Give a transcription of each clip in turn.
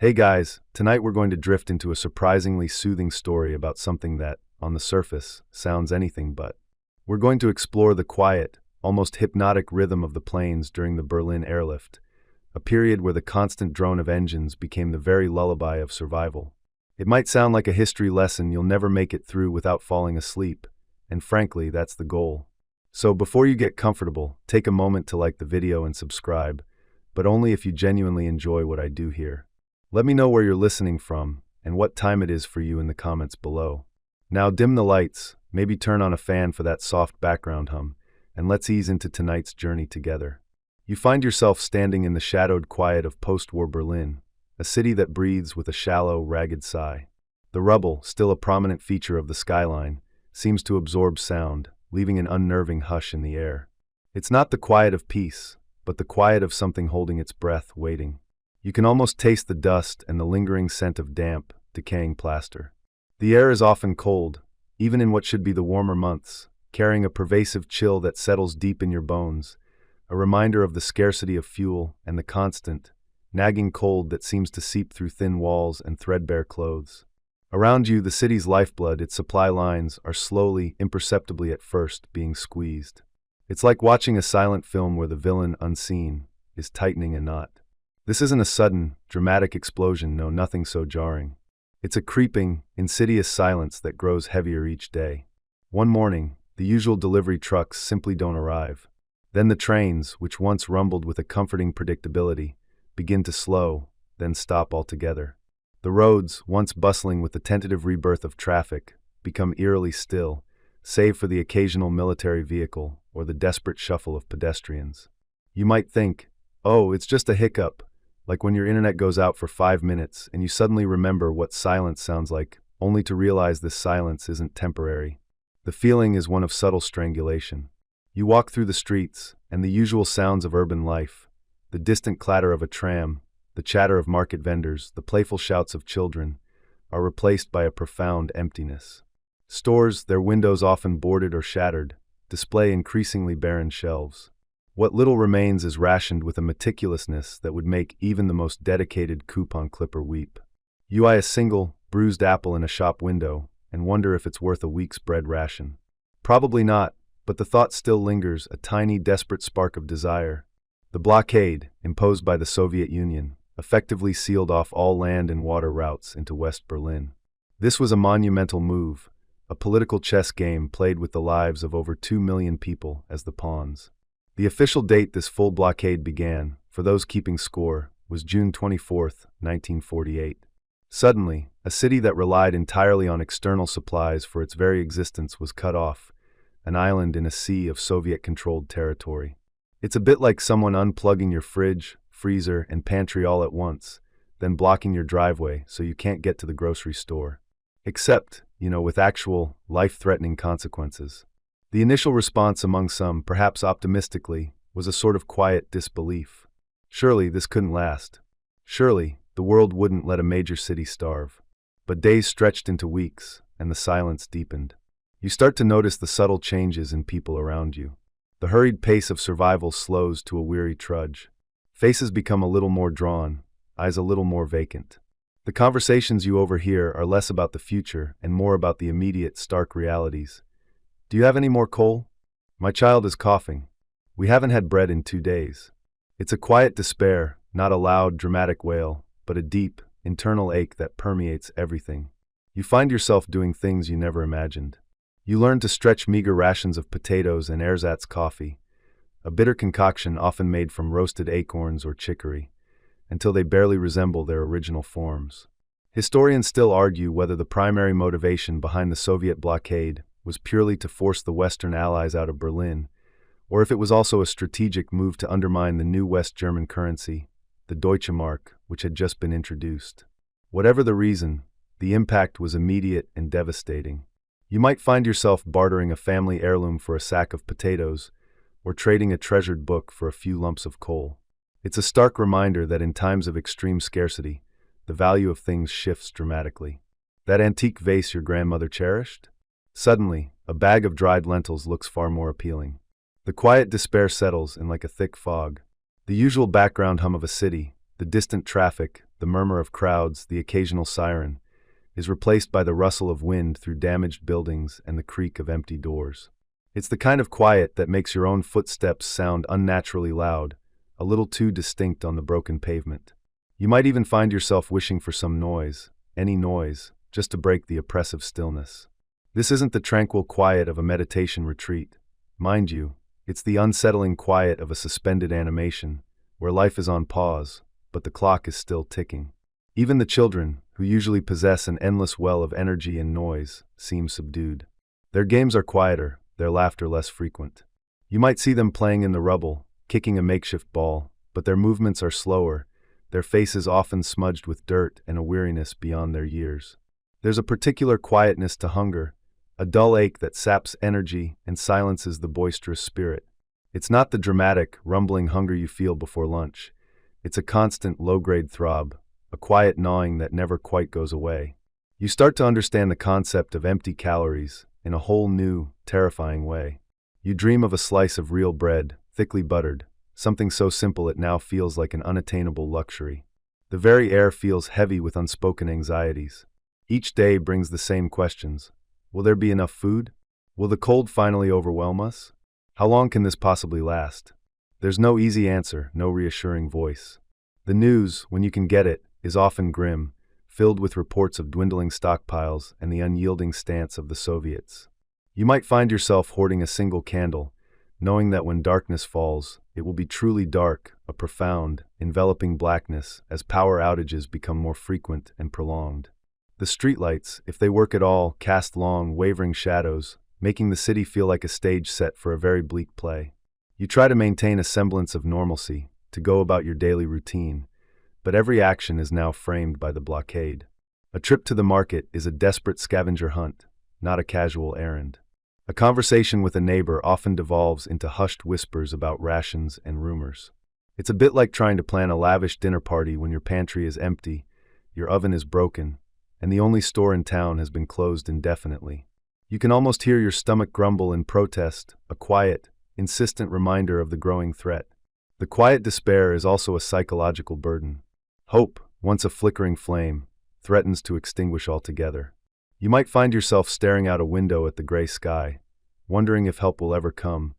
Hey guys, tonight we're going to drift into a surprisingly soothing story about something that, on the surface, sounds anything but. We're going to explore the quiet, almost hypnotic rhythm of the planes during the Berlin Airlift, a period where the constant drone of engines became the very lullaby of survival. It might sound like a history lesson you'll never make it through without falling asleep, and frankly, that's the goal. So before you get comfortable, take a moment to like the video and subscribe, but only if you genuinely enjoy what I do here. Let me know where you're listening from and what time it is for you in the comments below. Now dim the lights, maybe turn on a fan for that soft background hum, and let's ease into tonight's journey together. You find yourself standing in the shadowed quiet of post-war Berlin, a city that breathes with a shallow, ragged sigh. The rubble, still a prominent feature of the skyline, seems to absorb sound, leaving an unnerving hush in the air. It's not the quiet of peace, but the quiet of something holding its breath, waiting. You can almost taste the dust and the lingering scent of damp, decaying plaster. The air is often cold, even in what should be the warmer months, carrying a pervasive chill that settles deep in your bones, a reminder of the scarcity of fuel and the constant, nagging cold that seems to seep through thin walls and threadbare clothes. Around you, the city's lifeblood, its supply lines, are slowly, imperceptibly at first, being squeezed. It's like watching a silent film where the villain, unseen, is tightening a knot. This isn't a sudden, dramatic explosion, no, nothing so jarring. It's a creeping, insidious silence that grows heavier each day. One morning, the usual delivery trucks simply don't arrive. Then the trains, which once rumbled with a comforting predictability, begin to slow, then stop altogether. The roads, once bustling with the tentative rebirth of traffic, become eerily still, save for the occasional military vehicle or the desperate shuffle of pedestrians. You might think, oh, it's just a hiccup, like when your internet goes out for 5 minutes and you suddenly remember what silence sounds like, only to realize this silence isn't temporary. The feeling is one of subtle strangulation. You walk through the streets, and the usual sounds of urban life, the distant clatter of a tram, the chatter of market vendors, the playful shouts of children, are replaced by a profound emptiness. Stores, their windows often boarded or shattered, display increasingly barren shelves. What little remains is rationed with a meticulousness that would make even the most dedicated coupon clipper weep. You eye a single, bruised apple in a shop window and wonder if it's worth a week's bread ration. Probably not, but the thought still lingers, a tiny, desperate spark of desire. The blockade, imposed by the Soviet Union, effectively sealed off all land and water routes into West Berlin. This was a monumental move, a political chess game played with the lives of over 2 million people as the pawns. The official date this full blockade began, for those keeping score, was June 24, 1948. Suddenly, a city that relied entirely on external supplies for its very existence was cut off, an island in a sea of Soviet-controlled territory. It's a bit like someone unplugging your fridge, freezer, and pantry all at once, then blocking your driveway so you can't get to the grocery store. Except, with actual, life-threatening consequences. The initial response among some, perhaps optimistically, was a sort of quiet disbelief. Surely this couldn't last. Surely the world wouldn't let a major city starve. But days stretched into weeks, and the silence deepened. You start to notice the subtle changes in people around you. The hurried pace of survival slows to a weary trudge. Faces become a little more drawn, eyes a little more vacant. The conversations you overhear are less about the future and more about the immediate, stark realities. Do you have any more coal? My child is coughing. We haven't had bread in 2 days. It's a quiet despair, not a loud, dramatic wail, but a deep, internal ache that permeates everything. You find yourself doing things you never imagined. You learn to stretch meager rations of potatoes and ersatz coffee, a bitter concoction often made from roasted acorns or chicory, until they barely resemble their original forms. Historians still argue whether the primary motivation behind the Soviet blockade was purely to force the Western Allies out of Berlin, or if it was also a strategic move to undermine the new West German currency, the Deutsche Mark, which had just been introduced. Whatever the reason, the impact was immediate and devastating. You might find yourself bartering a family heirloom for a sack of potatoes, or trading a treasured book for a few lumps of coal. It's a stark reminder that in times of extreme scarcity, the value of things shifts dramatically. That antique vase your grandmother cherished? Suddenly, a bag of dried lentils looks far more appealing. The quiet despair settles in like a thick fog. The usual background hum of a city, the distant traffic, the the murmur of crowds, the occasional siren, is replaced by the rustle of wind through damaged buildings and the creak of empty doors. It's the kind of quiet that makes your own footsteps sound unnaturally loud, a little too distinct on the broken pavement. You might even find yourself wishing for some noise, any noise, just to break the oppressive stillness. This isn't the tranquil quiet of a meditation retreat. Mind you, it's the unsettling quiet of a suspended animation, where life is on pause, but the clock is still ticking. Even the children, who usually possess an endless well of energy and noise, seem subdued. Their games are quieter, their laughter less frequent. You might see them playing in the rubble, kicking a makeshift ball, but their movements are slower, their faces often smudged with dirt and a weariness beyond their years. There's a particular quietness to hunger, a dull ache that saps energy and silences the boisterous spirit. It's not the dramatic, rumbling hunger you feel before lunch. It's a constant, low-grade throb, a quiet gnawing that never quite goes away. You start to understand the concept of empty calories in a whole new, terrifying way. You dream of a slice of real bread, thickly buttered, something so simple it now feels like an unattainable luxury. The very air feels heavy with unspoken anxieties. Each day brings the same questions. Will there be enough food? Will the cold finally overwhelm us? How long can this possibly last? There's no easy answer, no reassuring voice. The news, when you can get it, is often grim, filled with reports of dwindling stockpiles and the unyielding stance of the Soviets. You might find yourself hoarding a single candle, knowing that when darkness falls, it will be truly dark, a profound, enveloping blackness as power outages become more frequent and prolonged. The streetlights, if they work at all, cast long, wavering shadows, making the city feel like a stage set for a very bleak play. You try to maintain a semblance of normalcy, to go about your daily routine, but every action is now framed by the blockade. A trip to the market is a desperate scavenger hunt, not a casual errand. A conversation with a neighbor often devolves into hushed whispers about rations and rumors. It's a bit like trying to plan a lavish dinner party when your pantry is empty, your oven is broken, and the only store in town has been closed indefinitely. You can almost hear your stomach grumble in protest, a quiet, insistent reminder of the growing threat. The quiet despair is also a psychological burden. Hope, once a flickering flame, threatens to extinguish altogether. You might find yourself staring out a window at the gray sky, wondering if help will ever come,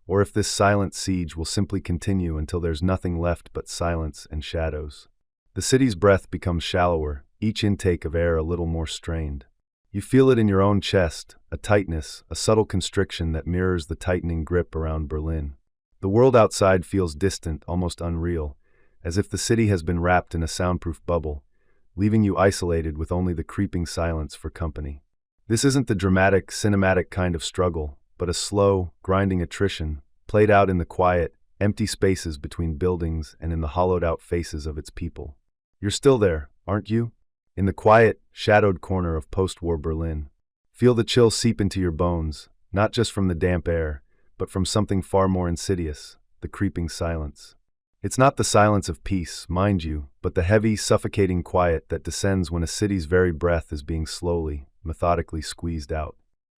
or if this silent siege will simply continue until there's nothing left but silence and shadows. The city's breath becomes shallower, each intake of air a little more strained. You feel it in your own chest, a tightness, a subtle constriction that mirrors the tightening grip around Berlin. The world outside feels distant, almost unreal, as if the city has been wrapped in a soundproof bubble, leaving you isolated with only the creeping silence for company. This isn't the dramatic, cinematic kind of struggle, but a slow, grinding attrition, played out in the quiet, empty spaces between buildings and in the hollowed-out faces of its people. You're still there, aren't you? In the quiet, shadowed corner of post-war Berlin. Feel the chill seep into your bones, not just from the damp air, but from something far more insidious, the creeping silence. It's not the silence of peace, mind you, but the heavy, suffocating quiet that descends when a city's very breath is being slowly, methodically squeezed out.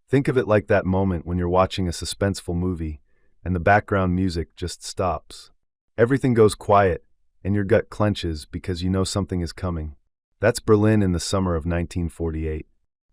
Think of it like that moment when you're watching a suspenseful movie, and the background music just stops. Everything goes quiet, and your gut clenches because you know something is coming. That's Berlin in the summer of 1948.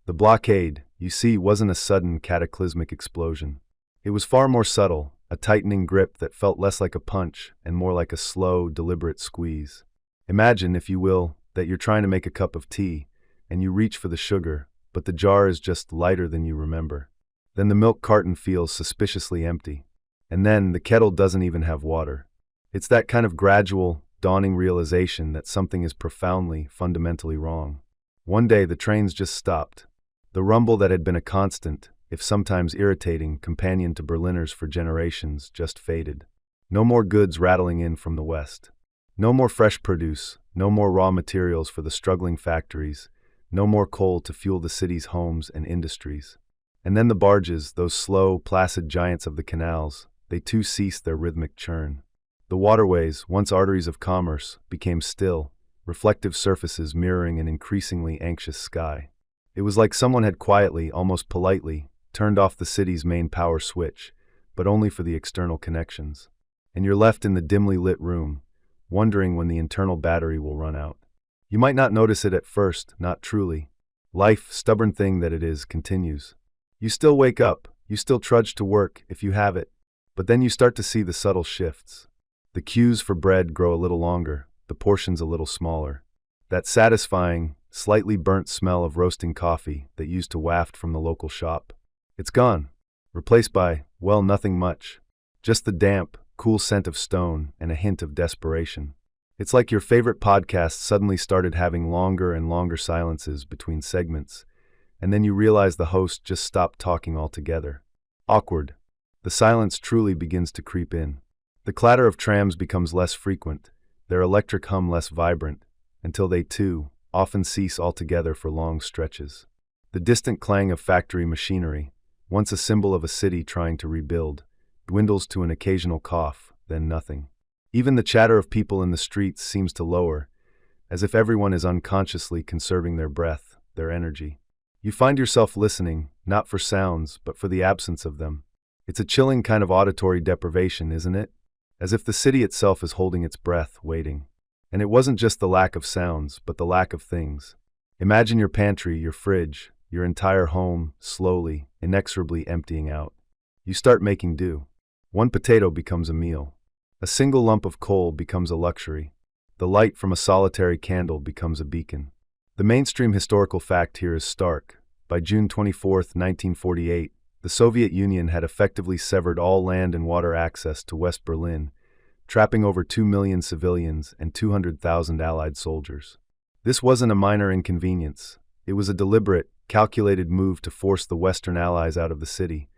The blockade, you see, wasn't a sudden, cataclysmic explosion. It was far more subtle, a tightening grip that felt less like a punch and more like a slow, deliberate squeeze. Imagine, if you will, that you're trying to make a cup of tea, and you reach for the sugar, but the jar is just lighter than you remember. Then the milk carton feels suspiciously empty. And then the kettle doesn't even have water. It's that kind of gradual, dawning realization that something is profoundly, fundamentally wrong. One day the trains just stopped. The rumble that had been a constant, if sometimes irritating, companion to Berliners for generations just faded. No more goods rattling in from the west. No more fresh produce, no more raw materials for the struggling factories, no more coal to fuel the city's homes and industries. And then the barges, those slow, placid giants of the canals, they too ceased their rhythmic churn. The waterways, once arteries of commerce, became still, reflective surfaces mirroring an increasingly anxious sky. It was like someone had quietly, almost politely, turned off the city's main power switch, but only for the external connections. And you're left in the dimly lit room, wondering when the internal battery will run out. You might not notice it at first, not truly. Life, stubborn thing that it is, continues. You still wake up, you still trudge to work, if you have it. But then you start to see the subtle shifts. The queues for bread grow a little longer, the portions a little smaller. That satisfying, slightly burnt smell of roasting coffee that used to waft from the local shop. It's gone, replaced by, well, nothing much. Just the damp, cool scent of stone and a hint of desperation. It's like your favorite podcast suddenly started having longer and longer silences between segments, and then you realize the host just stopped talking altogether. Awkward. The silence truly begins to creep in. The clatter of trams becomes less frequent, their electric hum less vibrant, until they, too, often cease altogether for long stretches. The distant clang of factory machinery, once a symbol of a city trying to rebuild, dwindles to an occasional cough, then nothing. Even the chatter of people in the streets seems to lower, as if everyone is unconsciously conserving their breath, their energy. You find yourself listening, not for sounds, but for the absence of them. It's a chilling kind of auditory deprivation, isn't it? As if the city itself is holding its breath, waiting. And it wasn't just the lack of sounds, but the lack of things. Imagine your pantry, your fridge, your entire home, slowly, inexorably emptying out. You start making do. One potato becomes a meal. A single lump of coal becomes a luxury. The light from a solitary candle becomes a beacon. The mainstream historical fact here is stark. By June 24, 1948, the Soviet Union had effectively severed all land and water access to West Berlin, trapping over 2 million civilians and 200,000 Allied soldiers. This wasn't a minor inconvenience. It was a deliberate, calculated move to force the Western Allies out of the city,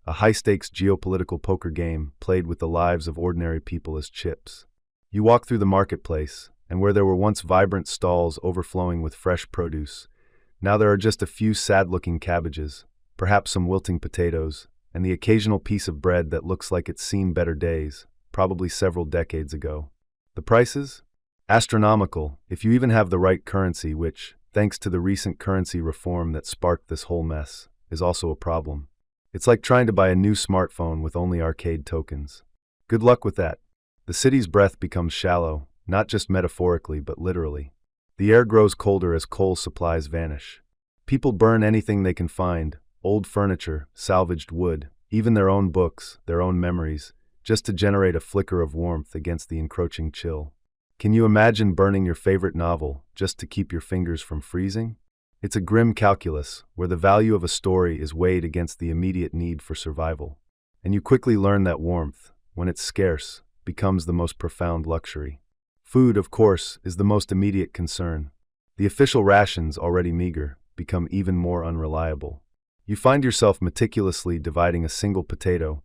a high-stakes geopolitical poker game played with the lives of ordinary people as chips. You walk through the marketplace, and where there were once vibrant stalls overflowing with fresh produce, now there are just a few sad-looking cabbages, perhaps some wilting potatoes, and the occasional piece of bread that looks like it's seen better days, probably several decades ago. The prices? Astronomical, if you even have the right currency, which, thanks to the recent currency reform that sparked this whole mess, is also a problem. It's like trying to buy a new smartphone with only arcade tokens. Good luck with that. The city's breath becomes shallow, not just metaphorically but literally. The air grows colder as coal supplies vanish. People burn anything they can find, old furniture, salvaged wood, even their own books, their own memories, just to generate a flicker of warmth against the encroaching chill. Can you imagine burning your favorite novel just to keep your fingers from freezing? It's a grim calculus where the value of a story is weighed against the immediate need for survival. And you quickly learn that warmth, when it's scarce, becomes the most profound luxury. Food, of course, is the most immediate concern. The official rations, already meager, become even more unreliable. You find yourself meticulously dividing a single potato,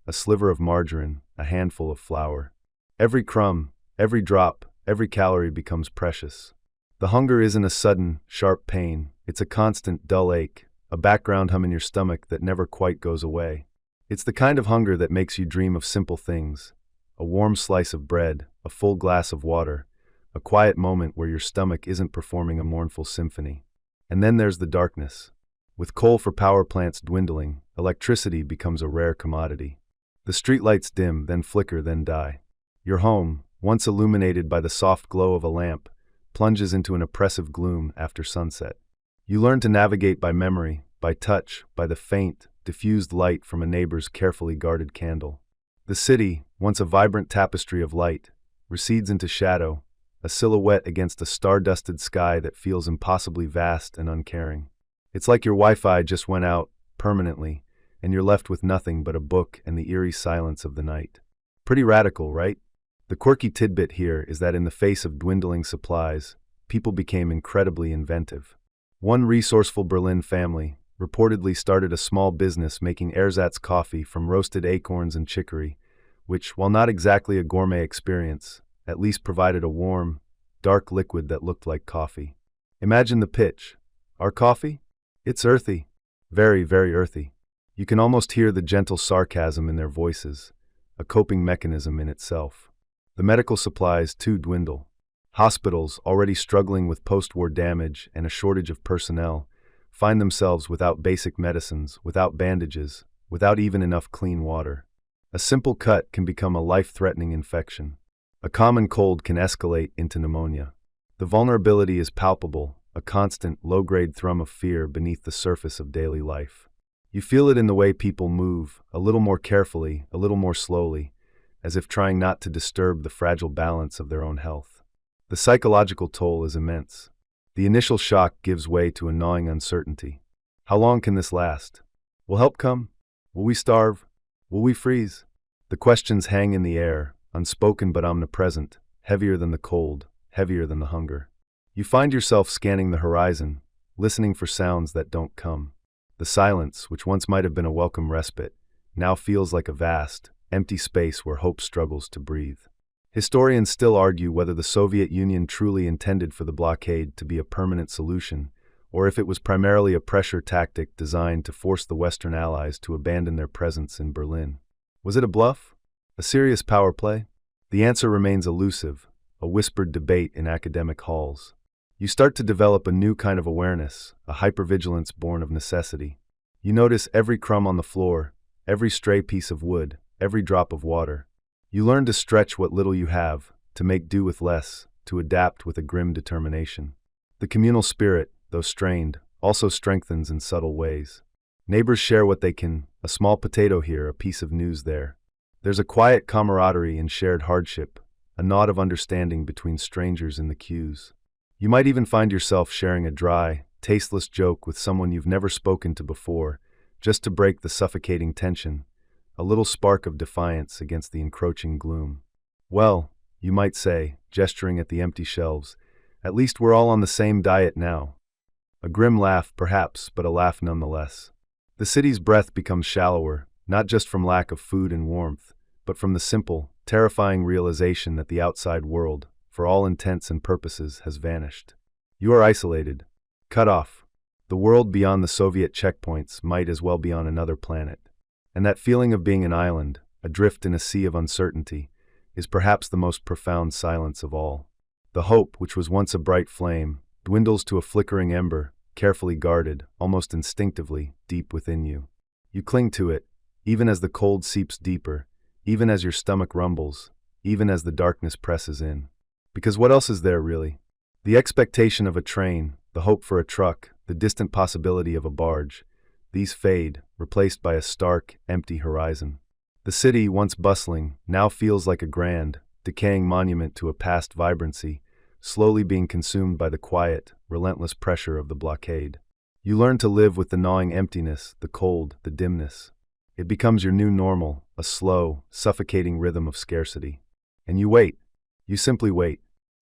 a sliver of margarine, a handful of flour. Every crumb, every drop, every calorie becomes precious. The hunger isn't a sudden, sharp pain, it's a constant, dull ache, a background hum in your stomach that never quite goes away. It's the kind of hunger that makes you dream of simple things, a warm slice of bread, a full glass of water, a quiet moment where your stomach isn't performing a mournful symphony. And then there's the darkness. With coal for power plants dwindling, electricity becomes a rare commodity. The streetlights dim, then flicker, then die. Your home, once illuminated by the soft glow of a lamp, plunges into an oppressive gloom after sunset. You learn to navigate by memory, by touch, by the faint, diffused light from a neighbor's carefully guarded candle. The city, once a vibrant tapestry of light, recedes into shadow, a silhouette against a star-dusted sky that feels impossibly vast and uncaring. It's like your Wi-Fi just went out, permanently, and you're left with nothing but a book and the eerie silence of the night. Pretty radical, right? The quirky tidbit here is that in the face of dwindling supplies, people became incredibly inventive. One resourceful Berlin family reportedly started a small business making ersatz coffee from roasted acorns and chicory, which, while not exactly a gourmet experience, at least provided a warm, dark liquid that looked like coffee. Imagine the pitch. Our coffee? It's earthy. Very, very earthy. You can almost hear the gentle sarcasm in their voices, a coping mechanism in itself. The medical supplies, too, dwindle. Hospitals, already struggling with post-war damage and a shortage of personnel, find themselves without basic medicines, without bandages, without even enough clean water. A simple cut can become a life-threatening infection. A common cold can escalate into pneumonia. The vulnerability is palpable, a constant, low-grade thrum of fear beneath the surface of daily life. You feel it in the way people move, a little more carefully, a little more slowly, as if trying not to disturb the fragile balance of their own health. The psychological toll is immense. The initial shock gives way to a gnawing uncertainty. How long can this last? Will help come? Will we starve? Will we freeze? The questions hang in the air, unspoken but omnipresent, heavier than the cold, heavier than the hunger. You find yourself scanning the horizon, listening for sounds that don't come. The silence, which once might have been a welcome respite, now feels like a vast, empty space where hope struggles to breathe. Historians still argue whether the Soviet Union truly intended for the blockade to be a permanent solution, or if it was primarily a pressure tactic designed to force the Western Allies to abandon their presence in Berlin. Was it a bluff? A serious power play? The answer remains elusive, a whispered debate in academic halls. You start to develop a new kind of awareness, a hypervigilance born of necessity. You notice every crumb on the floor, every stray piece of wood, every drop of water. You learn to stretch what little you have, to make do with less, to adapt with a grim determination. The communal spirit, though strained, also strengthens in subtle ways. Neighbors share what they can, a small potato here, a piece of news there. There's a quiet camaraderie in shared hardship, a nod of understanding between strangers in the queues. You might even find yourself sharing a dry, tasteless joke with someone you've never spoken to before, just to break the suffocating tension, a little spark of defiance against the encroaching gloom. Well, you might say, gesturing at the empty shelves, at least we're all on the same diet now. A grim laugh, perhaps, but a laugh nonetheless. The city's breath becomes shallower, not just from lack of food and warmth, but from the simple, terrifying realization that the outside world, for all intents and purposes, has vanished. You are isolated, cut off. The world beyond the Soviet checkpoints might as well be on another planet. And that feeling of being an island, adrift in a sea of uncertainty, is perhaps the most profound silence of all. The hope, which was once a bright flame, dwindles to a flickering ember, carefully guarded, almost instinctively, deep within you. You cling to it, even as the cold seeps deeper, even as your stomach rumbles, even as the darkness presses in. Because what else is there, really? The expectation of a train, the hope for a truck, the distant possibility of a barge, these fade, replaced by a stark, empty horizon. The city, once bustling, now feels like a grand, decaying monument to a past vibrancy, slowly being consumed by the quiet, relentless pressure of the blockade. You learn to live with the gnawing emptiness, the cold, the dimness. It becomes your new normal, a slow, suffocating rhythm of scarcity. And you wait. You simply wait.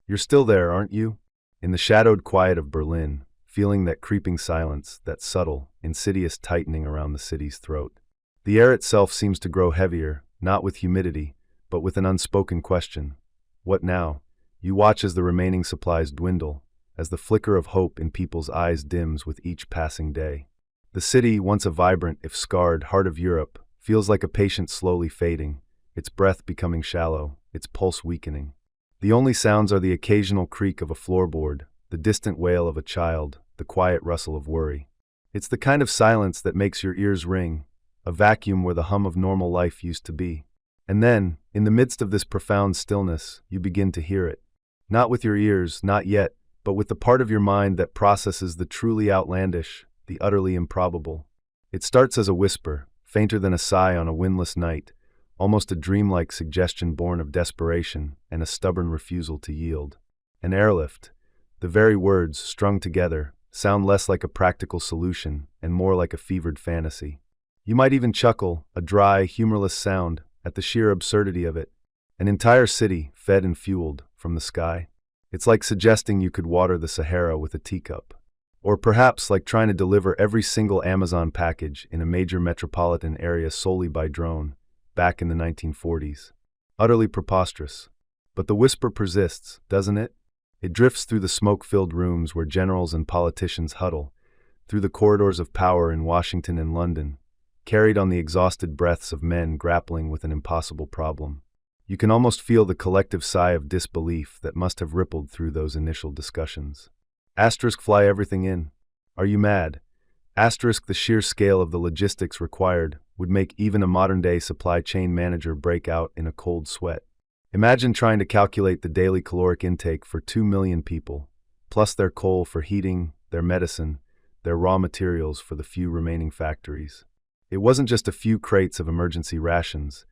You're still there, aren't you? In the shadowed quiet of Berlin, feeling that creeping silence, that subtle, insidious tightening around the city's throat. The air itself seems to grow heavier, not with humidity, but with an unspoken question. What now? You watch as the remaining supplies dwindle, as the flicker of hope in people's eyes dims with each passing day. The city, once a vibrant, if scarred, heart of Europe, feels like a patient slowly fading, its breath becoming shallow, its pulse weakening. The only sounds are the occasional creak of a floorboard, the distant wail of a child, the quiet rustle of worry. It's the kind of silence that makes your ears ring, a vacuum where the hum of normal life used to be. And then, in the midst of this profound stillness, you begin to hear it. Not with your ears, not yet, but with the part of your mind that processes the truly outlandish, the utterly improbable. It starts as a whisper, fainter than a sigh on a windless night, almost a dreamlike suggestion born of desperation and a stubborn refusal to yield. An airlift. The very words, strung together, sound less like a practical solution and more like a fevered fantasy. You might even chuckle, a dry, humorless sound, at the sheer absurdity of it. An entire city, fed and fueled, from the sky. It's like suggesting you could water the Sahara with a teacup. Or perhaps like trying to deliver every single Amazon package in a major metropolitan area solely by drone, back in the 1940s. Utterly preposterous. But the whisper persists, doesn't it? It drifts through the smoke-filled rooms where generals and politicians huddle, through the corridors of power in Washington and London, carried on the exhausted breaths of men grappling with an impossible problem. You can almost feel the collective sigh of disbelief that must have rippled through those initial discussions. Asterisk, fly everything in. Are you mad? Asterisk, the sheer scale of the logistics required would make even a modern-day supply chain manager break out in a cold sweat. Imagine trying to calculate the daily caloric intake for 2 million people, plus their coal for heating, their medicine, their raw materials for the few remaining factories. It wasn't just a few crates of emergency rations,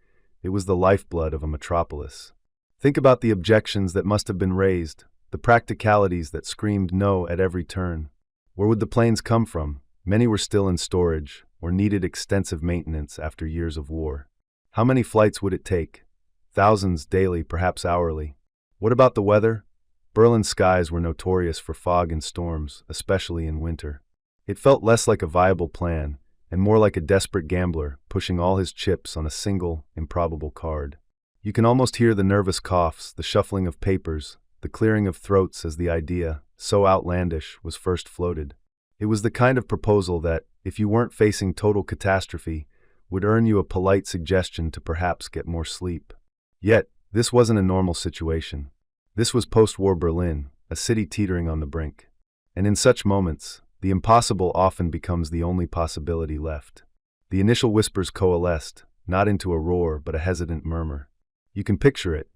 it was the lifeblood of a metropolis. Think about the objections that must have been raised, the practicalities that screamed no at every turn. Where would the planes come from? Many were still in storage, or needed extensive maintenance after years of war. How many flights would it take? Thousands daily, perhaps hourly. What about the weather? Berlin's skies were notorious for fog and storms, especially in winter. It felt less like a viable plan, and more like a desperate gambler pushing all his chips on a single, improbable card. You can almost hear the nervous coughs, the shuffling of papers, the clearing of throats as the idea, so outlandish, was first floated. It was the kind of proposal that, if you weren't facing total catastrophe, would earn you a polite suggestion to perhaps get more sleep. Yet, this wasn't a normal situation. This was post-war Berlin, a city teetering on the brink. And in such moments, the impossible often becomes the only possibility left. The initial whispers coalesced, not into a roar but a hesitant murmur. You can picture it.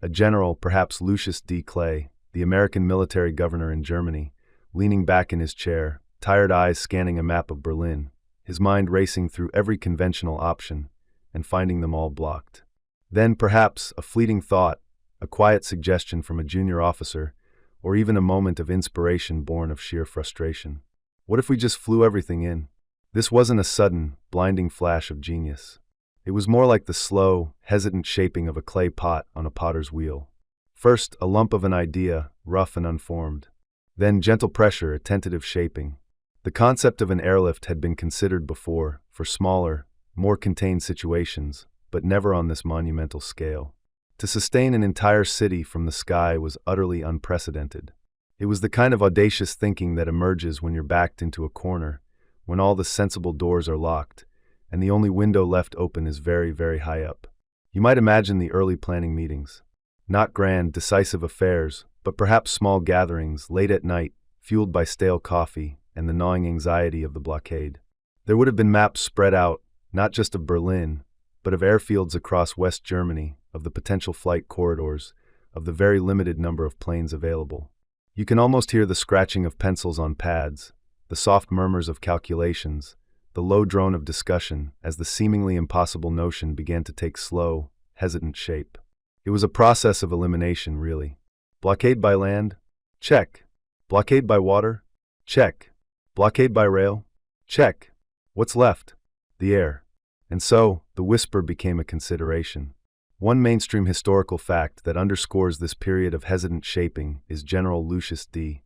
A general, perhaps Lucius D. Clay, the American military governor in Germany, leaning back in his chair, tired eyes scanning a map of Berlin, his mind racing through every conventional option and finding them all blocked. Then perhaps a fleeting thought, a quiet suggestion from a junior officer, or even a moment of inspiration born of sheer frustration. What if we just flew everything in? This wasn't a sudden, blinding flash of genius. It was more like the slow, hesitant shaping of a clay pot on a potter's wheel. First, a lump of an idea, rough and unformed. Then gentle pressure, a tentative shaping. The concept of an airlift had been considered before, for smaller, more contained situations, but never on this monumental scale. To sustain an entire city from the sky was utterly unprecedented. It was the kind of audacious thinking that emerges when you're backed into a corner, when all the sensible doors are locked, and the only window left open is very, very high up. You might imagine the early planning meetings. Not grand, decisive affairs, but perhaps small gatherings late at night, fueled by stale coffee and the gnawing anxiety of the blockade. There would have been maps spread out, not just of Berlin, but of airfields across West Germany, of the potential flight corridors, of the very limited number of planes available. You can almost hear the scratching of pencils on pads, the soft murmurs of calculations, the low drone of discussion as the seemingly impossible notion began to take slow, hesitant shape. It was a process of elimination, really. Blockade by land? Check. Blockade by water? Check. Blockade by rail? Check. What's left? The air. And so, the whisper became a consideration. One mainstream historical fact that underscores this period of hesitant shaping is General Lucius D.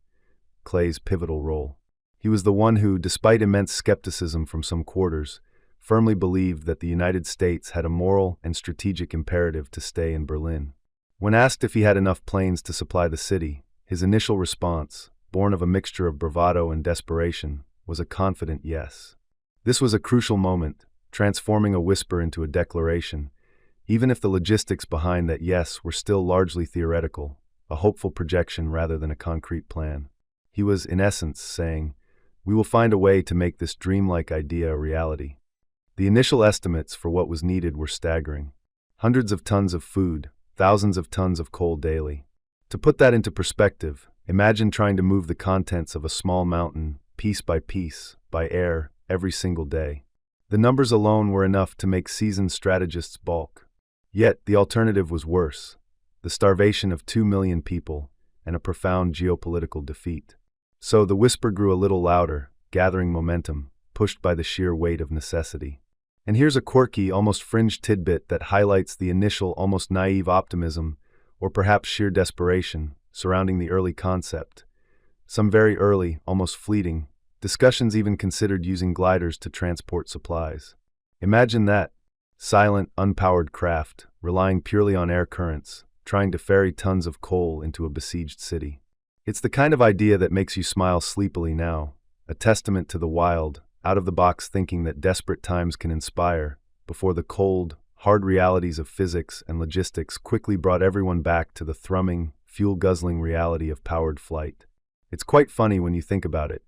Clay's pivotal role. He was the one who, despite immense skepticism from some quarters, firmly believed that the United States had a moral and strategic imperative to stay in Berlin. When asked if he had enough planes to supply the city, his initial response, born of a mixture of bravado and desperation, was a confident yes. This was a crucial moment, transforming a whisper into a declaration, even if the logistics behind that yes were still largely theoretical, a hopeful projection rather than a concrete plan. He was, in essence, saying, "We will find a way to make this dreamlike idea a reality." The initial estimates for what was needed were staggering. Hundreds of tons of food, thousands of tons of coal daily. To put that into perspective, imagine trying to move the contents of a small mountain, piece, by air, every single day. The numbers alone were enough to make seasoned strategists balk. Yet, the alternative was worse: the starvation of 2 million people and a profound geopolitical defeat. So the whisper grew a little louder, gathering momentum, pushed by the sheer weight of necessity. And here's a quirky, almost fringe tidbit that highlights the initial, almost naive optimism, or perhaps sheer desperation, surrounding the early concept. Some very early, almost fleeting, discussions even considered using gliders to transport supplies. Imagine that. Silent, unpowered craft, relying purely on air currents, trying to ferry tons of coal into a besieged city. It's the kind of idea that makes you smile sleepily now, a testament to the wild, out-of-the-box thinking that desperate times can inspire, before the cold, hard realities of physics and logistics quickly brought everyone back to the thrumming, fuel-guzzling reality of powered flight. It's quite funny when you think about it.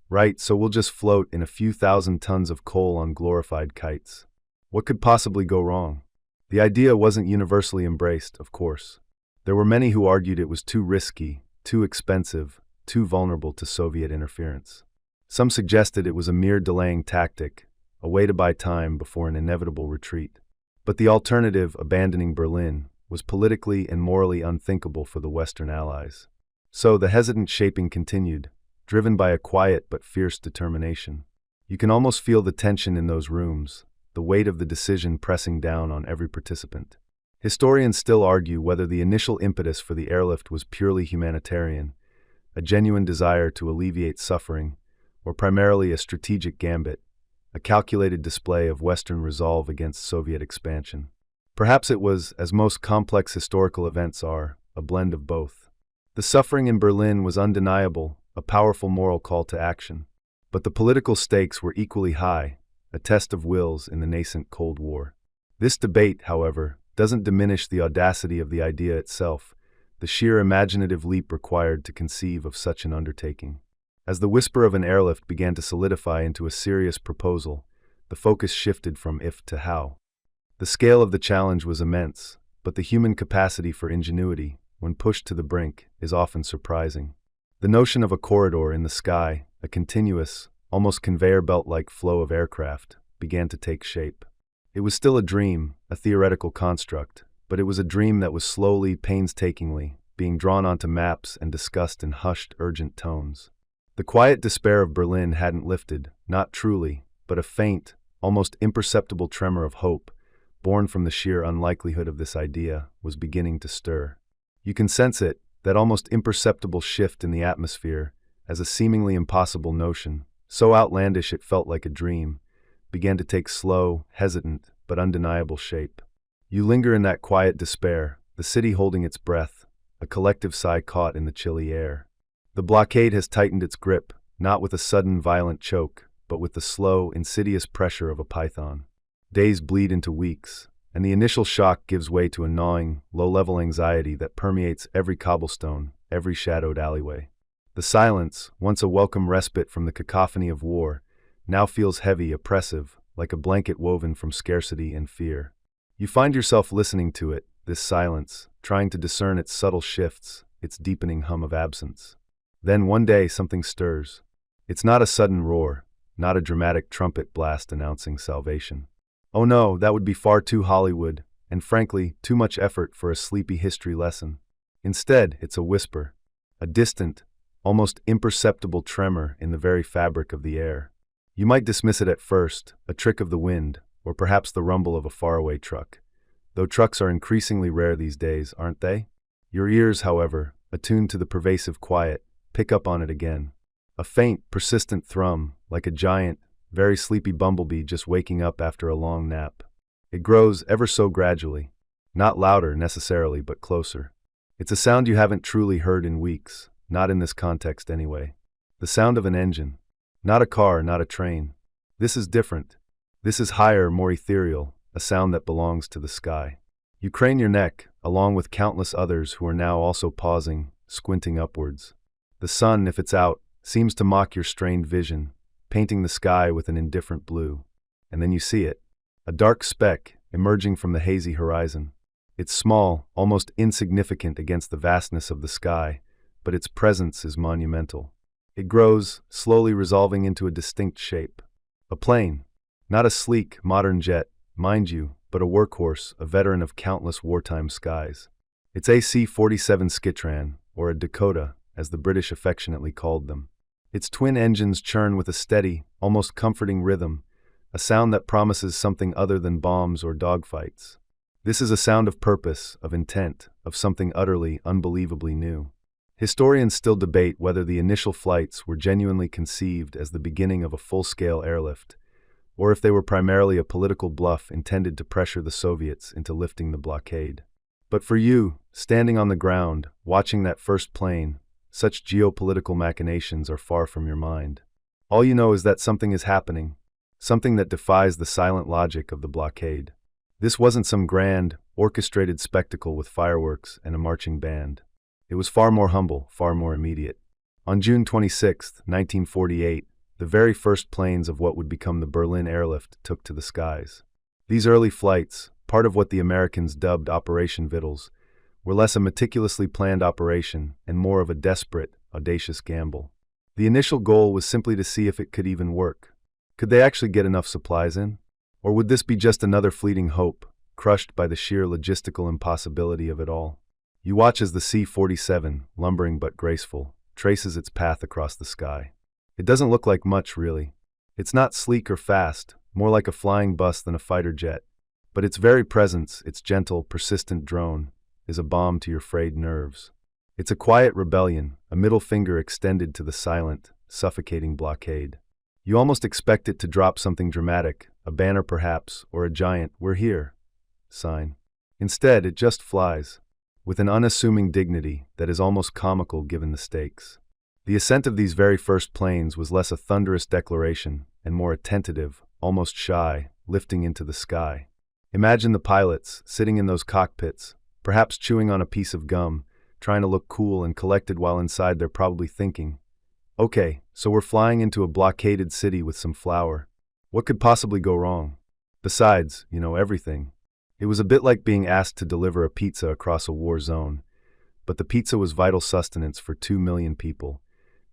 Right, so we'll just float in a few thousand tons of coal on glorified kites. What could possibly go wrong? The idea wasn't universally embraced, of course. There were many who argued it was too risky, too expensive, too vulnerable to Soviet interference. Some suggested it was a mere delaying tactic, a way to buy time before an inevitable retreat. But the alternative, abandoning Berlin, was politically and morally unthinkable for the Western Allies. So the hesitant shaping continued, driven by a quiet but fierce determination. You can almost feel the tension in those rooms, the weight of the decision pressing down on every participant. Historians still argue whether the initial impetus for the airlift was purely humanitarian, a genuine desire to alleviate suffering, or primarily a strategic gambit, a calculated display of Western resolve against Soviet expansion. Perhaps it was, as most complex historical events are, a blend of both. The suffering in Berlin was undeniable, a powerful moral call to action. But the political stakes were equally high, a test of wills in the nascent Cold War. This debate, however, doesn't diminish the audacity of the idea itself, the sheer imaginative leap required to conceive of such an undertaking. As the whisper of an airlift began to solidify into a serious proposal, the focus shifted from if to how. The scale of the challenge was immense, but the human capacity for ingenuity, when pushed to the brink, is often surprising. The notion of a corridor in the sky, a continuous, almost conveyor belt-like flow of aircraft, began to take shape. It was still a dream, a theoretical construct, but it was a dream that was slowly, painstakingly, being drawn onto maps and discussed in hushed, urgent tones. The quiet despair of Berlin hadn't lifted, not truly, but a faint, almost imperceptible tremor of hope, born from the sheer unlikelihood of this idea, was beginning to stir. You can sense it, that almost imperceptible shift in the atmosphere, as a seemingly impossible notion, so outlandish it felt like a dream, began to take slow, hesitant, but undeniable shape. You linger in that quiet despair, the city holding its breath, a collective sigh caught in the chilly air. The blockade has tightened its grip, not with a sudden violent choke, but with the slow, insidious pressure of a python. Days bleed into weeks, and the initial shock gives way to a gnawing, low-level anxiety that permeates every cobblestone, every shadowed alleyway. The silence, once a welcome respite from the cacophony of war, now feels heavy, oppressive, like a blanket woven from scarcity and fear. You find yourself listening to it, this silence, trying to discern its subtle shifts, its deepening hum of absence. Then one day something stirs. It's not a sudden roar, not a dramatic trumpet blast announcing salvation. Oh no, that would be far too Hollywood, and frankly, too much effort for a sleepy history lesson. Instead, it's a whisper, a distant, almost imperceptible tremor in the very fabric of the air. You might dismiss it at first, a trick of the wind, or perhaps the rumble of a faraway truck. Though trucks are increasingly rare these days, aren't they? Your ears, however, attuned to the pervasive quiet, pick up on it again. A faint, persistent thrum, like a giant, very sleepy bumblebee just waking up after a long nap. It grows ever so gradually, not louder necessarily, but closer. It's a sound you haven't truly heard in weeks, not in this context anyway. The sound of an engine. Not a car, not a train. This is different. This is higher, more ethereal, a sound that belongs to the sky. You crane your neck, along with countless others who are now also pausing, squinting upwards. The sun, if it's out, seems to mock your strained vision, painting the sky with an indifferent blue. And then you see it, a dark speck emerging from the hazy horizon. It's small, almost insignificant against the vastness of the sky, but its presence is monumental. It grows, slowly resolving into a distinct shape. A plane. Not a sleek, modern jet, mind you, but a workhorse, a veteran of countless wartime skies. It's a C-47 Skitran, or a Dakota, as the British affectionately called them. Its twin engines churn with a steady, almost comforting rhythm, a sound that promises something other than bombs or dogfights. This is a sound of purpose, of intent, of something utterly, unbelievably new. Historians still debate whether the initial flights were genuinely conceived as the beginning of a full-scale airlift, or if they were primarily a political bluff intended to pressure the Soviets into lifting the blockade. But for you, standing on the ground, watching that first plane, such geopolitical machinations are far from your mind. All you know is that something is happening, something that defies the silent logic of the blockade. This wasn't some grand, orchestrated spectacle with fireworks and a marching band. It was far more humble, far more immediate. On June 26, 1948, the very first planes of what would become the Berlin Airlift took to the skies. These early flights, part of what the Americans dubbed Operation Vittles, were less a meticulously planned operation and more of a desperate, audacious gamble. The initial goal was simply to see if it could even work. Could they actually get enough supplies in? Or would this be just another fleeting hope, crushed by the sheer logistical impossibility of it all? You watch as the C-47, lumbering but graceful, traces its path across the sky. It doesn't look like much, really. It's not sleek or fast, more like a flying bus than a fighter jet. But its very presence, its gentle, persistent drone, is a balm to your frayed nerves. It's a quiet rebellion, a middle finger extended to the silent, suffocating blockade. You almost expect it to drop something dramatic, a banner perhaps, or a giant "We're here" sign. Instead, it just flies, with an unassuming dignity that is almost comical given the stakes. The ascent of these very first planes was less a thunderous declaration and more a tentative, almost shy, lifting into the sky. Imagine the pilots, sitting in those cockpits, perhaps chewing on a piece of gum, trying to look cool and collected while inside they're probably thinking, okay, so we're flying into a blockaded city with some flour. What could possibly go wrong? Besides, everything. It was a bit like being asked to deliver a pizza across a war zone, but the pizza was vital sustenance for 2 million people,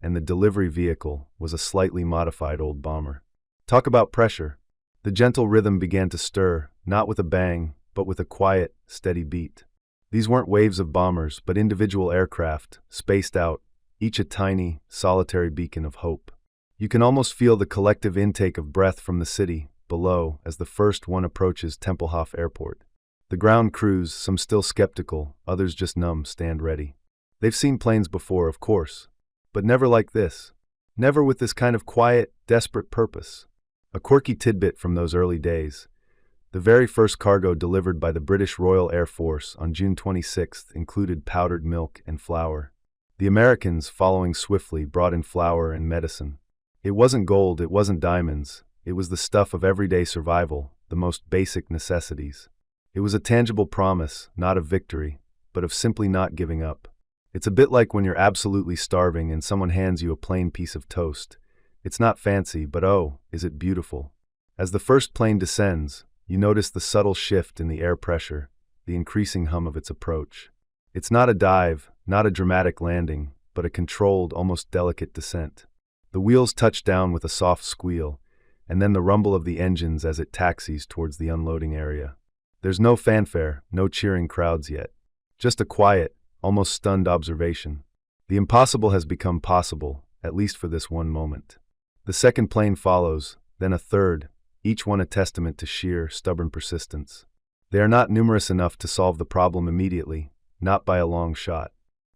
and the delivery vehicle was a slightly modified old bomber. Talk about pressure. The gentle rhythm began to stir, not with a bang, but with a quiet, steady beat. These weren't waves of bombers, but individual aircraft, spaced out, each a tiny, solitary beacon of hope. You can almost feel the collective intake of breath from the city below as the first one approaches Tempelhof Airport. The ground crews, some still skeptical, others just numb, stand ready. They've seen planes before, of course, but never like this. Never with this kind of quiet, desperate purpose. A quirky tidbit from those early days. The very first cargo delivered by the British Royal Air Force on June 26 included powdered milk and flour. The Americans, following swiftly, brought in flour and medicine. It wasn't gold, it wasn't diamonds. It was the stuff of everyday survival, the most basic necessities. It was a tangible promise, not of victory, but of simply not giving up. It's a bit like when you're absolutely starving and someone hands you a plain piece of toast. It's not fancy, but oh, is it beautiful. As the first plane descends, you notice the subtle shift in the air pressure, the increasing hum of its approach. It's not a dive, not a dramatic landing, but a controlled, almost delicate descent. The wheels touch down with a soft squeal, and then the rumble of the engines as it taxis towards the unloading area. There's no fanfare, no cheering crowds yet. Just a quiet, almost stunned observation. The impossible has become possible, at least for this one moment. The second plane follows, then a third, each one a testament to sheer, stubborn persistence. They are not numerous enough to solve the problem immediately, not by a long shot.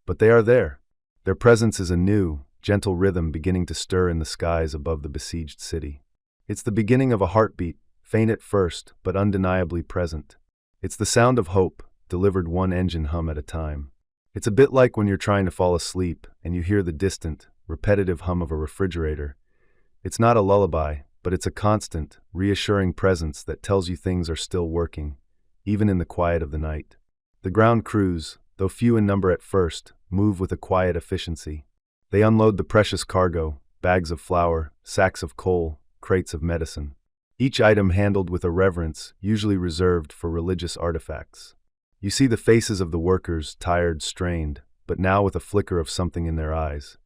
But they are there. Their presence is a new, gentle rhythm beginning to stir in the skies above the besieged city. It's the beginning of a heartbeat, faint at first, but undeniably present. It's the sound of hope, delivered one engine hum at a time. It's a bit like when you're trying to fall asleep and you hear the distant, repetitive hum of a refrigerator. It's not a lullaby, but it's a constant, reassuring presence that tells you things are still working, even in the quiet of the night. The ground crews, though few in number at first, move with a quiet efficiency. They unload the precious cargo, bags of flour, sacks of coal, crates of medicine. Each item handled with a reverence usually reserved for religious artifacts. You see the faces of the workers, tired, strained, but now with a flicker of something in their eyes,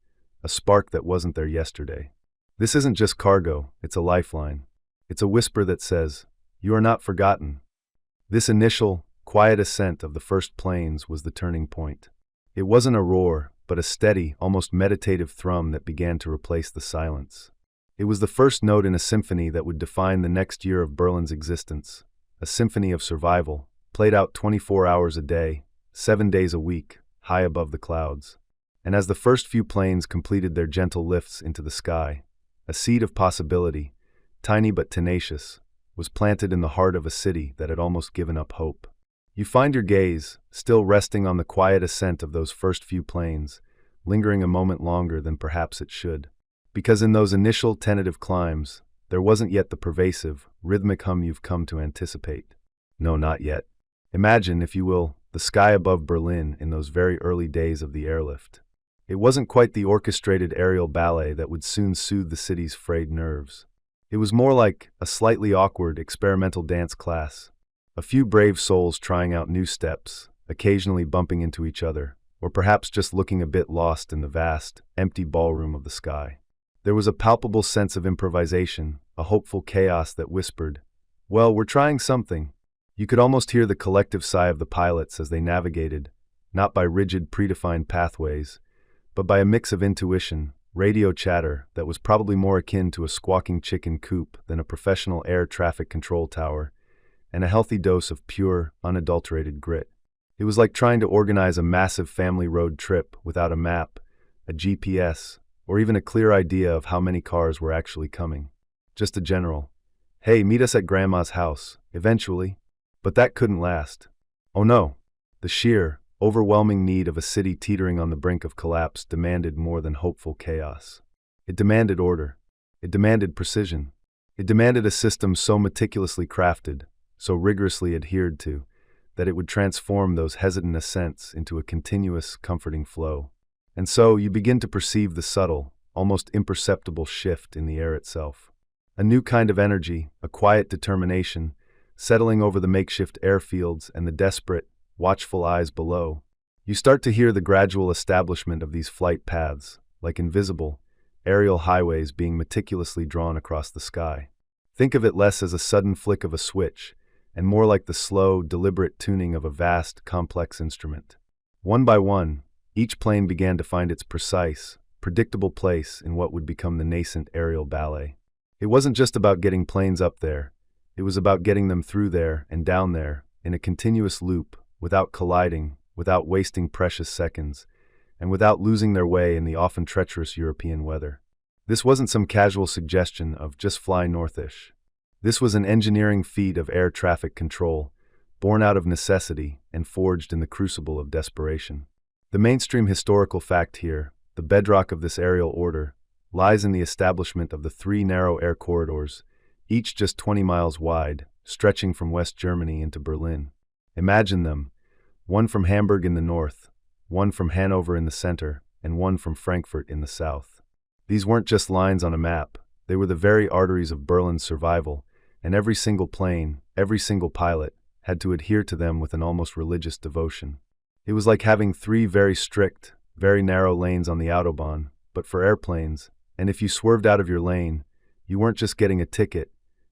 a spark that wasn't there yesterday. This isn't just cargo, it's a lifeline. It's a whisper that says, "You are not forgotten." This initial, quiet ascent of the first planes was the turning point. It wasn't a roar, but a steady, almost meditative thrum that began to replace the silence. It was the first note in a symphony that would define the next year of Berlin's existence, a symphony of survival, played out 24 hours a day, 7 days a week, high above the clouds. And as the first few planes completed their gentle lifts into the sky, a seed of possibility, tiny but tenacious, was planted in the heart of a city that had almost given up hope. You find your gaze, still resting on the quiet ascent of those first few planes, lingering a moment longer than perhaps it should. Because in those initial tentative climbs, there wasn't yet the pervasive, rhythmic hum you've come to anticipate. No, not yet. Imagine, if you will, the sky above Berlin in those very early days of the airlift. It wasn't quite the orchestrated aerial ballet that would soon soothe the city's frayed nerves. It was more like a slightly awkward experimental dance class. A few brave souls trying out new steps, occasionally bumping into each other, or perhaps just looking a bit lost in the vast, empty ballroom of the sky. There was a palpable sense of improvisation, a hopeful chaos that whispered, "Well, we're trying something." You could almost hear the collective sigh of the pilots as they navigated, not by rigid, predefined pathways, but by a mix of intuition, radio chatter that was probably more akin to a squawking chicken coop than a professional air traffic control tower, and a healthy dose of pure, unadulterated grit. It was like trying to organize a massive family road trip without a map, a GPS, or even a clear idea of how many cars were actually coming. Just a general, "Hey, meet us at Grandma's house, eventually." But that couldn't last. Oh no, the sheer, overwhelming need of a city teetering on the brink of collapse demanded more than hopeful chaos. It demanded order. It demanded precision. It demanded a system so meticulously crafted, so rigorously adhered to, that it would transform those hesitant ascents into a continuous, comforting flow. And so you begin to perceive the subtle, almost imperceptible shift in the air itself. A new kind of energy, a quiet determination, settling over the makeshift airfields and the desperate, watchful eyes below. You start to hear the gradual establishment of these flight paths, like invisible, aerial highways being meticulously drawn across the sky. Think of it less as a sudden flick of a switch, and more like the slow, deliberate tuning of a vast, complex instrument. One by one, each plane began to find its precise, predictable place in what would become the nascent aerial ballet. It wasn't just about getting planes up there, it was about getting them through there and down there, in a continuous loop, without colliding, without wasting precious seconds, and without losing their way in the often treacherous European weather. This wasn't some casual suggestion of just fly northish. This was an engineering feat of air traffic control, born out of necessity and forged in the crucible of desperation. The mainstream historical fact here, the bedrock of this aerial order, lies in the establishment of the 3 narrow air corridors, each just 20 miles wide, stretching from West Germany into Berlin. Imagine them, one from Hamburg in the north, one from Hanover in the center, and one from Frankfurt in the south. These weren't just lines on a map, they were the very arteries of Berlin's survival, and every single plane, every single pilot, had to adhere to them with an almost religious devotion. It was like having 3 very strict, very narrow lanes on the Autobahn, but for airplanes, and if you swerved out of your lane, you weren't just getting a ticket,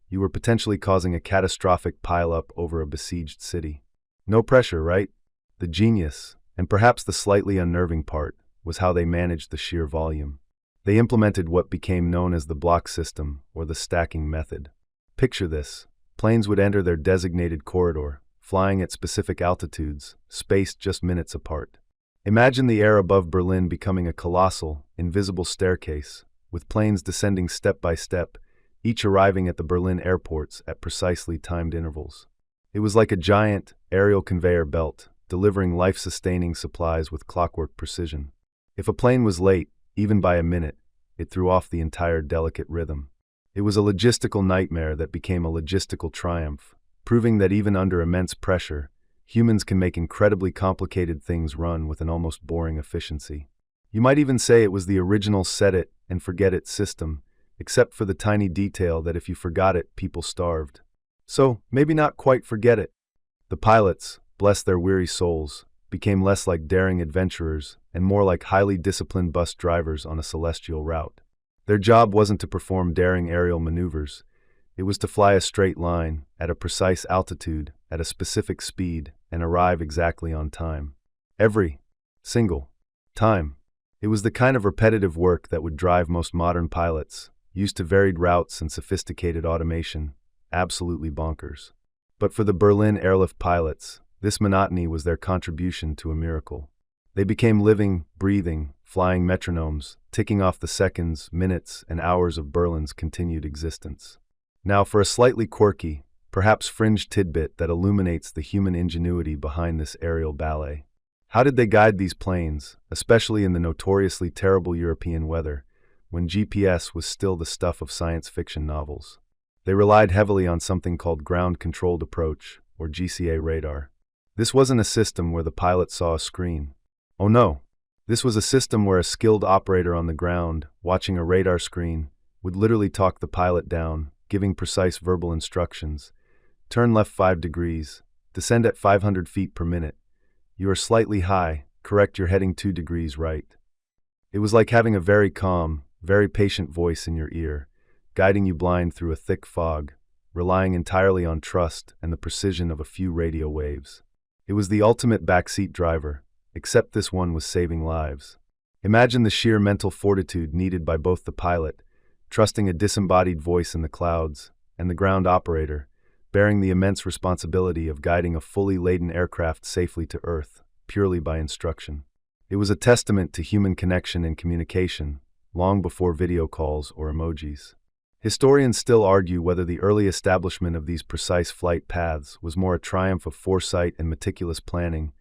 you were potentially causing a catastrophic pileup over a besieged city. No pressure, right? The genius, and perhaps the slightly unnerving part, was how they managed the sheer volume. They implemented what became known as the block system, or the stacking method. Picture this. Planes would enter their designated corridor, flying at specific altitudes, spaced just minutes apart. Imagine the air above Berlin becoming a colossal, invisible staircase, with planes descending step by step, each arriving at the Berlin airports at precisely timed intervals. It was like a giant, aerial conveyor belt, delivering life-sustaining supplies with clockwork precision. If a plane was late, even by a minute, it threw off the entire delicate rhythm. It was a logistical nightmare that became a logistical triumph, proving that even under immense pressure, humans can make incredibly complicated things run with an almost boring efficiency. You might even say it was the original set-it-and-forget-it system, except for the tiny detail that if you forgot it, people starved. So, maybe not quite forget it. The pilots, bless their weary souls, became less like daring adventurers and more like highly disciplined bus drivers on a celestial route. Their job wasn't to perform daring aerial maneuvers. It was to fly a straight line, at a precise altitude, at a specific speed, and arrive exactly on time. Every single time. It was the kind of repetitive work that would drive most modern pilots, used to varied routes and sophisticated automation, absolutely bonkers. But for the Berlin Airlift pilots, this monotony was their contribution to a miracle. They became living, breathing, flying metronomes, ticking off the seconds, minutes, and hours of Berlin's continued existence. Now for a slightly quirky, perhaps fringe tidbit that illuminates the human ingenuity behind this aerial ballet. How did they guide these planes, especially in the notoriously terrible European weather, when GPS was still the stuff of science fiction novels? They relied heavily on something called ground-controlled approach, or GCA radar. This wasn't a system where the pilot saw a screen. Oh no, this was a system where a skilled operator on the ground, watching a radar screen, would literally talk the pilot down, giving precise verbal instructions. Turn left 5 degrees, descend at 500 feet per minute. You are slightly high, correct, you're heading 2 degrees right. It was like having a very calm, very patient voice in your ear, guiding you blind through a thick fog, relying entirely on trust and the precision of a few radio waves. It was the ultimate backseat driver, except this one was saving lives. Imagine the sheer mental fortitude needed by both the pilot, trusting a disembodied voice in the clouds, and the ground operator, bearing the immense responsibility of guiding a fully laden aircraft safely to Earth, purely by instruction. It was a testament to human connection and communication, long before video calls or emojis. Historians still argue whether the early establishment of these precise flight paths was more a triumph of foresight and meticulous planning,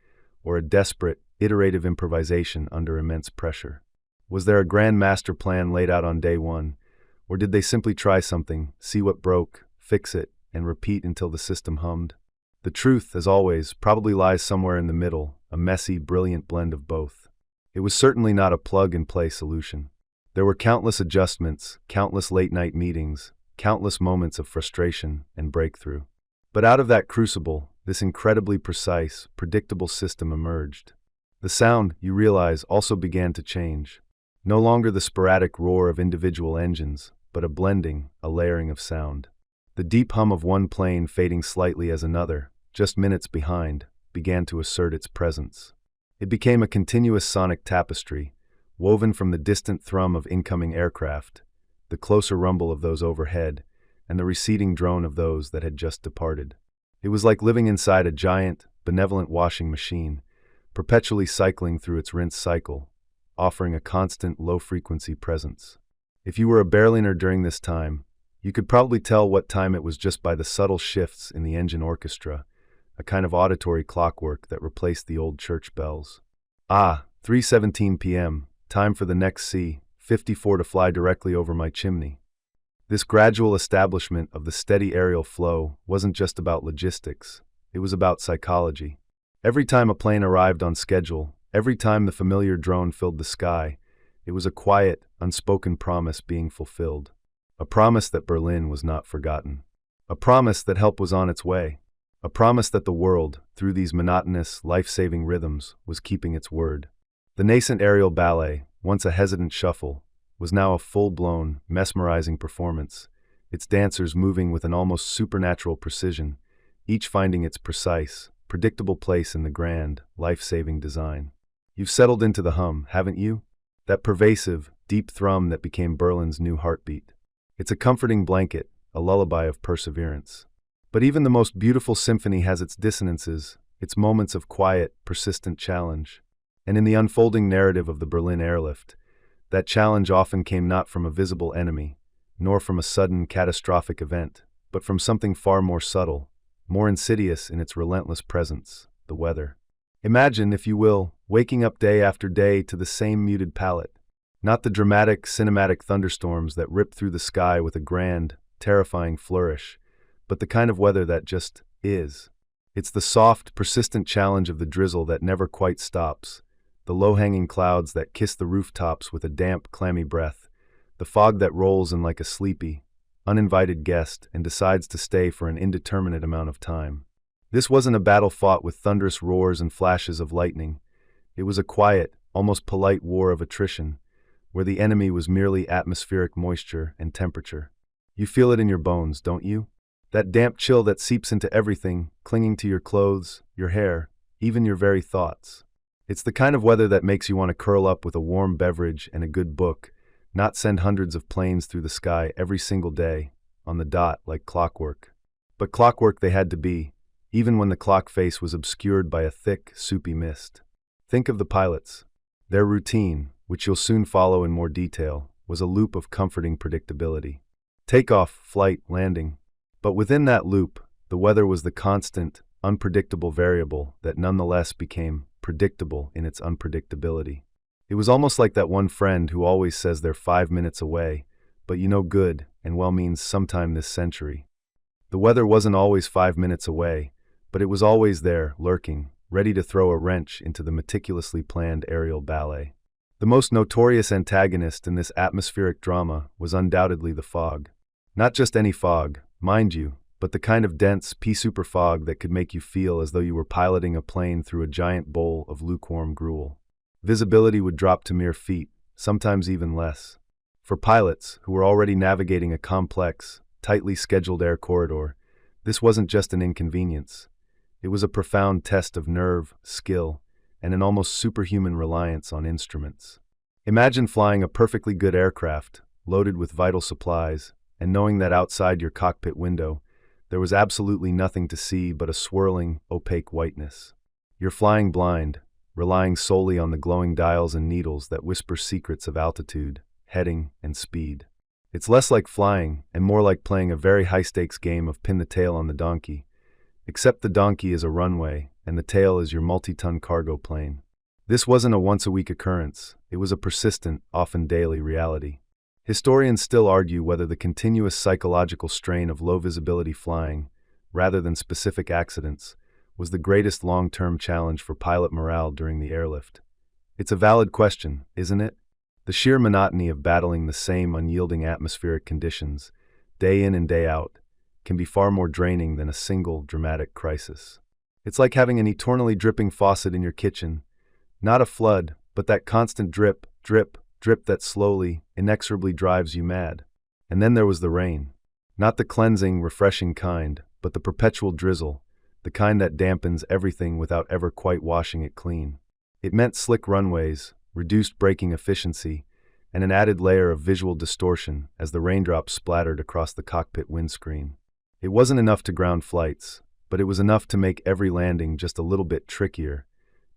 or a desperate, iterative improvisation under immense pressure. Was there a grand master plan laid out on day one, or did they simply try something, see what broke, fix it, and repeat until the system hummed? The truth, as always, probably lies somewhere in the middle, a messy, brilliant blend of both. It was certainly not a plug-and-play solution. There were countless adjustments, countless late-night meetings, countless moments of frustration and breakthrough. But out of that crucible, this incredibly precise, predictable system emerged. The sound, you realize, also began to change. No longer the sporadic roar of individual engines, but a blending, a layering of sound. The deep hum of one plane fading slightly as another, just minutes behind, began to assert its presence. It became a continuous sonic tapestry, woven from the distant thrum of incoming aircraft, the closer rumble of those overhead, and the receding drone of those that had just departed. It was like living inside a giant, benevolent washing machine, perpetually cycling through its rinse cycle, offering a constant, low-frequency presence. If you were a Berliner during this time, you could probably tell what time it was just by the subtle shifts in the engine orchestra, a kind of auditory clockwork that replaced the old church bells. 3:17 p.m., time for the next C-54 to fly directly over my chimney. This gradual establishment of the steady aerial flow wasn't just about logistics, it was about psychology. Every time a plane arrived on schedule, every time the familiar drone filled the sky, it was a quiet, unspoken promise being fulfilled. A promise that Berlin was not forgotten. A promise that help was on its way. A promise that the world, through these monotonous, life-saving rhythms, was keeping its word. The nascent aerial ballet, once a hesitant shuffle, was now a full-blown, mesmerizing performance, its dancers moving with an almost supernatural precision, each finding its precise, predictable place in the grand, life-saving design. You've settled into the hum, haven't you? That pervasive, deep thrum that became Berlin's new heartbeat. It's a comforting blanket, a lullaby of perseverance. But even the most beautiful symphony has its dissonances, its moments of quiet, persistent challenge. And in the unfolding narrative of the Berlin Airlift, that challenge often came not from a visible enemy, nor from a sudden, catastrophic event, but from something far more subtle, more insidious in its relentless presence, the weather. Imagine, if you will, waking up day after day to the same muted palette. Not the dramatic, cinematic thunderstorms that rip through the sky with a grand, terrifying flourish, but the kind of weather that just is. It's the soft, persistent challenge of the drizzle that never quite stops, the low-hanging clouds that kiss the rooftops with a damp, clammy breath, the fog that rolls in like a sleepy, uninvited guest and decides to stay for an indeterminate amount of time. This wasn't a battle fought with thunderous roars and flashes of lightning. It was a quiet, almost polite war of attrition, where the enemy was merely atmospheric moisture and temperature. You feel it in your bones, don't you? That damp chill that seeps into everything, clinging to your clothes, your hair, even your very thoughts. It's the kind of weather that makes you want to curl up with a warm beverage and a good book, not send hundreds of planes through the sky every single day, on the dot like clockwork. But clockwork they had to be, even when the clock face was obscured by a thick, soupy mist. Think of the pilots. Their routine, which you'll soon follow in more detail, was a loop of comforting predictability. Takeoff, flight, landing. But within that loop, the weather was the constant, unpredictable variable that nonetheless became predictable in its unpredictability. It was almost like that one friend who always says they're 5 minutes away, but you know good and well means sometime this century. The weather wasn't always 5 minutes away, but it was always there, lurking, ready to throw a wrench into the meticulously planned aerial ballet. The most notorious antagonist in this atmospheric drama was undoubtedly the fog. Not just any fog, mind you, but the kind of dense, pea-soup fog that could make you feel as though you were piloting a plane through a giant bowl of lukewarm gruel. Visibility would drop to mere feet, sometimes even less. For pilots, who were already navigating a complex, tightly scheduled air corridor, this wasn't just an inconvenience. It was a profound test of nerve, skill, and an almost superhuman reliance on instruments. Imagine flying a perfectly good aircraft, loaded with vital supplies, and knowing that outside your cockpit window, there was absolutely nothing to see but a swirling, opaque whiteness. You're flying blind, relying solely on the glowing dials and needles that whisper secrets of altitude, heading, and speed. It's less like flying and more like playing a very high-stakes game of pin the tail on the donkey, except the donkey is a runway and the tail is your multi-ton cargo plane. This wasn't a once-a-week occurrence, it was a persistent, often daily reality. Historians still argue whether the continuous psychological strain of low-visibility flying, rather than specific accidents, was the greatest long-term challenge for pilot morale during the airlift. It's a valid question, isn't it? The sheer monotony of battling the same unyielding atmospheric conditions, day in and day out, can be far more draining than a single dramatic crisis. It's like having an eternally dripping faucet in your kitchen, not a flood, but that constant drip, drip, drip that slowly, inexorably drives you mad. And then there was the rain. Not the cleansing, refreshing kind, but the perpetual drizzle, the kind that dampens everything without ever quite washing it clean. It meant slick runways, reduced braking efficiency, and an added layer of visual distortion as the raindrops splattered across the cockpit windscreen. It wasn't enough to ground flights, but it was enough to make every landing just a little bit trickier,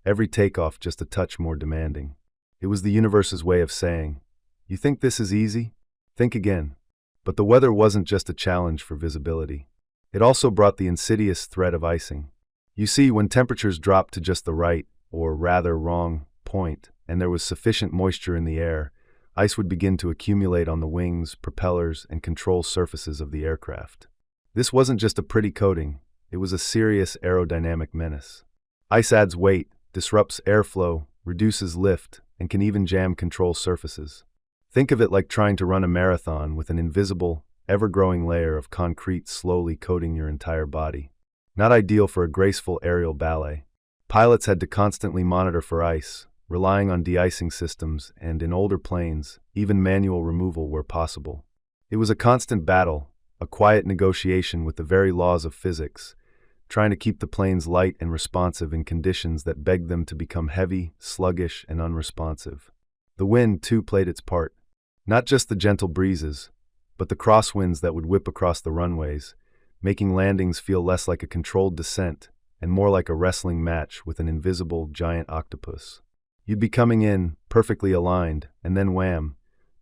every takeoff just a touch more demanding. It was the universe's way of saying, "You think this is easy? Think again." But the weather wasn't just a challenge for visibility. It also brought the insidious threat of icing. You see, when temperatures dropped to just the right, or rather wrong, point, and there was sufficient moisture in the air, ice would begin to accumulate on the wings, propellers, and control surfaces of the aircraft. This wasn't just a pretty coating, it was a serious aerodynamic menace. Ice adds weight, disrupts airflow, reduces lift, and can even jam control surfaces. Think of it like trying to run a marathon with an invisible, ever-growing layer of concrete slowly coating your entire body. Not ideal for a graceful aerial ballet. Pilots had to constantly monitor for ice, relying on de-icing systems and, in older planes, even manual removal where possible. It was a constant battle, a quiet negotiation with the very laws of physics, trying to keep the planes light and responsive in conditions that begged them to become heavy, sluggish, and unresponsive. The wind, too, played its part. Not just the gentle breezes, but the crosswinds that would whip across the runways, making landings feel less like a controlled descent and more like a wrestling match with an invisible giant octopus. You'd be coming in, perfectly aligned, and then wham,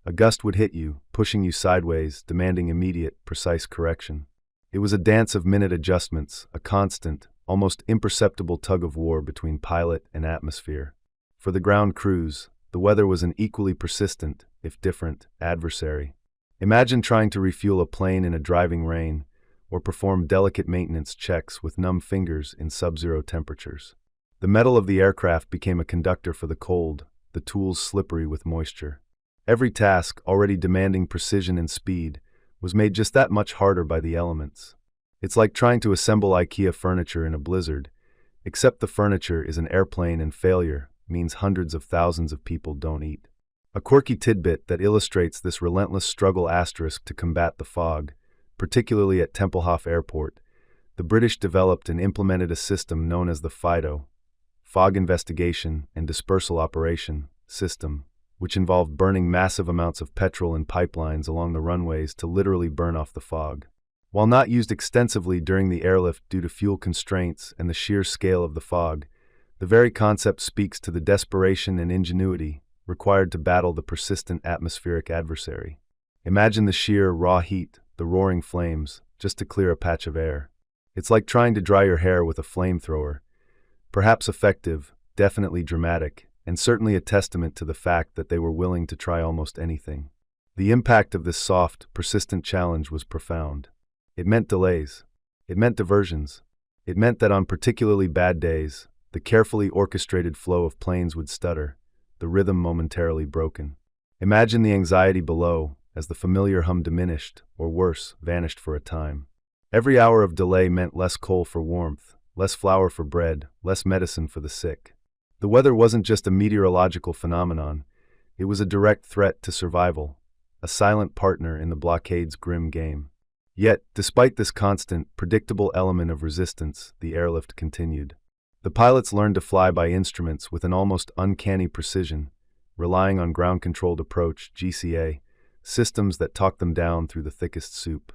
a gust would hit you, pushing you sideways, demanding immediate, precise correction. It was a dance of minute adjustments, a constant, almost imperceptible tug-of-war between pilot and atmosphere. For the ground crews, the weather was an equally persistent, if different, adversary. Imagine trying to refuel a plane in a driving rain, or perform delicate maintenance checks with numb fingers in sub-zero temperatures. The metal of the aircraft became a conductor for the cold, the tools slippery with moisture. Every task, already demanding precision and speed, was made just that much harder by the elements. It's like trying to assemble IKEA furniture in a blizzard, except the furniture is an airplane and failure means hundreds of thousands of people don't eat. A quirky tidbit that illustrates this relentless struggle asterisk to combat the fog, particularly at Tempelhof Airport, the British developed and implemented a system known as the FIDO, Fog Investigation and Dispersal Operation System, which involved burning massive amounts of petrol in pipelines along the runways to literally burn off the fog. While not used extensively during the airlift due to fuel constraints and the sheer scale of the fog, the very concept speaks to the desperation and ingenuity required to battle the persistent atmospheric adversary. Imagine the sheer, raw heat, the roaring flames, just to clear a patch of air. It's like trying to dry your hair with a flamethrower. Perhaps effective, definitely dramatic, and certainly a testament to the fact that they were willing to try almost anything. The impact of this soft, persistent challenge was profound. It meant delays. It meant diversions. It meant that on particularly bad days, the carefully orchestrated flow of planes would stutter, the rhythm momentarily broken. Imagine the anxiety below as the familiar hum diminished, or worse, vanished for a time. Every hour of delay meant less coal for warmth, less flour for bread, less medicine for the sick. The weather wasn't just a meteorological phenomenon, it was a direct threat to survival, a silent partner in the blockade's grim game. Yet, despite this constant, predictable element of resistance, the airlift continued. The pilots learned to fly by instruments with an almost uncanny precision, relying on ground-controlled approach, GCA, systems that talked them down through the thickest soup.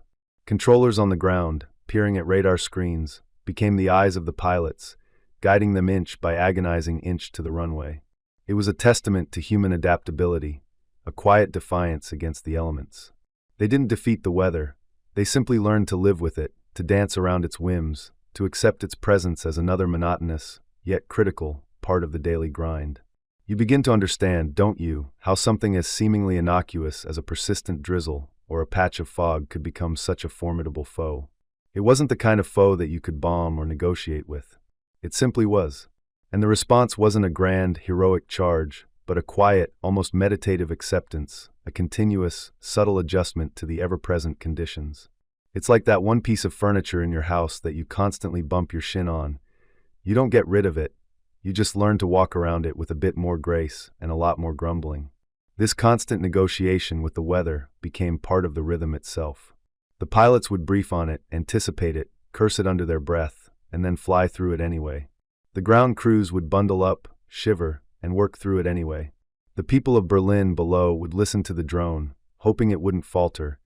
Controllers on the ground, peering at radar screens, became the eyes of the pilots, guiding them inch by agonizing inch to the runway. It was a testament to human adaptability, a quiet defiance against the elements. They didn't defeat the weather, they simply learned to live with it, to dance around its whims, to accept its presence as another monotonous, yet critical, part of the daily grind. You begin to understand, don't you, how something as seemingly innocuous as a persistent drizzle or a patch of fog could become such a formidable foe. It wasn't the kind of foe that you could bomb or negotiate with. It simply was. And the response wasn't a grand, heroic charge, but a quiet, almost meditative acceptance, a continuous, subtle adjustment to the ever-present conditions. It's like that one piece of furniture in your house that you constantly bump your shin on. You don't get rid of it, you just learn to walk around it with a bit more grace and a lot more grumbling. This constant negotiation with the weather became part of the rhythm itself. The pilots would brief on it, anticipate it, curse it under their breath, and then fly through it anyway. The ground crews would bundle up, shiver, and work through it anyway. The people of Berlin below would listen to the drone, hoping it wouldn't falter,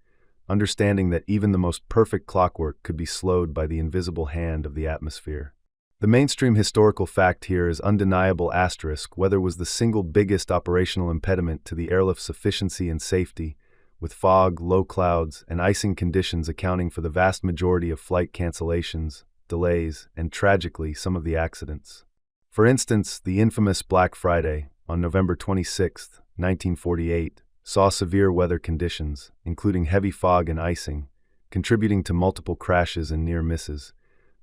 understanding that even the most perfect clockwork could be slowed by the invisible hand of the atmosphere. The mainstream historical fact here is undeniable. Weather was the single biggest operational impediment to the airlift's efficiency and safety, with fog, low clouds, and icing conditions accounting for the vast majority of flight cancellations, delays, and tragically, some of the accidents. For instance, the infamous Black Friday, on November 26, 1948, saw severe weather conditions, including heavy fog and icing, contributing to multiple crashes and near misses,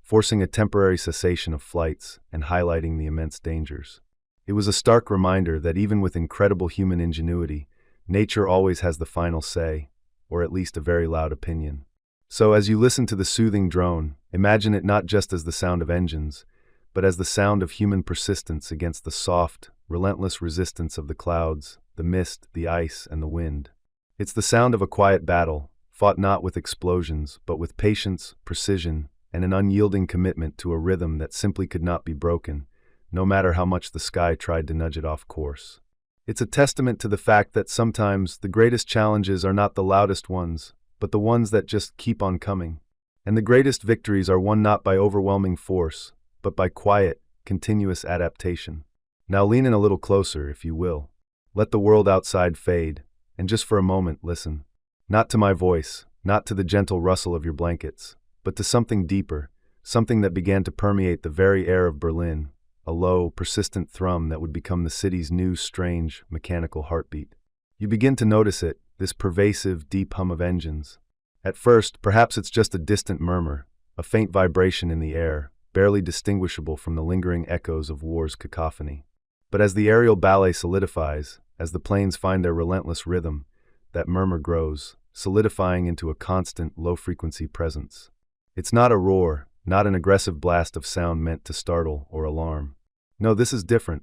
forcing a temporary cessation of flights and highlighting the immense dangers. It was a stark reminder that even with incredible human ingenuity, nature always has the final say, or at least a very loud opinion. So as you listen to the soothing drone, imagine it not just as the sound of engines, but as the sound of human persistence against the soft, relentless resistance of the clouds, the mist, the ice, and the wind. It's the sound of a quiet battle, fought not with explosions, but with patience, precision, and an unyielding commitment to a rhythm that simply could not be broken, no matter how much the sky tried to nudge it off course. It's a testament to the fact that sometimes the greatest challenges are not the loudest ones, but the ones that just keep on coming. And the greatest victories are won not by overwhelming force, but by quiet, continuous adaptation. Now lean in a little closer, if you will. Let the world outside fade, and just for a moment listen. Not to my voice, not to the gentle rustle of your blankets, but to something deeper, something that began to permeate the very air of Berlin, a low, persistent thrum that would become the city's new, strange, mechanical heartbeat. You begin to notice it, this pervasive, deep hum of engines. At first, perhaps it's just a distant murmur, a faint vibration in the air, barely distinguishable from the lingering echoes of war's cacophony. But as the aerial ballet solidifies, as the planes find their relentless rhythm, that murmur grows, solidifying into a constant, low-frequency presence. It's not a roar, not an aggressive blast of sound meant to startle or alarm. No, this is different.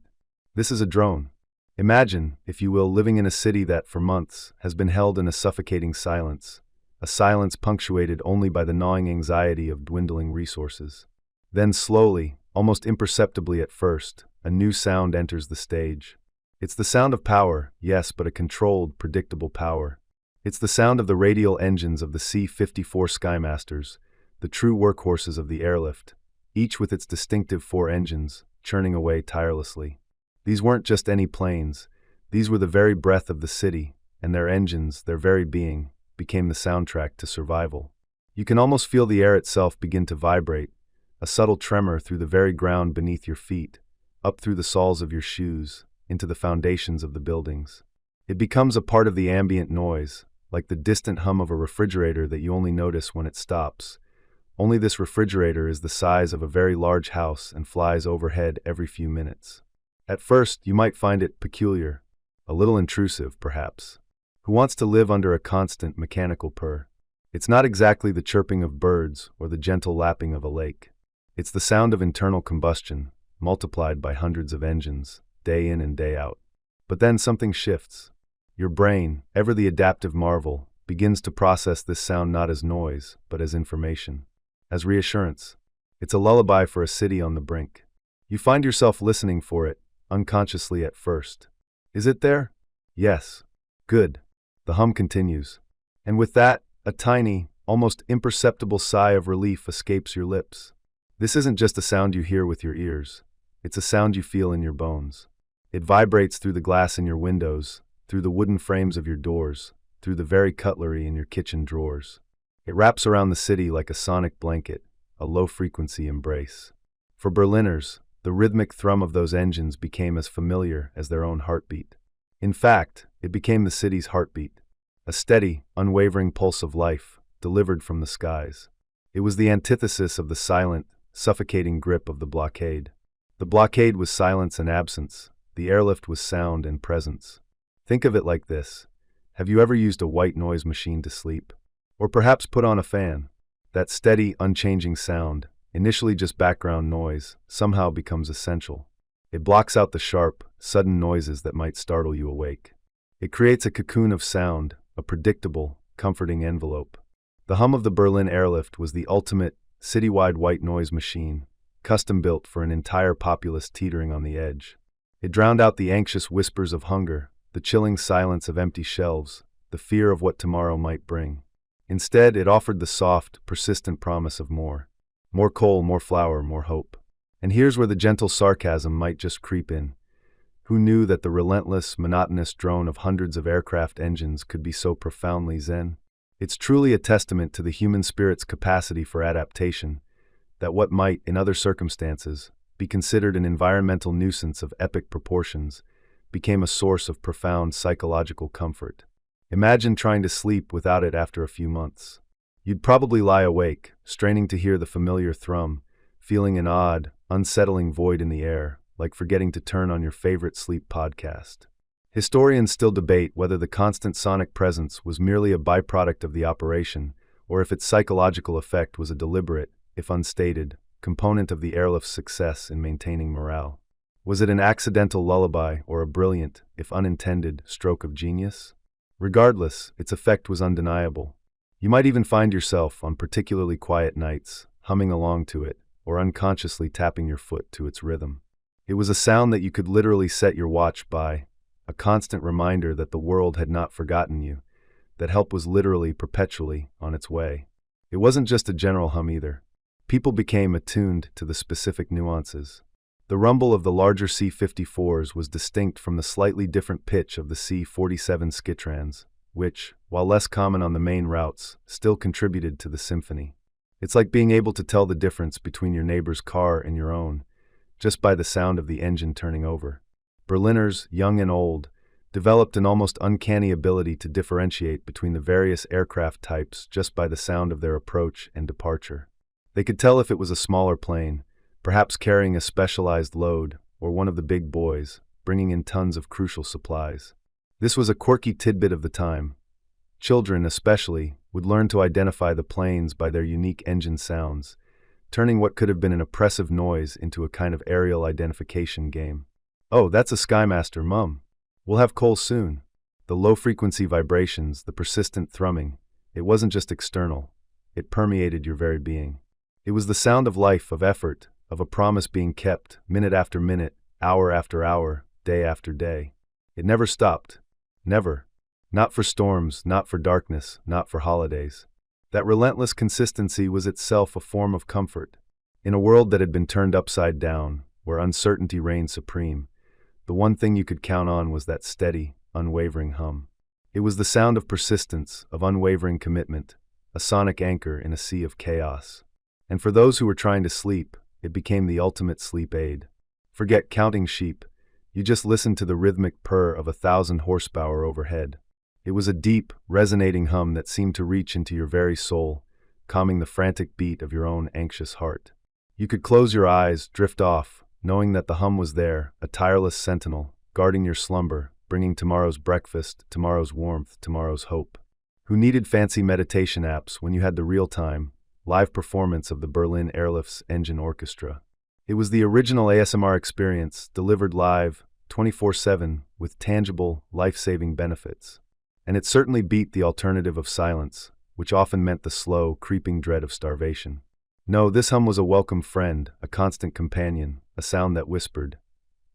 This is a drone. Imagine, if you will, living in a city that, for months, has been held in a suffocating silence, a silence punctuated only by the gnawing anxiety of dwindling resources. Then slowly, almost imperceptibly at first, a new sound enters the stage. It's the sound of power, yes, but a controlled, predictable power. It's the sound of the radial engines of the C-54 Skymasters, the true workhorses of the airlift, each with its distinctive 4 engines, churning away tirelessly. These weren't just any planes, these were the very breath of the city, and their engines, their very being, became the soundtrack to survival. You can almost feel the air itself begin to vibrate, a subtle tremor through the very ground beneath your feet, up through the soles of your shoes, into the foundations of the buildings. It becomes a part of the ambient noise, like the distant hum of a refrigerator that you only notice when it stops. Only this refrigerator is the size of a very large house and flies overhead every few minutes. At first, you might find it peculiar, a little intrusive, perhaps. Who wants to live under a constant mechanical purr? It's not exactly the chirping of birds or the gentle lapping of a lake. It's the sound of internal combustion, multiplied by hundreds of engines, day in and day out. But then something shifts. Your brain, ever the adaptive marvel, begins to process this sound not as noise, but as information, as reassurance. It's a lullaby for a city on the brink. You find yourself listening for it, unconsciously at first. Is it there? Yes. Good. The hum continues. And with that, a tiny, almost imperceptible sigh of relief escapes your lips. This isn't just a sound you hear with your ears. It's a sound you feel in your bones. It vibrates through the glass in your windows, through the wooden frames of your doors, through the very cutlery in your kitchen drawers. It wraps around the city like a sonic blanket, a low-frequency embrace. For Berliners, the rhythmic thrum of those engines became as familiar as their own heartbeat. In fact, it became the city's heartbeat. A steady, unwavering pulse of life, delivered from the skies. It was the antithesis of the silent, suffocating grip of the blockade. The blockade was silence and absence. The airlift was sound and presence. Think of it like this. Have you ever used a white noise machine to sleep? Or perhaps put on a fan? That steady, unchanging sound, initially just background noise, somehow becomes essential. It blocks out the sharp, sudden noises that might startle you awake. It creates a cocoon of sound, a predictable, comforting envelope. The hum of the Berlin Airlift was the ultimate, citywide white noise machine, custom-built for an entire populace teetering on the edge. It drowned out the anxious whispers of hunger, the chilling silence of empty shelves, the fear of what tomorrow might bring. Instead, it offered the soft, persistent promise of more. More coal, more flour, more hope. And here's where the gentle sarcasm might just creep in. Who knew that the relentless, monotonous drone of hundreds of aircraft engines could be so profoundly zen? It's truly a testament to the human spirit's capacity for adaptation, that what might, in other circumstances, be considered an environmental nuisance of epic proportions, became a source of profound psychological comfort. Imagine trying to sleep without it after a few months. You'd probably lie awake, straining to hear the familiar thrum, feeling an odd, unsettling void in the air, like forgetting to turn on your favorite sleep podcast. Historians still debate whether the constant sonic presence was merely a byproduct of the operation, or if its psychological effect was a deliberate, if unstated, component of the airlift's success in maintaining morale. Was it an accidental lullaby or a brilliant, if unintended, stroke of genius? Regardless, its effect was undeniable. You might even find yourself, on particularly quiet nights, humming along to it, or unconsciously tapping your foot to its rhythm. It was a sound that you could literally set your watch by, a constant reminder that the world had not forgotten you, that help was literally perpetually on its way. It wasn't just a general hum either. People became attuned to the specific nuances. The rumble of the larger C-54s was distinct from the slightly different pitch of the C-47 skitrans, which, while less common on the main routes, still contributed to the symphony. It's like being able to tell the difference between your neighbor's car and your own, just by the sound of the engine turning over. Berliners, young and old, developed an almost uncanny ability to differentiate between the various aircraft types just by the sound of their approach and departure. They could tell if it was a smaller plane, perhaps carrying a specialized load, or one of the big boys, bringing in tons of crucial supplies. This was a quirky tidbit of the time. Children, especially, would learn to identify the planes by their unique engine sounds, turning what could have been an oppressive noise into a kind of aerial identification game. "Oh, that's a Skymaster, Mum. We'll have coal soon." The low-frequency vibrations, the persistent thrumming, it wasn't just external. It permeated your very being. It was the sound of life, of effort, of a promise being kept, minute after minute, hour after hour, day after day. It never stopped. Never. Not for storms, not for darkness, not for holidays. That relentless consistency was itself a form of comfort. In a world that had been turned upside down, where uncertainty reigned supreme, the one thing you could count on was that steady, unwavering hum. It was the sound of persistence, of unwavering commitment, a sonic anchor in a sea of chaos. And for those who were trying to sleep, it became the ultimate sleep aid. Forget counting sheep. You just listened to the rhythmic purr of 1,000 horsepower overhead. It was a deep, resonating hum that seemed to reach into your very soul, calming the frantic beat of your own anxious heart. You could close your eyes, drift off, knowing that the hum was there, a tireless sentinel, guarding your slumber, bringing tomorrow's breakfast, tomorrow's warmth, tomorrow's hope. Who needed fancy meditation apps when you had the real-time, live performance of the Berlin Airlift's engine orchestra? It was the original ASMR experience, delivered live, 24/7, with tangible, life-saving benefits. And it certainly beat the alternative of silence, which often meant the slow, creeping dread of starvation. No, this hum was a welcome friend, a constant companion, a sound that whispered,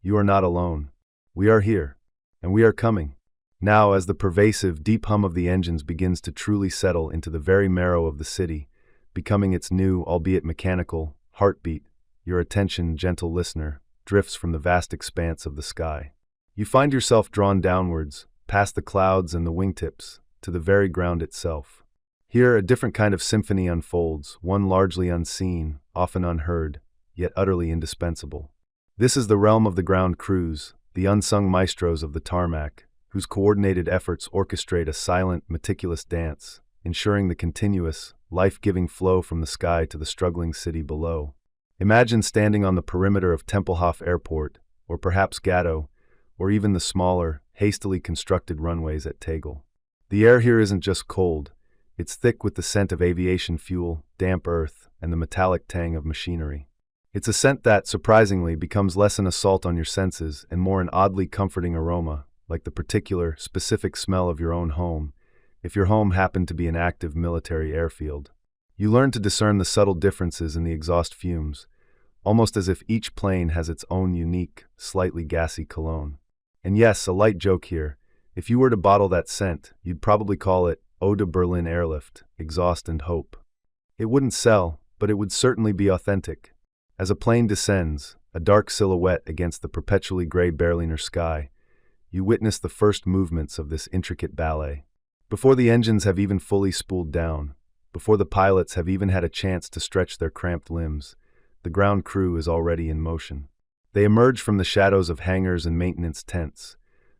"You are not alone. We are here. And we are coming." Now, as the pervasive, deep hum of the engines begins to truly settle into the very marrow of the city, becoming its new, albeit mechanical, heartbeat, your attention, gentle listener, drifts from the vast expanse of the sky. You find yourself drawn downwards, past the clouds and the wingtips, to the very ground itself. Here, a different kind of symphony unfolds, one largely unseen, often unheard, yet utterly indispensable. This is the realm of the ground crews, the unsung maestros of the tarmac, whose coordinated efforts orchestrate a silent, meticulous dance, ensuring the continuous, life-giving flow from the sky to the struggling city below. Imagine standing on the perimeter of Tempelhof Airport, or perhaps Gatto, or even the smaller, hastily constructed runways at Tegel. The air here isn't just cold, it's thick with the scent of aviation fuel, damp earth, and the metallic tang of machinery. It's a scent that, surprisingly, becomes less an assault on your senses and more an oddly comforting aroma, like the particular, specific smell of your own home, if your home happened to be an active military airfield. You learn to discern the subtle differences in the exhaust fumes, almost as if each plane has its own unique, slightly gassy cologne. And yes, a light joke here. If you were to bottle that scent, you'd probably call it Eau de Berlin Airlift, Exhaust and Hope. It wouldn't sell, but it would certainly be authentic. As a plane descends, a dark silhouette against the perpetually gray Berliner sky, you witness the first movements of this intricate ballet. Before the engines have even fully spooled down, before the pilots have even had a chance to stretch their cramped limbs, the ground crew is already in motion. They emerge from the shadows of hangars and maintenance tents,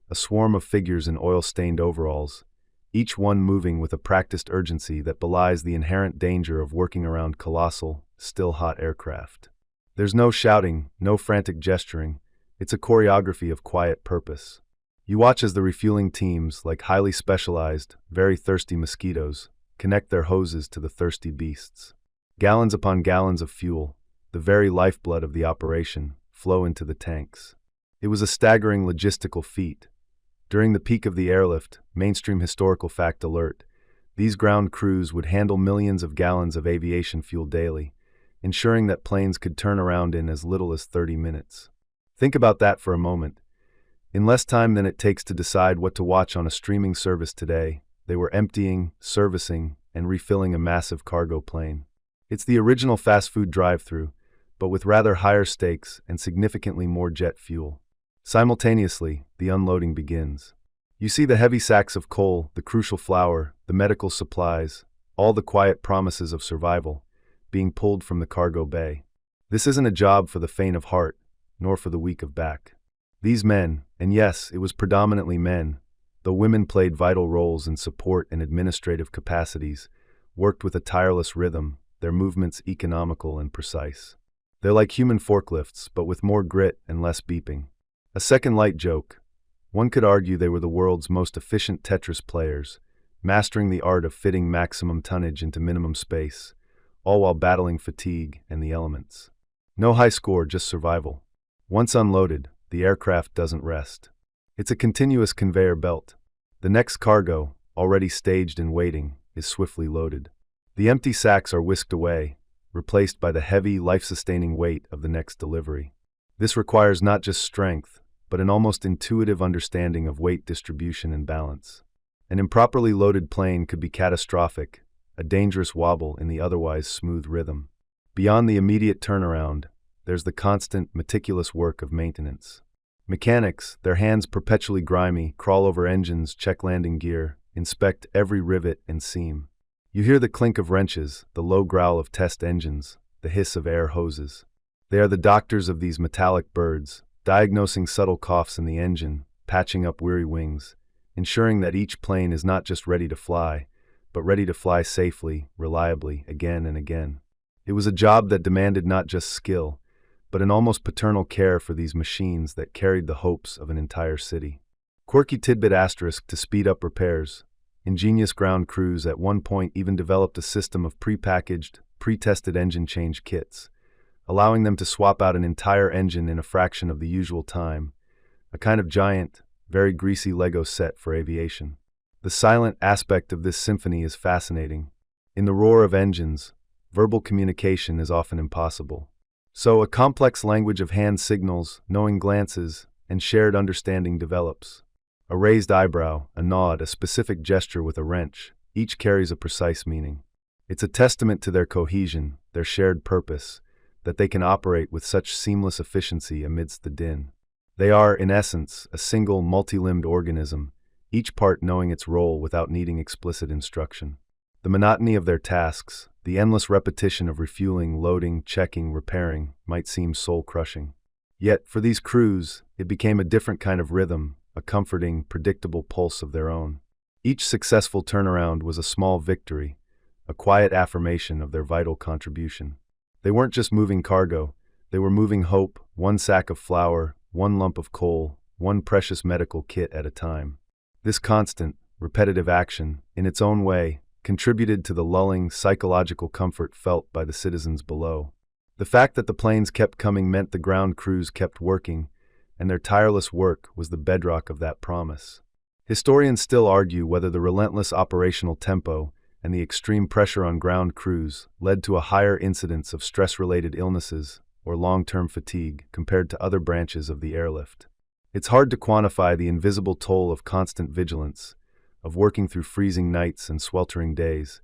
a swarm of figures in oil-stained overalls, each one moving with a practiced urgency that belies the inherent danger of working around colossal, still-hot aircraft. There's no shouting, no frantic gesturing. It's a choreography of quiet purpose. You watch as the refueling teams, like highly specialized, very thirsty mosquitoes, connect their hoses to the thirsty beasts. Gallons upon gallons of fuel, the very lifeblood of the operation, flow into the tanks. It was a staggering logistical feat. During the peak of the airlift, mainstream historical fact alert, these ground crews would handle millions of gallons of aviation fuel daily, ensuring that planes could turn around in as little as 30 minutes. Think about that for a moment. In less time than it takes to decide what to watch on a streaming service today, they were emptying, servicing, and refilling a massive cargo plane. It's the original fast food drive-through, but with rather higher stakes and significantly more jet fuel. Simultaneously, the unloading begins. You see the heavy sacks of coal, the crucial flour, the medical supplies, all the quiet promises of survival, being pulled from the cargo bay. This isn't a job for the faint of heart, nor for the weak of back. These men, and yes, it was predominantly men, though women played vital roles in support and administrative capacities, worked with a tireless rhythm, their movements economical and precise. They're like human forklifts, but with more grit and less beeping. A second light joke. One could argue they were the world's most efficient Tetris players, mastering the art of fitting maximum tonnage into minimum space, all while battling fatigue and the elements. No high score, just survival. Once unloaded, the aircraft doesn't rest. It's a continuous conveyor belt. The next cargo, already staged and waiting, is swiftly loaded. The empty sacks are whisked away, replaced by the heavy, life-sustaining weight of the next delivery. This requires not just strength, but an almost intuitive understanding of weight distribution and balance. An improperly loaded plane could be catastrophic, a dangerous wobble in the otherwise smooth rhythm. Beyond the immediate turnaround, there's the constant, meticulous work of maintenance. Mechanics, their hands perpetually grimy, crawl over engines, check landing gear, inspect every rivet and seam. You hear the clink of wrenches, the low growl of test engines, the hiss of air hoses. They are the doctors of these metallic birds, diagnosing subtle coughs in the engine, patching up weary wings, ensuring that each plane is not just ready to fly, but ready to fly safely, reliably, again and again. It was a job that demanded not just skill, but an almost paternal care for these machines that carried the hopes of an entire city. Quirky tidbit asterisk to speed up repairs. ingenious ground crews at one point even developed a system of pre-packaged, pre-tested engine change kits, allowing them to swap out an entire engine in a fraction of the usual time, a kind of giant, very greasy Lego set for aviation. The silent aspect of this symphony is fascinating. In the roar of engines, verbal communication is often impossible. So a complex language of hand signals, knowing glances, and shared understanding develops. A raised eyebrow, a nod, a specific gesture with a wrench, each carries a precise meaning. It's a testament to their cohesion, their shared purpose, that they can operate with such seamless efficiency amidst the din. They are, in essence, a single multi-limbed organism, each part knowing its role without needing explicit instruction. The monotony of their tasks, the endless repetition of refueling, loading, checking, repairing, might seem soul-crushing. Yet, for these crews, it became a different kind of rhythm, a comforting, predictable pulse of their own. Each successful turnaround was a small victory, a quiet affirmation of their vital contribution. They weren't just moving cargo, they were moving hope, one sack of flour, one lump of coal, one precious medical kit at a time. This constant, repetitive action, in its own way, contributed to the lulling, psychological comfort felt by the citizens below. The fact that the planes kept coming meant the ground crews kept working, and their tireless work was the bedrock of that promise. Historians still argue whether the relentless operational tempo and the extreme pressure on ground crews led to a higher incidence of stress-related illnesses or long-term fatigue compared to other branches of the airlift. It's hard to quantify the invisible toll of constant vigilance, of working through freezing nights and sweltering days,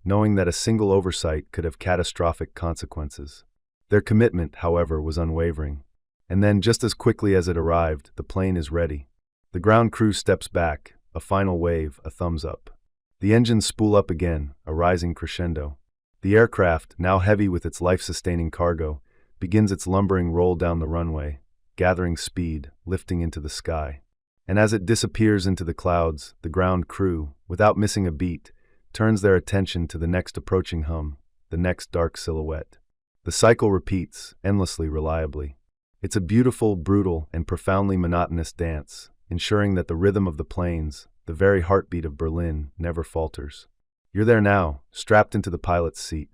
knowing that a single oversight could have catastrophic consequences. Their commitment, however, was unwavering. And then, just as quickly as it arrived, the plane is ready. The ground crew steps back, a final wave, a thumbs up. The engines spool up again, a rising crescendo. The aircraft, now heavy with its life-sustaining cargo, begins its lumbering roll down the runway, gathering speed, lifting into the sky. And as it disappears into the clouds, the ground crew, without missing a beat, turns their attention to the next approaching hum, the next dark silhouette. The cycle repeats, endlessly reliably. It's a beautiful, brutal, and profoundly monotonous dance, ensuring that the rhythm of the planes, the very heartbeat of Berlin, never falters. You're there now, strapped into the pilot's seat.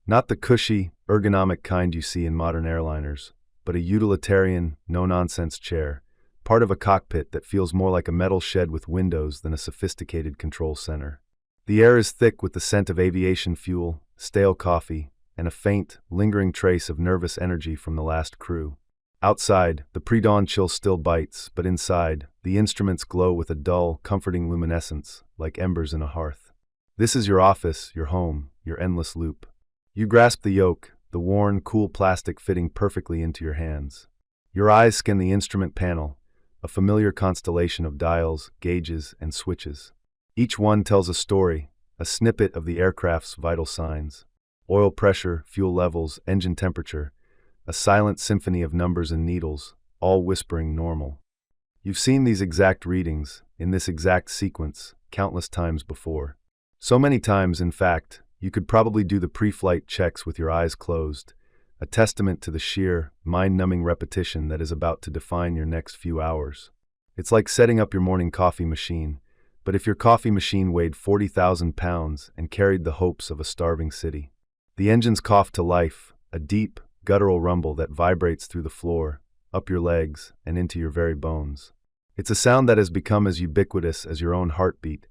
Not the cushy, ergonomic kind you see in modern airliners, but a utilitarian, no-nonsense chair, part of a cockpit that feels more like a metal shed with windows than a sophisticated control center. The air is thick with the scent of aviation fuel, stale coffee, and a faint, lingering trace of nervous energy from the last crew. Outside, the pre-dawn chill still bites, but inside, the instruments glow with a dull, comforting luminescence, like embers in a hearth. This is your office, your home, your endless loop. You grasp the yoke, the worn, cool plastic fitting perfectly into your hands. Your eyes scan the instrument panel, a familiar constellation of dials, gauges, and switches. Each one tells a story, a snippet of the aircraft's vital signs. Oil pressure, fuel levels, engine temperature, a silent symphony of numbers and needles, all whispering normal. You've seen these exact readings, in this exact sequence, countless times before. So many times, in fact, you could probably do the pre-flight checks with your eyes closed, a testament to the sheer, mind-numbing repetition that is about to define your next few hours. It's like setting up your morning coffee machine, but if your coffee machine weighed 40,000 pounds and carried the hopes of a starving city. The engines cough to life, a deep, guttural rumble that vibrates through the floor, up your legs, and into your very bones. It's a sound that has become as ubiquitous as your own heartbeat,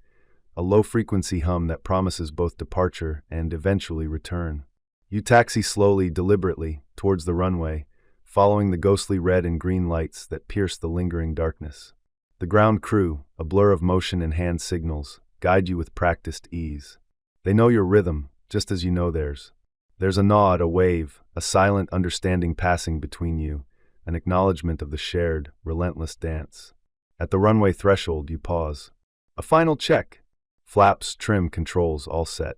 a low-frequency hum that promises both departure and, eventually, return. You taxi slowly, deliberately, towards the runway, following the ghostly red and green lights that pierce the lingering darkness. The ground crew, a blur of motion and hand signals, guide you with practiced ease. They know your rhythm, just as you know theirs. There's a nod, a wave, a silent understanding passing between you, an acknowledgement of the shared, relentless dance. At the runway threshold, you pause. A final check. Flaps, trim, controls, all set.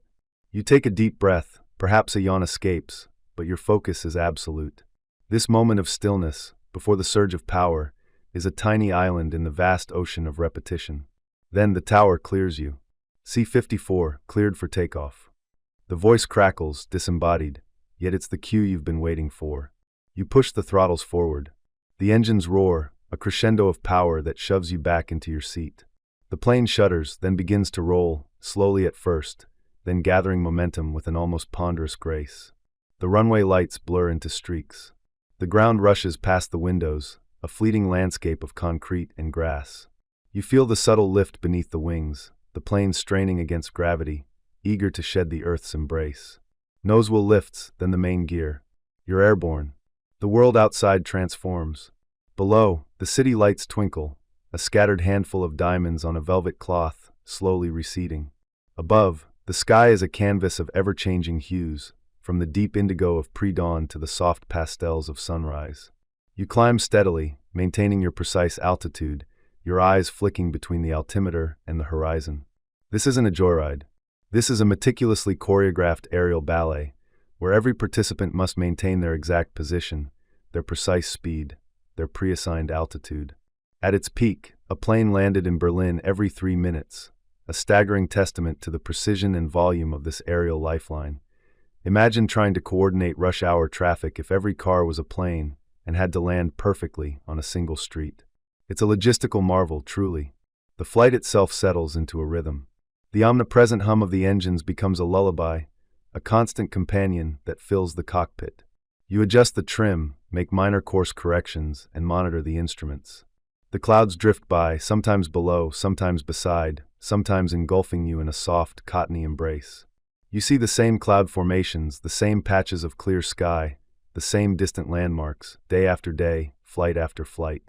You take a deep breath, perhaps a yawn escapes, but your focus is absolute. This moment of stillness, before the surge of power, is a tiny island in the vast ocean of repetition. Then the tower clears you. C-54, cleared for takeoff. The voice crackles, disembodied, yet it's the cue you've been waiting for. You push the throttles forward. The engines roar, a crescendo of power that shoves you back into your seat. The plane shudders, then begins to roll, slowly at first, then gathering momentum with an almost ponderous grace. The runway lights blur into streaks. The ground rushes past the windows, a fleeting landscape of concrete and grass. You feel the subtle lift beneath the wings, the plane straining against gravity, eager to shed the Earth's embrace. Nosewheel lifts, then the main gear. You're airborne. The world outside transforms. Below, the city lights twinkle, a scattered handful of diamonds on a velvet cloth, slowly receding. Above, the sky is a canvas of ever-changing hues, from the deep indigo of pre-dawn to the soft pastels of sunrise. You climb steadily, maintaining your precise altitude, your eyes flicking between the altimeter and the horizon. This isn't a joyride. This is a meticulously choreographed aerial ballet, where every participant must maintain their exact position, their precise speed, their pre-assigned altitude. At its peak, a plane landed in Berlin every 3 minutes, a staggering testament to the precision and volume of this aerial lifeline. Imagine trying to coordinate rush-hour traffic if every car was a plane and had to land perfectly on a single street. It's a logistical marvel, truly. The flight itself settles into a rhythm. The omnipresent hum of the engines becomes a lullaby, a constant companion that fills the cockpit. You adjust the trim, make minor course corrections, and monitor the instruments. The clouds drift by, sometimes below, sometimes beside, sometimes engulfing you in a soft, cottony embrace. You see the same cloud formations, the same patches of clear sky, the same distant landmarks, day after day, flight after flight.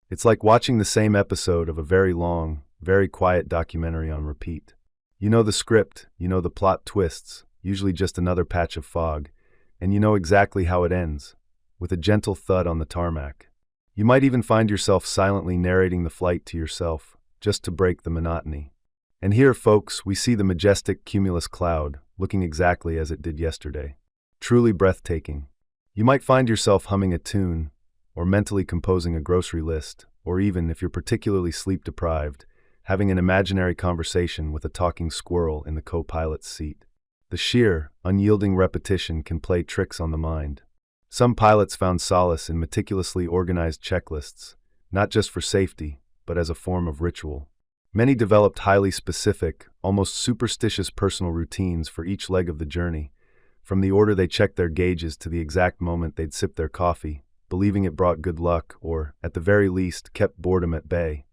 It's like watching the same episode of a very long, very quiet documentary on repeat. You know the script, you know the plot twists, usually just another patch of fog, and you know exactly how it ends, with a gentle thud on the tarmac. You might even find yourself silently narrating the flight to yourself, just to break the monotony. And here, folks, we see the majestic cumulus cloud, looking exactly as it did yesterday. Truly breathtaking. You might find yourself humming a tune, or mentally composing a grocery list, or even, if you're particularly sleep-deprived, having an imaginary conversation with a talking squirrel in the co-pilot's seat. The sheer, unyielding repetition can play tricks on the mind. Some pilots found solace in meticulously organized checklists, not just for safety, but as a form of ritual. Many developed highly specific, almost superstitious personal routines for each leg of the journey, from the order they checked their gauges to the exact moment they'd sip their coffee, believing it brought good luck or, at the very least, kept boredom at bay.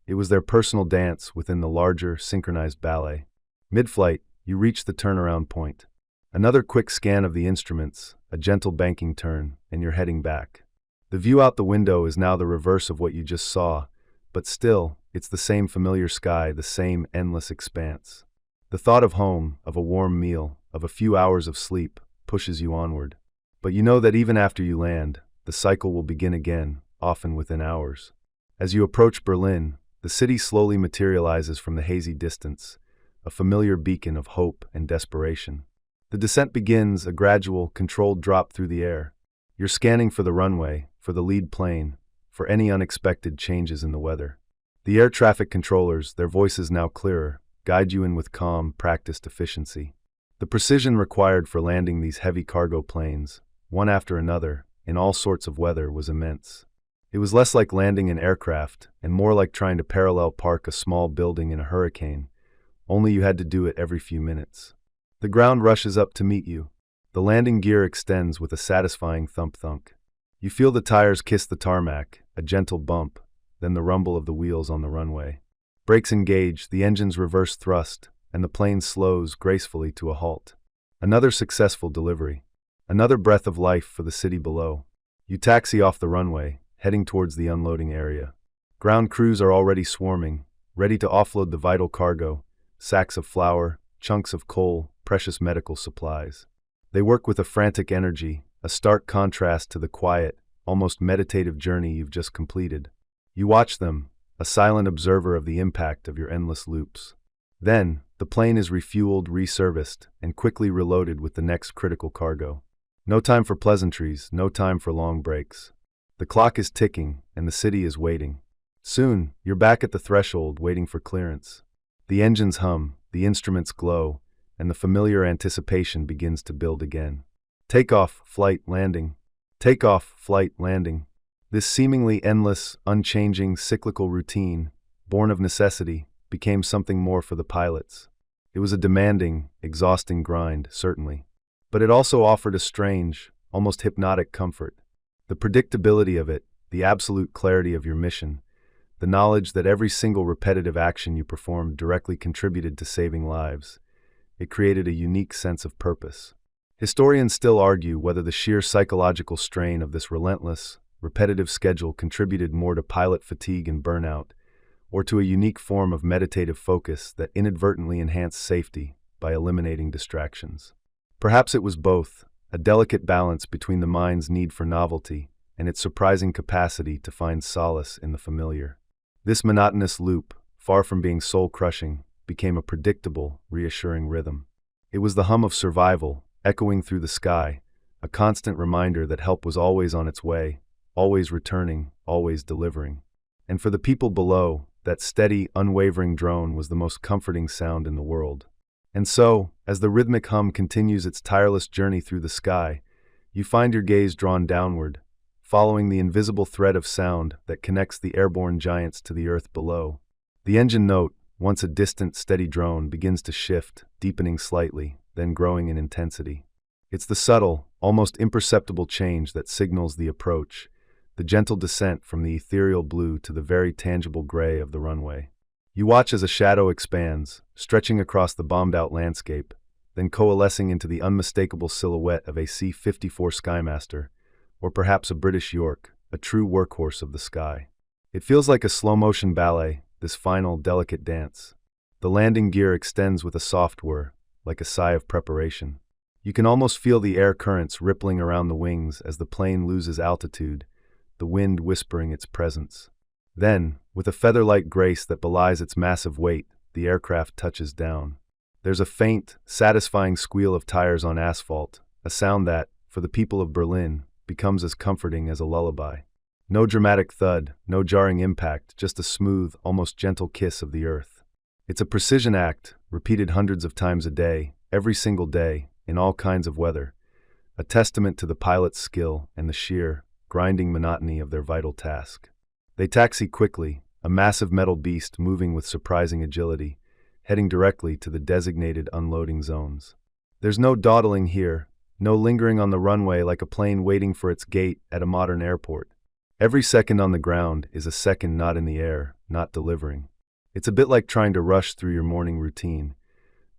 It was their personal dance within the larger, synchronized ballet. Mid-flight, you reach the turnaround point. Another quick scan of the instruments, a gentle banking turn, and you're heading back. The view out the window is now the reverse of what you just saw, but still, it's the same familiar sky, the same endless expanse. The thought of home, of a warm meal, of a few hours of sleep, pushes you onward. But you know that even after you land, the cycle will begin again, often within hours. As you approach Berlin, the city slowly materializes from the hazy distance, a familiar beacon of hope and desperation. The descent begins, a gradual, controlled drop through the air. You're scanning for the runway, for the lead plane, for any unexpected changes in the weather. The air traffic controllers, their voices now clearer, guide you in with calm, practiced efficiency. The precision required for landing these heavy cargo planes, one after another, in all sorts of weather, was immense. It was less like landing an aircraft, and more like trying to parallel park a small building in a hurricane, only you had to do it every few minutes. The ground rushes up to meet you. The landing gear extends with a satisfying thump-thunk. You feel the tires kiss the tarmac, a gentle bump, then the rumble of the wheels on the runway. Brakes engage, the engines reverse thrust, and the plane slows gracefully to a halt. Another successful delivery. Another breath of life for the city below. You taxi off the runway, heading towards the unloading area. Ground crews are already swarming, ready to offload the vital cargo, sacks of flour, chunks of coal, precious medical supplies. They work with a frantic energy, a stark contrast to the quiet, almost meditative journey you've just completed. You watch them, a silent observer of the impact of your endless loops. Then, the plane is refueled, reserviced, and quickly reloaded with the next critical cargo. No time for pleasantries, no time for long breaks. The clock is ticking, and the city is waiting. Soon, you're back at the threshold, waiting for clearance. The engines hum, the instruments glow, and the familiar anticipation begins to build again. Takeoff, flight, landing. Takeoff, flight, landing. This seemingly endless, unchanging, cyclical routine, born of necessity, became something more for the pilots. It was a demanding, exhausting grind, certainly. But it also offered a strange, almost hypnotic comfort. The predictability of it, the absolute clarity of your mission, the knowledge that every single repetitive action you performed directly contributed to saving lives. It created a unique sense of purpose. Historians still argue whether the sheer psychological strain of this relentless, repetitive schedule contributed more to pilot fatigue and burnout, or to a unique form of meditative focus that inadvertently enhanced safety by eliminating distractions. Perhaps it was both, a delicate balance between the mind's need for novelty and its surprising capacity to find solace in the familiar. This monotonous loop, far from being soul-crushing, became a predictable, reassuring rhythm. It was the hum of survival, echoing through the sky, a constant reminder that help was always on its way, always returning, always delivering. And for the people below, that steady, unwavering drone was the most comforting sound in the world. And so, as the rhythmic hum continues its tireless journey through the sky, you find your gaze drawn downward, following the invisible thread of sound that connects the airborne giants to the earth below. The engine note, once a distant, steady drone, begins to shift, deepening slightly, then growing in intensity. It's the subtle, almost imperceptible change that signals the approach, the gentle descent from the ethereal blue to the very tangible gray of the runway. You watch as a shadow expands, stretching across the bombed-out landscape, then coalescing into the unmistakable silhouette of a C-54 Skymaster, or perhaps a British York, a true workhorse of the sky. It feels like a slow-motion ballet, this final, delicate dance. The landing gear extends with a soft whir, like a sigh of preparation. You can almost feel the air currents rippling around the wings as the plane loses altitude, the wind whispering its presence. Then, with a feather-like grace that belies its massive weight, the aircraft touches down. There's a faint, satisfying squeal of tires on asphalt, a sound that, for the people of Berlin, becomes as comforting as a lullaby. No dramatic thud, no jarring impact, just a smooth, almost gentle kiss of the earth. It's a precision act, repeated hundreds of times a day, every single day, in all kinds of weather, a testament to the pilot's skill and the sheer, grinding monotony of their vital task. They taxi quickly, a massive metal beast moving with surprising agility, heading directly to the designated unloading zones. There's no dawdling here, no lingering on the runway like a plane waiting for its gate at a modern airport. Every second on the ground is a second not in the air, not delivering. It's a bit like trying to rush through your morning routine.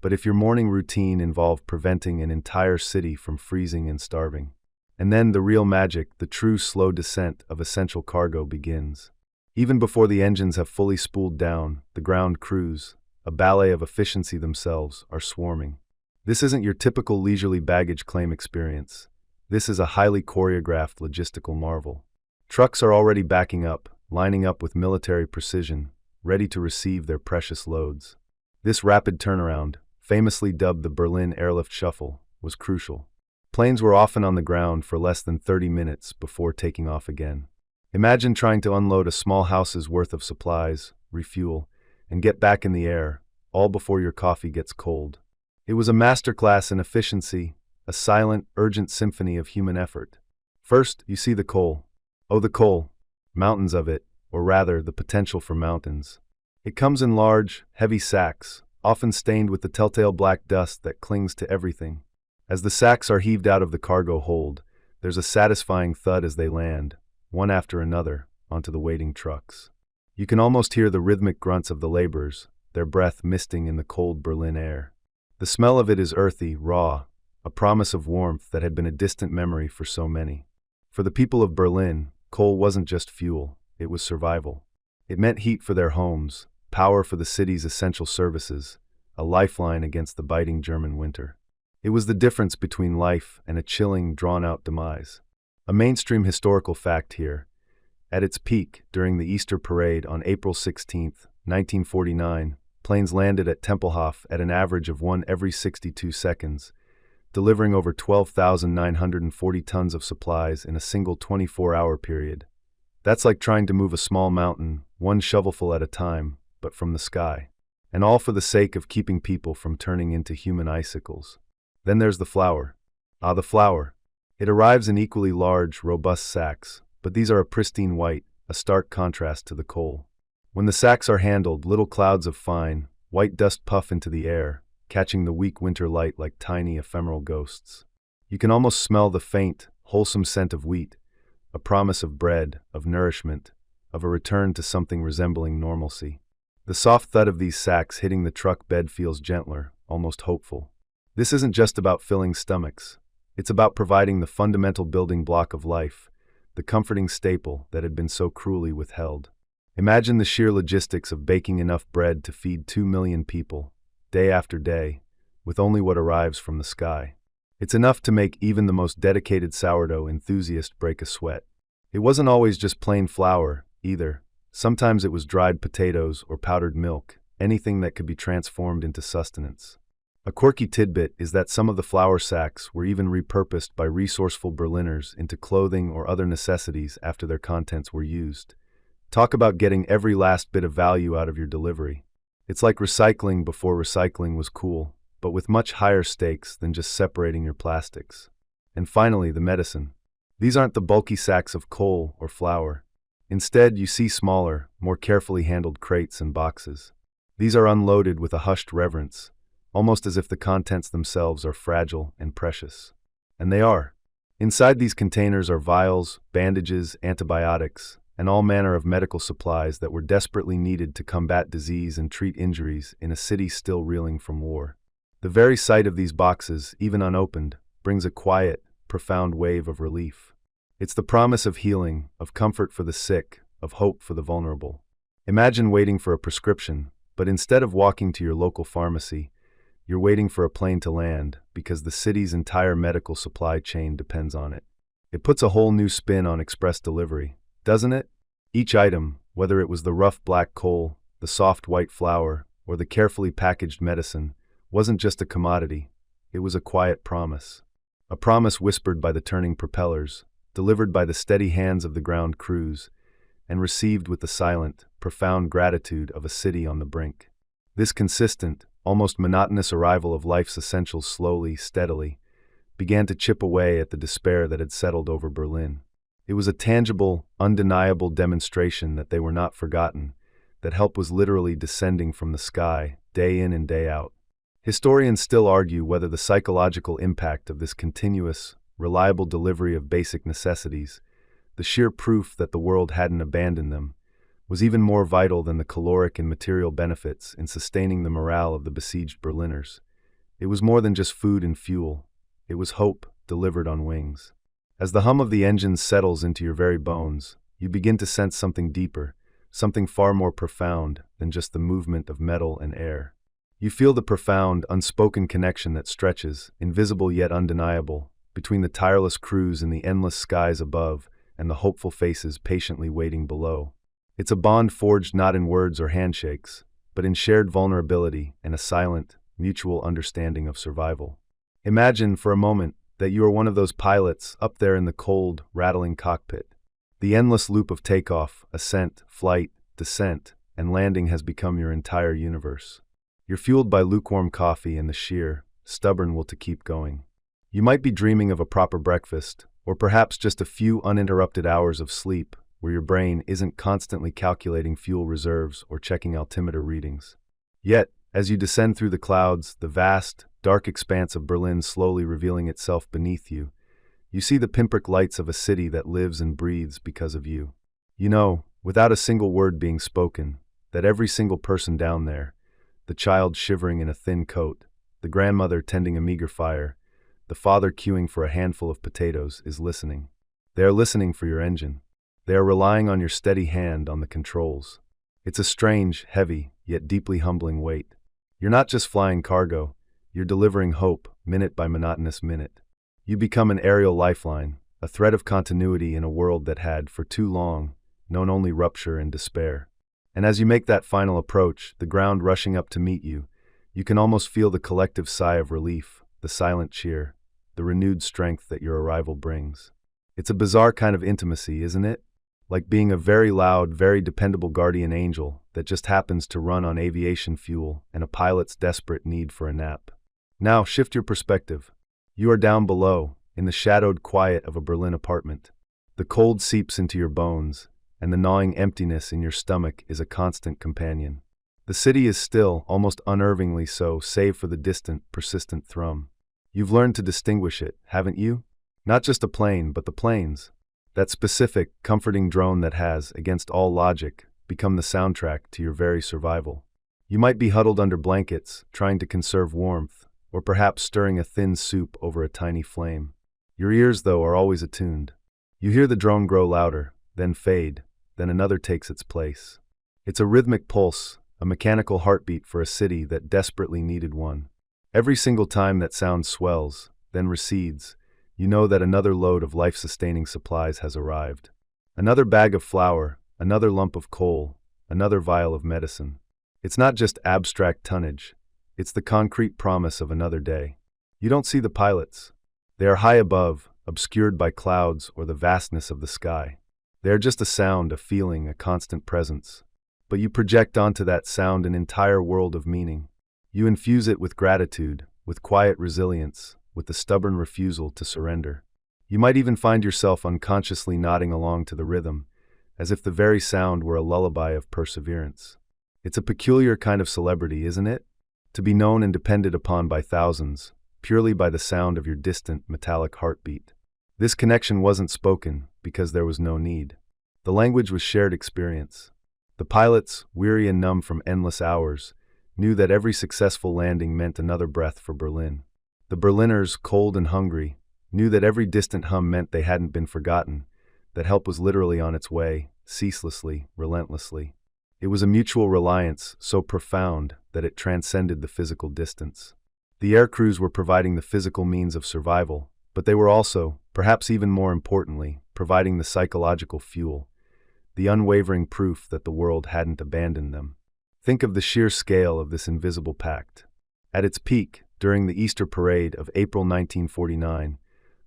But if your morning routine involved preventing an entire city from freezing and starving, and then the real magic, the true slow descent of essential cargo begins. Even before the engines have fully spooled down, the ground crews, a ballet of efficiency themselves, are swarming. This isn't your typical leisurely baggage claim experience. This is a highly choreographed logistical marvel. Trucks are already backing up, lining up with military precision, ready to receive their precious loads. This rapid turnaround, famously dubbed the Berlin Airlift Shuffle, was crucial. Planes were often on the ground for less than 30 minutes before taking off again. Imagine trying to unload a small house's worth of supplies, refuel, and get back in the air, all before your coffee gets cold. It was a masterclass in efficiency, a silent, urgent symphony of human effort. First, you see the coal. Oh, the coal. Mountains of it, or rather, the potential for mountains. It comes in large, heavy sacks, often stained with the telltale black dust that clings to everything. As the sacks are heaved out of the cargo hold, there's a satisfying thud as they land, one after another, onto the waiting trucks. You can almost hear the rhythmic grunts of the laborers, their breath misting in the cold Berlin air. The smell of it is earthy, raw, a promise of warmth that had been a distant memory for so many. For the people of Berlin, coal wasn't just fuel, it was survival. It meant heat for their homes, power for the city's essential services, a lifeline against the biting German winter. It was the difference between life and a chilling, drawn-out demise. A mainstream historical fact here. At its peak, during the Easter parade on April 16, 1949, planes landed at Tempelhof at an average of one every 62 seconds, delivering over 12,940 tons of supplies in a single 24-hour period. That's like trying to move a small mountain, one shovelful at a time, but from the sky. And all for the sake of keeping people from turning into human icicles. Then there's the flour. Ah, the flour. It arrives in equally large, robust sacks, but these are a pristine white, a stark contrast to the coal. When the sacks are handled, little clouds of fine, white dust puff into the air, catching the weak winter light like tiny ephemeral ghosts. You can almost smell the faint, wholesome scent of wheat, a promise of bread, of nourishment, of a return to something resembling normalcy. The soft thud of these sacks hitting the truck bed feels gentler, almost hopeful. This isn't just about filling stomachs. It's about providing the fundamental building block of life, the comforting staple that had been so cruelly withheld. Imagine the sheer logistics of baking enough bread to feed 2 million people, day after day, with only what arrives from the sky. It's enough to make even the most dedicated sourdough enthusiast break a sweat. It wasn't always just plain flour, either. Sometimes it was dried potatoes or powdered milk, anything that could be transformed into sustenance. A quirky tidbit is that some of the flour sacks were even repurposed by resourceful Berliners into clothing or other necessities after their contents were used. Talk about getting every last bit of value out of your delivery. It's like recycling before recycling was cool, but with much higher stakes than just separating your plastics. And finally, the medicine. These aren't the bulky sacks of coal or flour. Instead, you see smaller, more carefully handled crates and boxes. These are unloaded with a hushed reverence, almost as if the contents themselves are fragile and precious. And they are. Inside these containers are vials, bandages, antibiotics, and all manner of medical supplies that were desperately needed to combat disease and treat injuries in a city still reeling from war. The very sight of these boxes, even unopened, brings a quiet, profound wave of relief. It's the promise of healing, of comfort for the sick, of hope for the vulnerable. Imagine waiting for a prescription, but instead of walking to your local pharmacy, you're waiting for a plane to land because the city's entire medical supply chain depends on it. It puts a whole new spin on express delivery, doesn't it? Each item, whether it was the rough black coal, the soft white flour, or the carefully packaged medicine, wasn't just a commodity, it was a quiet promise. A promise whispered by the turning propellers, delivered by the steady hands of the ground crews, and received with the silent, profound gratitude of a city on the brink. This consistent, almost monotonous arrival of life's essentials slowly, steadily, began to chip away at the despair that had settled over Berlin. It was a tangible, undeniable demonstration that they were not forgotten, that help was literally descending from the sky, day in and day out. Historians still argue whether the psychological impact of this continuous, reliable delivery of basic necessities, the sheer proof that the world hadn't abandoned them, was even more vital than the caloric and material benefits in sustaining the morale of the besieged Berliners. It was more than just food and fuel. It was hope delivered on wings. As the hum of the engines settles into your very bones, you begin to sense something deeper, something far more profound than just the movement of metal and air. You feel the profound, unspoken connection that stretches, invisible yet undeniable, between the tireless crews in the endless skies above and the hopeful faces patiently waiting below. It's a bond forged not in words or handshakes, but in shared vulnerability and a silent, mutual understanding of survival. Imagine, for a moment, that you are one of those pilots up there in the cold, rattling cockpit. The endless loop of takeoff, ascent, flight, descent, and landing has become your entire universe. You're fueled by lukewarm coffee and the sheer, stubborn will to keep going. You might be dreaming of a proper breakfast, or perhaps just a few uninterrupted hours of sleep where your brain isn't constantly calculating fuel reserves or checking altimeter readings. Yet, as you descend through the clouds, the vast, dark expanse of Berlin slowly revealing itself beneath you, you see the pinprick lights of a city that lives and breathes because of you. You know, without a single word being spoken, that every single person down there, the child shivering in a thin coat, the grandmother tending a meager fire, the father queuing for a handful of potatoes, is listening. They are listening for your engine. They are relying on your steady hand on the controls. It's a strange, heavy, yet deeply humbling weight. You're not just flying cargo, you're delivering hope, minute by monotonous minute. You become an aerial lifeline, a thread of continuity in a world that had, for too long, known only rupture and despair. And as you make that final approach, the ground rushing up to meet you, you can almost feel the collective sigh of relief, the silent cheer, the renewed strength that your arrival brings. It's a bizarre kind of intimacy, isn't it? Like being a very loud, very dependable guardian angel that just happens to run on aviation fuel and a pilot's desperate need for a nap. Now, shift your perspective. You are down below, in the shadowed quiet of a Berlin apartment. The cold seeps into your bones, and the gnawing emptiness in your stomach is a constant companion. The city is still, almost unnervingly so, save for the distant, persistent thrum. You've learned to distinguish it, haven't you? Not just a plane, but the planes. That specific, comforting drone that has, against all logic, become the soundtrack to your very survival. You might be huddled under blankets, trying to conserve warmth, or perhaps stirring a thin soup over a tiny flame. Your ears, though, are always attuned. You hear the drone grow louder, then fade, then another takes its place. It's a rhythmic pulse, a mechanical heartbeat for a city that desperately needed one. Every single time that sound swells, then recedes, you know that another load of life-sustaining supplies has arrived. Another bag of flour, another lump of coal, another vial of medicine. It's not just abstract tonnage, it's the concrete promise of another day. You don't see the pilots. They are high above, obscured by clouds or the vastness of the sky. They are just a sound, a feeling, a constant presence. But you project onto that sound an entire world of meaning. You infuse it with gratitude, with quiet resilience, with the stubborn refusal to surrender. You might even find yourself unconsciously nodding along to the rhythm, as if the very sound were a lullaby of perseverance. It's a peculiar kind of celebrity, isn't it? To be known and depended upon by thousands, purely by the sound of your distant, metallic heartbeat. This connection wasn't spoken because there was no need. The language was shared experience. The pilots, weary and numb from endless hours, knew that every successful landing meant another breath for Berlin. The Berliners, cold and hungry, knew that every distant hum meant they hadn't been forgotten, that help was literally on its way, ceaselessly, relentlessly. It was a mutual reliance so profound that it transcended the physical distance. The air crews were providing the physical means of survival, but they were also, perhaps even more importantly, providing the psychological fuel, the unwavering proof that the world hadn't abandoned them. Think of the sheer scale of this invisible pact. At its peak, during the Easter Parade of April 1949,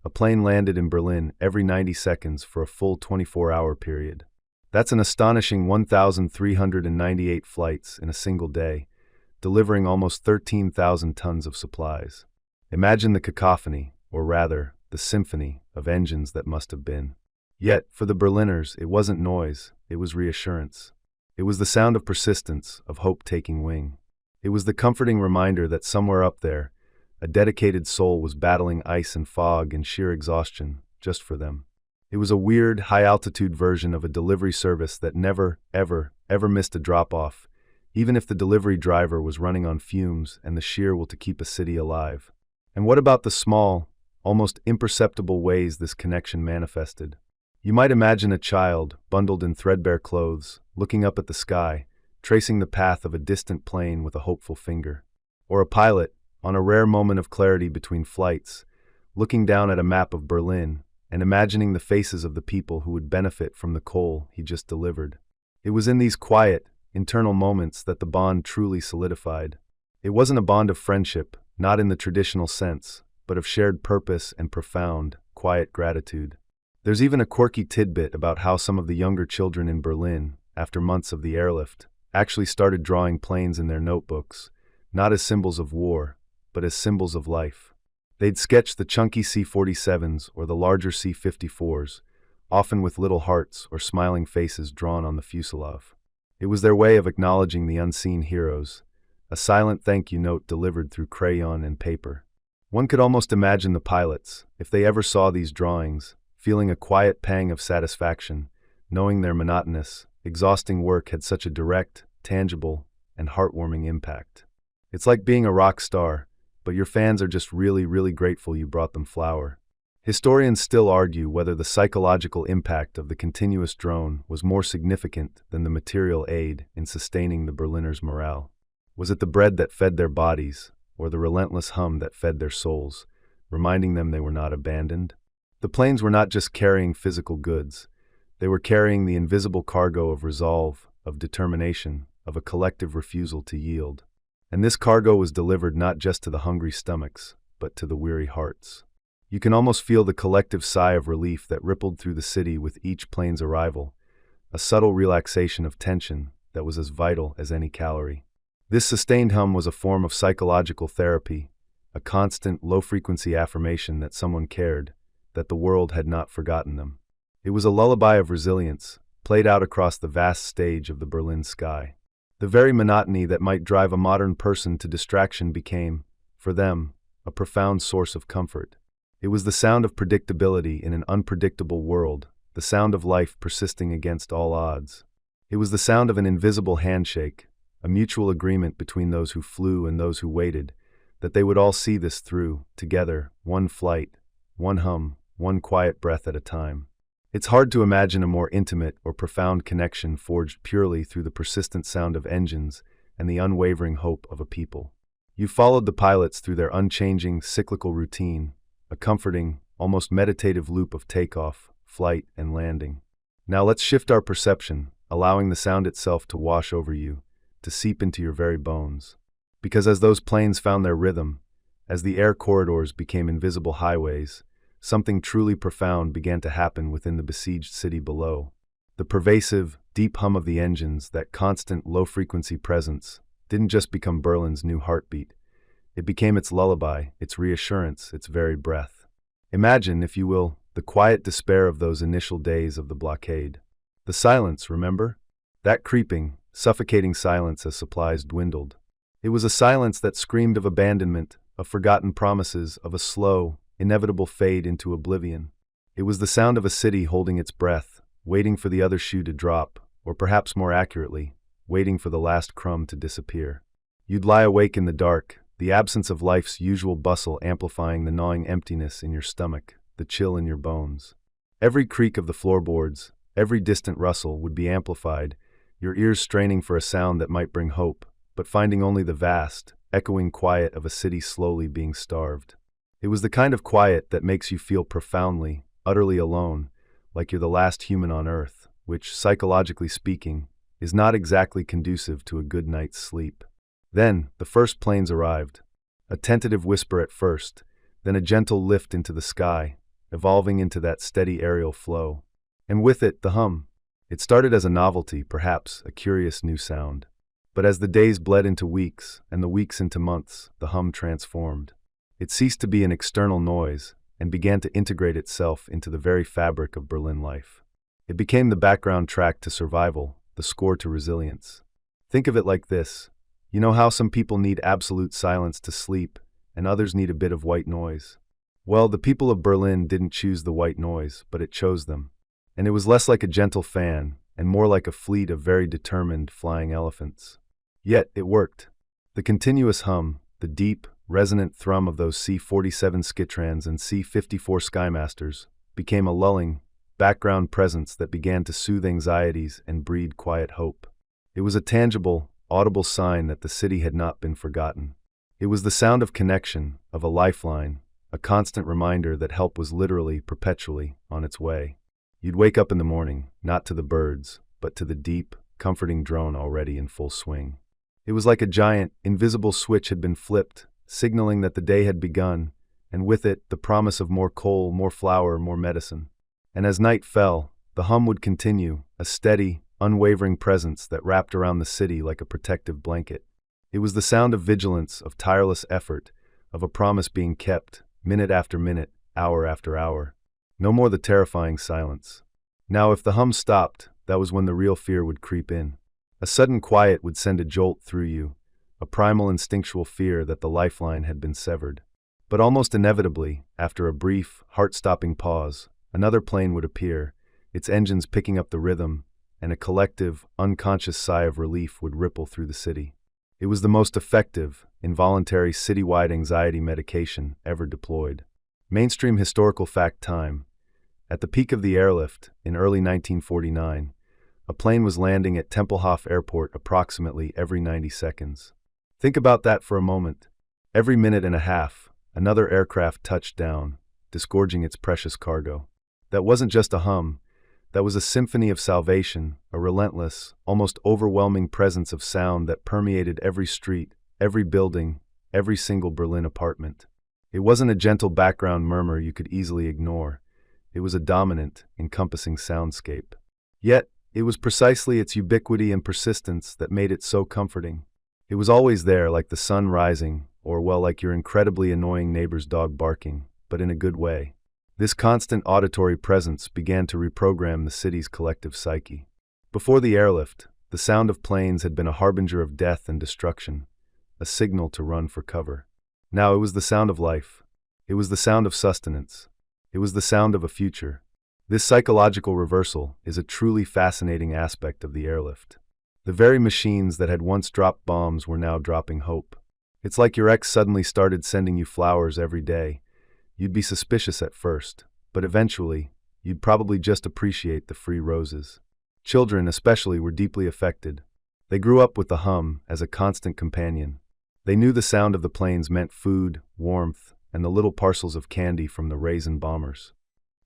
a plane landed in Berlin every 90 seconds for a full 24-hour period. That's an astonishing 1,398 flights in a single day, delivering almost 13,000 tons of supplies. Imagine the cacophony, or rather, the symphony, of engines that must have been. Yet, for the Berliners, it wasn't noise, it was reassurance. It was the sound of persistence, of hope taking wing. It was the comforting reminder that somewhere up there, a dedicated soul was battling ice and fog and sheer exhaustion, just for them. It was a weird, high-altitude version of a delivery service that never, ever, ever missed a drop-off, even if the delivery driver was running on fumes and the sheer will to keep a city alive. And what about the small, almost imperceptible ways this connection manifested? You might imagine a child, bundled in threadbare clothes, looking up at the sky, tracing the path of a distant plane with a hopeful finger. Or a pilot, on a rare moment of clarity between flights, looking down at a map of Berlin and imagining the faces of the people who would benefit from the coal he just delivered. It was in these quiet, internal moments that the bond truly solidified. It wasn't a bond of friendship, not in the traditional sense, but of shared purpose and profound, quiet gratitude. There's even a quirky tidbit about how some of the younger children in Berlin, after months of the airlift, actually started drawing planes in their notebooks, not as symbols of war, but as symbols of life. They'd sketch the chunky C-47s or the larger C-54s, often with little hearts or smiling faces drawn on the fuselage. It was their way of acknowledging the unseen heroes, a silent thank you note delivered through crayon and paper. One could almost imagine the pilots, if they ever saw these drawings, feeling a quiet pang of satisfaction, knowing their monotonous, exhausting work had such a direct, tangible, and heartwarming impact. It's like being a rock star, but your fans are just really, really grateful you brought them flour. Historians still argue whether the psychological impact of the continuous drone was more significant than the material aid in sustaining the Berliners' morale. Was it the bread that fed their bodies, or the relentless hum that fed their souls, reminding them they were not abandoned? The planes were not just carrying physical goods. They were carrying the invisible cargo of resolve, of determination, of a collective refusal to yield. And this cargo was delivered not just to the hungry stomachs, but to the weary hearts. You can almost feel the collective sigh of relief that rippled through the city with each plane's arrival, a subtle relaxation of tension that was as vital as any calorie. This sustained hum was a form of psychological therapy, a constant, low-frequency affirmation that someone cared, that the world had not forgotten them. It was a lullaby of resilience, played out across the vast stage of the Berlin sky. The very monotony that might drive a modern person to distraction became, for them, a profound source of comfort. It was the sound of predictability in an unpredictable world, the sound of life persisting against all odds. It was the sound of an invisible handshake, a mutual agreement between those who flew and those who waited, that they would all see this through, together, one flight, one hum, one quiet breath at a time. It's hard to imagine a more intimate or profound connection forged purely through the persistent sound of engines and the unwavering hope of a people. You followed the pilots through their unchanging, cyclical routine, a comforting, almost meditative loop of takeoff, flight, and landing. Now let's shift our perception, allowing the sound itself to wash over you, to seep into your very bones. Because as those planes found their rhythm, as the air corridors became invisible highways, something truly profound began to happen within the besieged city below. The pervasive, deep hum of the engines, that constant, low-frequency presence, didn't just become Berlin's new heartbeat. It became its lullaby, its reassurance, its very breath. Imagine, if you will, the quiet despair of those initial days of the blockade. The silence, remember? That creeping, suffocating silence as supplies dwindled. It was a silence that screamed of abandonment, of forgotten promises, of a slow, inevitable fade into oblivion. It was the sound of a city holding its breath, waiting for the other shoe to drop, or perhaps more accurately, waiting for the last crumb to disappear. You'd lie awake in the dark, the absence of life's usual bustle amplifying the gnawing emptiness in your stomach, the chill in your bones. Every creak of the floorboards, every distant rustle would be amplified, your ears straining for a sound that might bring hope, but finding only the vast, echoing quiet of a city slowly being starved. It was the kind of quiet that makes you feel profoundly, utterly alone, like you're the last human on Earth, which, psychologically speaking, is not exactly conducive to a good night's sleep. Then, the first planes arrived. A tentative whisper at first, then a gentle lift into the sky, evolving into that steady aerial flow. And with it, the hum. It started as a novelty, perhaps a curious new sound. But as the days bled into weeks, and the weeks into months, the hum transformed. It ceased to be an external noise, and began to integrate itself into the very fabric of Berlin life. It became the background track to survival, the score to resilience. Think of it like this. You know how some people need absolute silence to sleep, and others need a bit of white noise? Well, the people of Berlin didn't choose the white noise, but it chose them. And it was less like a gentle fan, and more like a fleet of very determined flying elephants. Yet, it worked. The continuous hum, the deep, resonant thrum of those C-47 Skitrans and C-54 Skymasters, became a lulling, background presence that began to soothe anxieties and breed quiet hope. It was a tangible, audible sign that the city had not been forgotten. It was the sound of connection, of a lifeline, a constant reminder that help was literally, perpetually, on its way. You'd wake up in the morning, not to the birds, but to the deep, comforting drone already in full swing. It was like a giant, invisible switch had been flipped, signaling that the day had begun, and with it, the promise of more coal, more flour, more medicine. And as night fell, the hum would continue, a steady, unwavering presence that wrapped around the city like a protective blanket. It was the sound of vigilance, of tireless effort, of a promise being kept, minute after minute, hour after hour. No more the terrifying silence. Now, if the hum stopped, that was when the real fear would creep in. A sudden quiet would send a jolt through you, a primal instinctual fear that the lifeline had been severed. But almost inevitably, after a brief, heart-stopping pause, another plane would appear, its engines picking up the rhythm, and a collective, unconscious sigh of relief would ripple through the city. It was the most effective, involuntary citywide anxiety medication ever deployed. Mainstream historical fact time. At the peak of the airlift, in early 1949, a plane was landing at Tempelhof Airport approximately every 90 seconds. Think about that for a moment. Every minute and a half, another aircraft touched down, disgorging its precious cargo. That wasn't just a hum, that was a symphony of salvation, a relentless, almost overwhelming presence of sound that permeated every street, every building, every single Berlin apartment. It wasn't a gentle background murmur you could easily ignore. It was a dominant, encompassing soundscape. Yet, it was precisely its ubiquity and persistence that made it so comforting. It was always there, like the sun rising, or, well, like your incredibly annoying neighbor's dog barking, but in a good way. This constant auditory presence began to reprogram the city's collective psyche. Before the airlift, the sound of planes had been a harbinger of death and destruction, a signal to run for cover. Now it was the sound of life. It was the sound of sustenance. It was the sound of a future. This psychological reversal is a truly fascinating aspect of the airlift. The very machines that had once dropped bombs were now dropping hope. It's like your ex suddenly started sending you flowers every day. You'd be suspicious at first, but eventually, you'd probably just appreciate the free roses. Children especially were deeply affected. They grew up with the hum as a constant companion. They knew the sound of the planes meant food, warmth, and the little parcels of candy from the raisin bombers.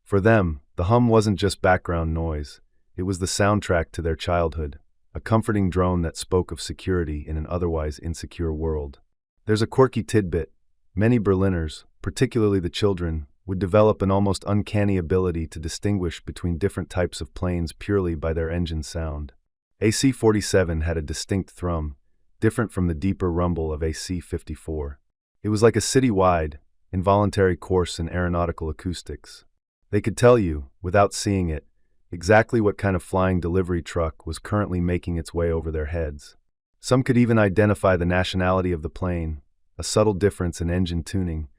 For them, the hum wasn't just background noise. It was the soundtrack to their childhood, a comforting drone that spoke of security in an otherwise insecure world. There's a quirky tidbit. Many Berliners, particularly the children, would develop an almost uncanny ability to distinguish between different types of planes purely by their engine sound. AC-47 had a distinct thrum, different from the deeper rumble of AC-54. It was like a city-wide, involuntary course in aeronautical acoustics. They could tell you, without seeing it, exactly what kind of flying delivery truck was currently making its way over their heads. Some could even identify the nationality of the plane, a subtle difference in engine tuning,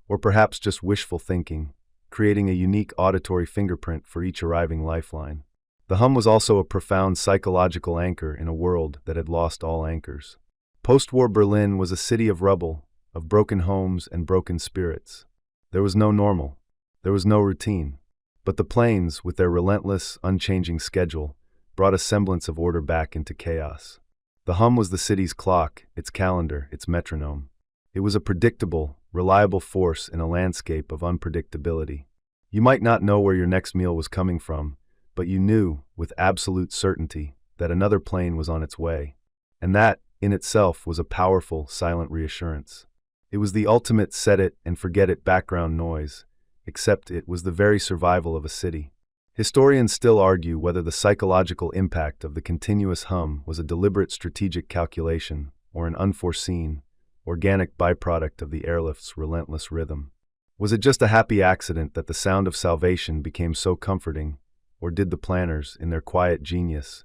or perhaps just wishful thinking, creating a unique auditory fingerprint for each arriving lifeline. The hum was also a profound psychological anchor in a world that had lost all anchors. Post-war Berlin was a city of rubble, of broken homes and broken spirits. There was no normal. There was no routine. But the planes, with their relentless, unchanging schedule, brought a semblance of order back into chaos. The hum was the city's clock, its calendar, its metronome. It was a predictable, reliable force in a landscape of unpredictability. You might not know where your next meal was coming from, but you knew, with absolute certainty, that another plane was on its way. And that, in itself, was a powerful, silent reassurance. It was the ultimate set-it-and-forget-it background noise, except it was the very survival of a city. Historians still argue whether the psychological impact of the continuous hum was a deliberate strategic calculation or an unforeseen, organic byproduct of the airlift's relentless rhythm. Was it just a happy accident that the sound of salvation became so comforting, or did the planners, in their quiet genius,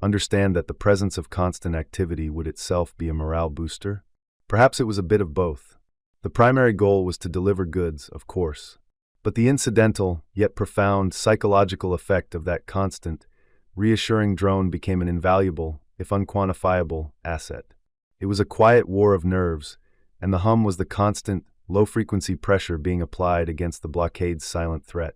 understand that the presence of constant activity would itself be a morale booster? Perhaps it was a bit of both. The primary goal was to deliver goods, of course, but the incidental, yet profound, psychological effect of that constant, reassuring drone became an invaluable, if unquantifiable, asset. It was a quiet war of nerves, and the hum was the constant, low-frequency pressure being applied against the blockade's silent threat.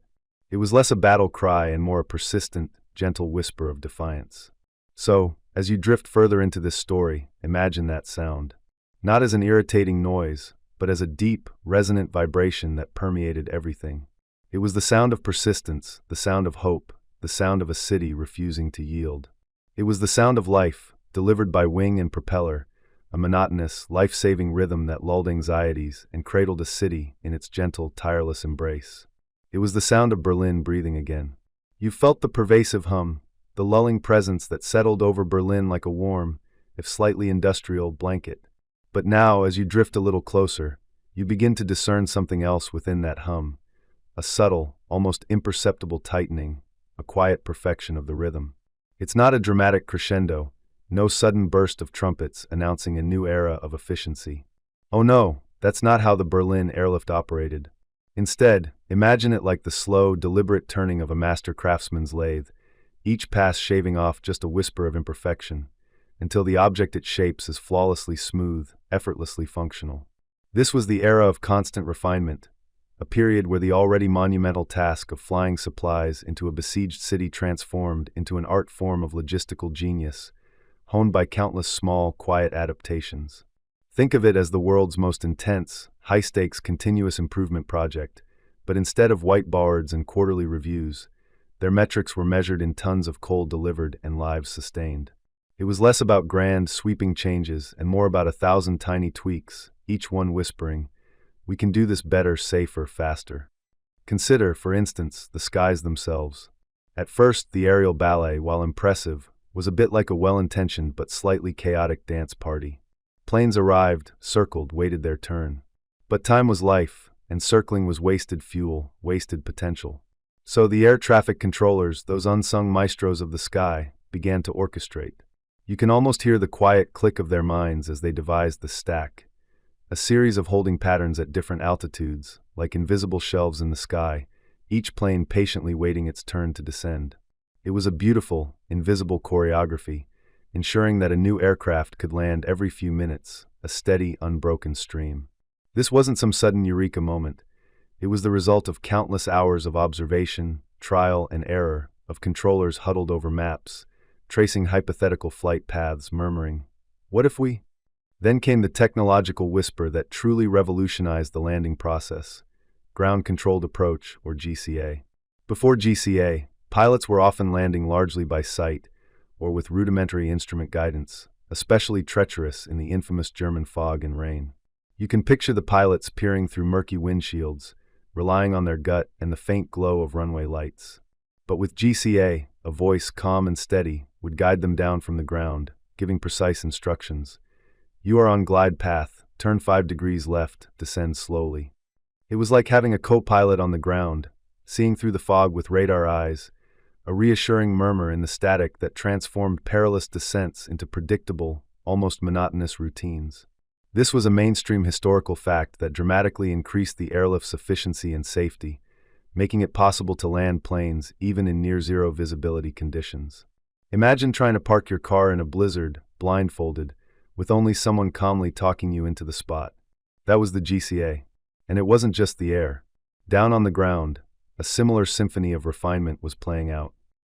It was less a battle cry and more a persistent, gentle whisper of defiance. So, as you drift further into this story, imagine that sound. Not as an irritating noise, but as a deep, resonant vibration that permeated everything. It was the sound of persistence, the sound of hope, the sound of a city refusing to yield. It was the sound of life, delivered by wing and propeller, a monotonous, life-saving rhythm that lulled anxieties and cradled a city in its gentle, tireless embrace. It was the sound of Berlin breathing again. You felt the pervasive hum, the lulling presence that settled over Berlin like a warm, if slightly industrial, blanket. But now, as you drift a little closer, you begin to discern something else within that hum, a subtle, almost imperceptible tightening, a quiet perfection of the rhythm. It's not a dramatic crescendo, no sudden burst of trumpets announcing a new era of efficiency. Oh no, that's not how the Berlin Airlift operated. Instead, imagine it like the slow, deliberate turning of a master craftsman's lathe, each pass shaving off just a whisper of imperfection, until the object it shapes is flawlessly smooth, effortlessly functional. This was the era of constant refinement, a period where the already monumental task of flying supplies into a besieged city transformed into an art form of logistical genius, honed by countless small, quiet adaptations. Think of it as the world's most intense, high-stakes continuous improvement project, but instead of whiteboards and quarterly reviews, their metrics were measured in tons of coal delivered and lives sustained. It was less about grand, sweeping changes and more about 1,000 tiny tweaks, each one whispering, "We can do this better, safer, faster." Consider, for instance, the skies themselves. At first, the aerial ballet, while impressive, was a bit like a well-intentioned but slightly chaotic dance party. Planes arrived, circled, waited their turn. But time was life, and circling was wasted fuel, wasted potential. So the air traffic controllers, those unsung maestros of the sky, began to orchestrate. You can almost hear the quiet click of their minds as they devised the stack, a series of holding patterns at different altitudes, like invisible shelves in the sky, each plane patiently waiting its turn to descend. It was a beautiful, invisible choreography, ensuring that a new aircraft could land every few minutes, a steady, unbroken stream. This wasn't some sudden eureka moment. It was the result of countless hours of observation, trial and error, of controllers huddled over maps, tracing hypothetical flight paths, murmuring, "What if we?" Then came the technological whisper that truly revolutionized the landing process: ground-controlled approach, or GCA. Before GCA, pilots were often landing largely by sight, or with rudimentary instrument guidance, especially treacherous in the infamous German fog and rain. You can picture the pilots peering through murky windshields, relying on their gut and the faint glow of runway lights. But with GCA, a voice calm and steady would guide them down from the ground, giving precise instructions. "You are on glide path, turn 5 degrees left, descend slowly." It was like having a co-pilot on the ground, seeing through the fog with radar eyes, a reassuring murmur in the static that transformed perilous descents into predictable, almost monotonous routines. This was a mainstream historical fact that dramatically increased the airlift's efficiency and safety, making it possible to land planes even in near-zero visibility conditions. Imagine trying to park your car in a blizzard, blindfolded, with only someone calmly talking you into the spot. That was the GCA. And it wasn't just the air. Down on the ground, a similar symphony of refinement was playing out.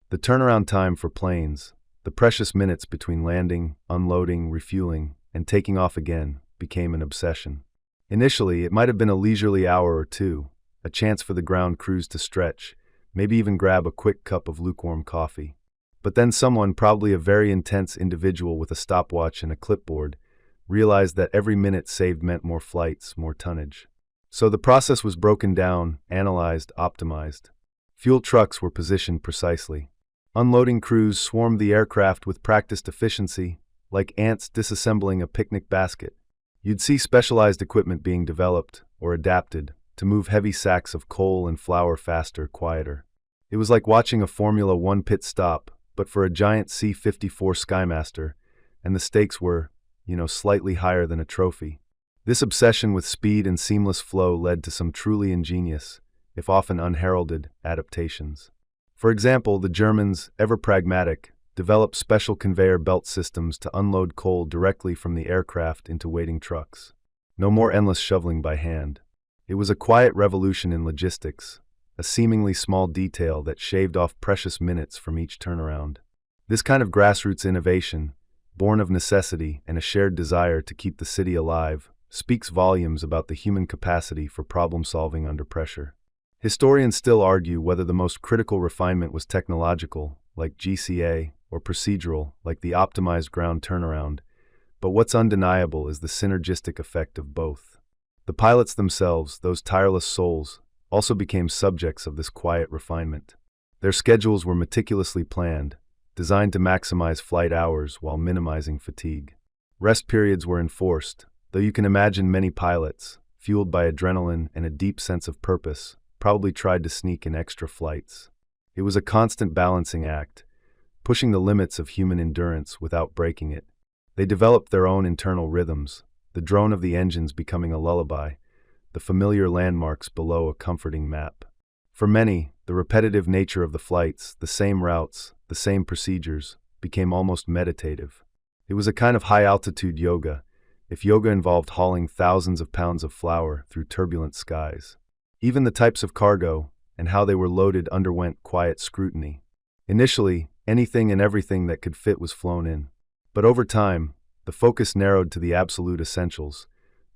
The turnaround time for planes, the precious minutes between landing, unloading, refueling, and taking off again, became an obsession. Initially, it might have been a leisurely hour or two, a chance for the ground crews to stretch, maybe even grab a quick cup of lukewarm coffee. But then someone, probably a very intense individual with a stopwatch and a clipboard, realized that every minute saved meant more flights, more tonnage. So the process was broken down, analyzed, optimized. Fuel trucks were positioned precisely. Unloading crews swarmed the aircraft with practiced efficiency, like ants disassembling a picnic basket. You'd see specialized equipment being developed, or adapted, to move heavy sacks of coal and flour faster, quieter. It was like watching a Formula One pit stop, but for a giant C-54 Skymaster, and the stakes were, slightly higher than a trophy. This obsession with speed and seamless flow led to some truly ingenious, if often unheralded, adaptations. For example, the Germans, ever pragmatic, developed special conveyor belt systems to unload coal directly from the aircraft into waiting trucks. No more endless shoveling by hand. It was a quiet revolution in logistics, a seemingly small detail that shaved off precious minutes from each turnaround. This kind of grassroots innovation, born of necessity and a shared desire to keep the city alive, speaks volumes about the human capacity for problem-solving under pressure. Historians still argue whether the most critical refinement was technological, like GCA, or procedural, like the optimized ground turnaround, but what's undeniable is the synergistic effect of both. The pilots themselves, those tireless souls, also became subjects of this quiet refinement. Their schedules were meticulously planned, designed to maximize flight hours while minimizing fatigue. Rest periods were enforced, though you can imagine many pilots, fueled by adrenaline and a deep sense of purpose, probably tried to sneak in extra flights. It was a constant balancing act, pushing the limits of human endurance without breaking it. They developed their own internal rhythms, the drone of the engines becoming a lullaby, the familiar landmarks below a comforting map. For many, the repetitive nature of the flights, the same routes, the same procedures, became almost meditative. It was a kind of high-altitude yoga, if yoga involved hauling thousands of pounds of flour through turbulent skies. Even the types of cargo and how they were loaded underwent quiet scrutiny. Initially, anything and everything that could fit was flown in. But over time, the focus narrowed to the absolute essentials: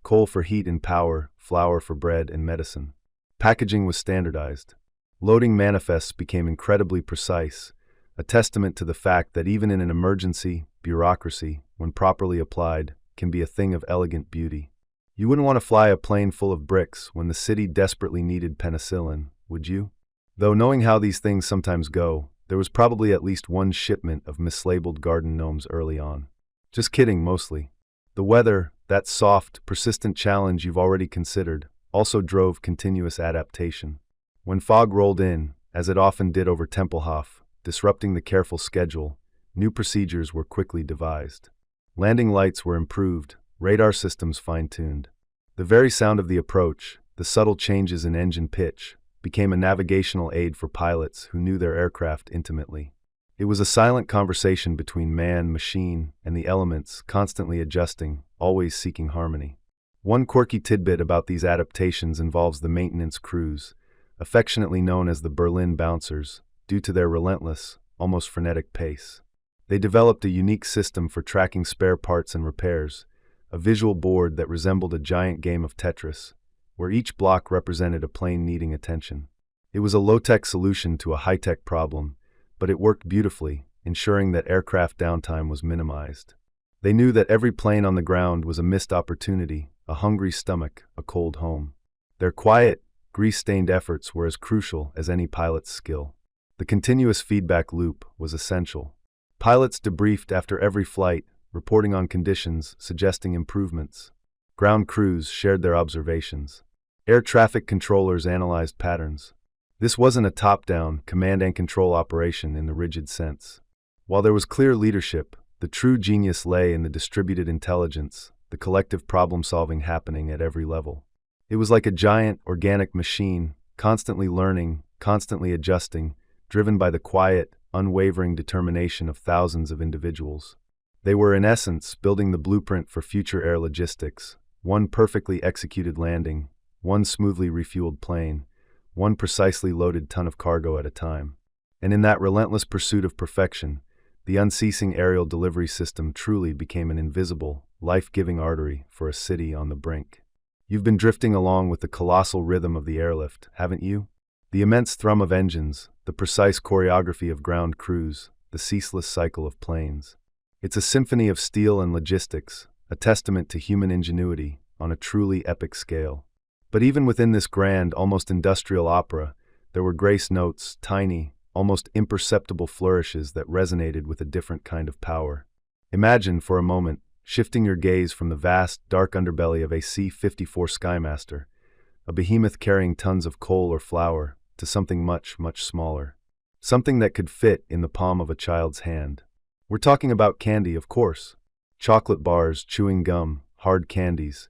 coal for heat and power, flour for bread and medicine. Packaging was standardized. Loading manifests became incredibly precise, a testament to the fact that even in an emergency, bureaucracy, when properly applied, can be a thing of elegant beauty. You wouldn't want to fly a plane full of bricks when the city desperately needed penicillin, would you? Though knowing how these things sometimes go, there was probably at least one shipment of mislabeled garden gnomes early on. Just kidding, mostly. The weather, that soft, persistent challenge you've already considered, also drove continuous adaptation. When fog rolled in, as it often did over Tempelhof, disrupting the careful schedule, new procedures were quickly devised. Landing lights were improved, radar systems fine-tuned. The very sound of the approach, the subtle changes in engine pitch, became a navigational aid for pilots who knew their aircraft intimately. It was a silent conversation between man, machine, and the elements, constantly adjusting, always seeking harmony. One quirky tidbit about these adaptations involves the maintenance crews, affectionately known as the Berlin Bouncers, due to their relentless, almost frenetic pace. They developed a unique system for tracking spare parts and repairs, a visual board that resembled a giant game of Tetris, where each block represented a plane needing attention. It was a low-tech solution to a high-tech problem, but it worked beautifully, ensuring that aircraft downtime was minimized. They knew that every plane on the ground was a missed opportunity, a hungry stomach, a cold home. Their quiet, grease-stained efforts were as crucial as any pilot's skill. The continuous feedback loop was essential. Pilots debriefed after every flight, reporting on conditions, suggesting improvements. Ground crews shared their observations. Air traffic controllers analyzed patterns. This wasn't a top-down, command-and-control operation in the rigid sense. While there was clear leadership, the true genius lay in the distributed intelligence, the collective problem-solving happening at every level. It was like a giant, organic machine, constantly learning, constantly adjusting, driven by the quiet, unwavering determination of thousands of individuals. They were, in essence, building the blueprint for future air logistics, one perfectly executed landing, one smoothly refueled plane, one precisely loaded ton of cargo at a time. And in that relentless pursuit of perfection, the unceasing aerial delivery system truly became an invisible, life-giving artery for a city on the brink. You've been drifting along with the colossal rhythm of the airlift, haven't you? The immense thrum of engines, the precise choreography of ground crews, the ceaseless cycle of planes. It's a symphony of steel and logistics, a testament to human ingenuity on a truly epic scale. But even within this grand, almost industrial opera, there were grace notes, tiny, almost imperceptible flourishes that resonated with a different kind of power. Imagine, for a moment, shifting your gaze from the vast, dark underbelly of a C-54 Skymaster, a behemoth carrying tons of coal or flour, to something much, much smaller. Something that could fit in the palm of a child's hand. We're talking about candy, of course. Chocolate bars, chewing gum, hard candies.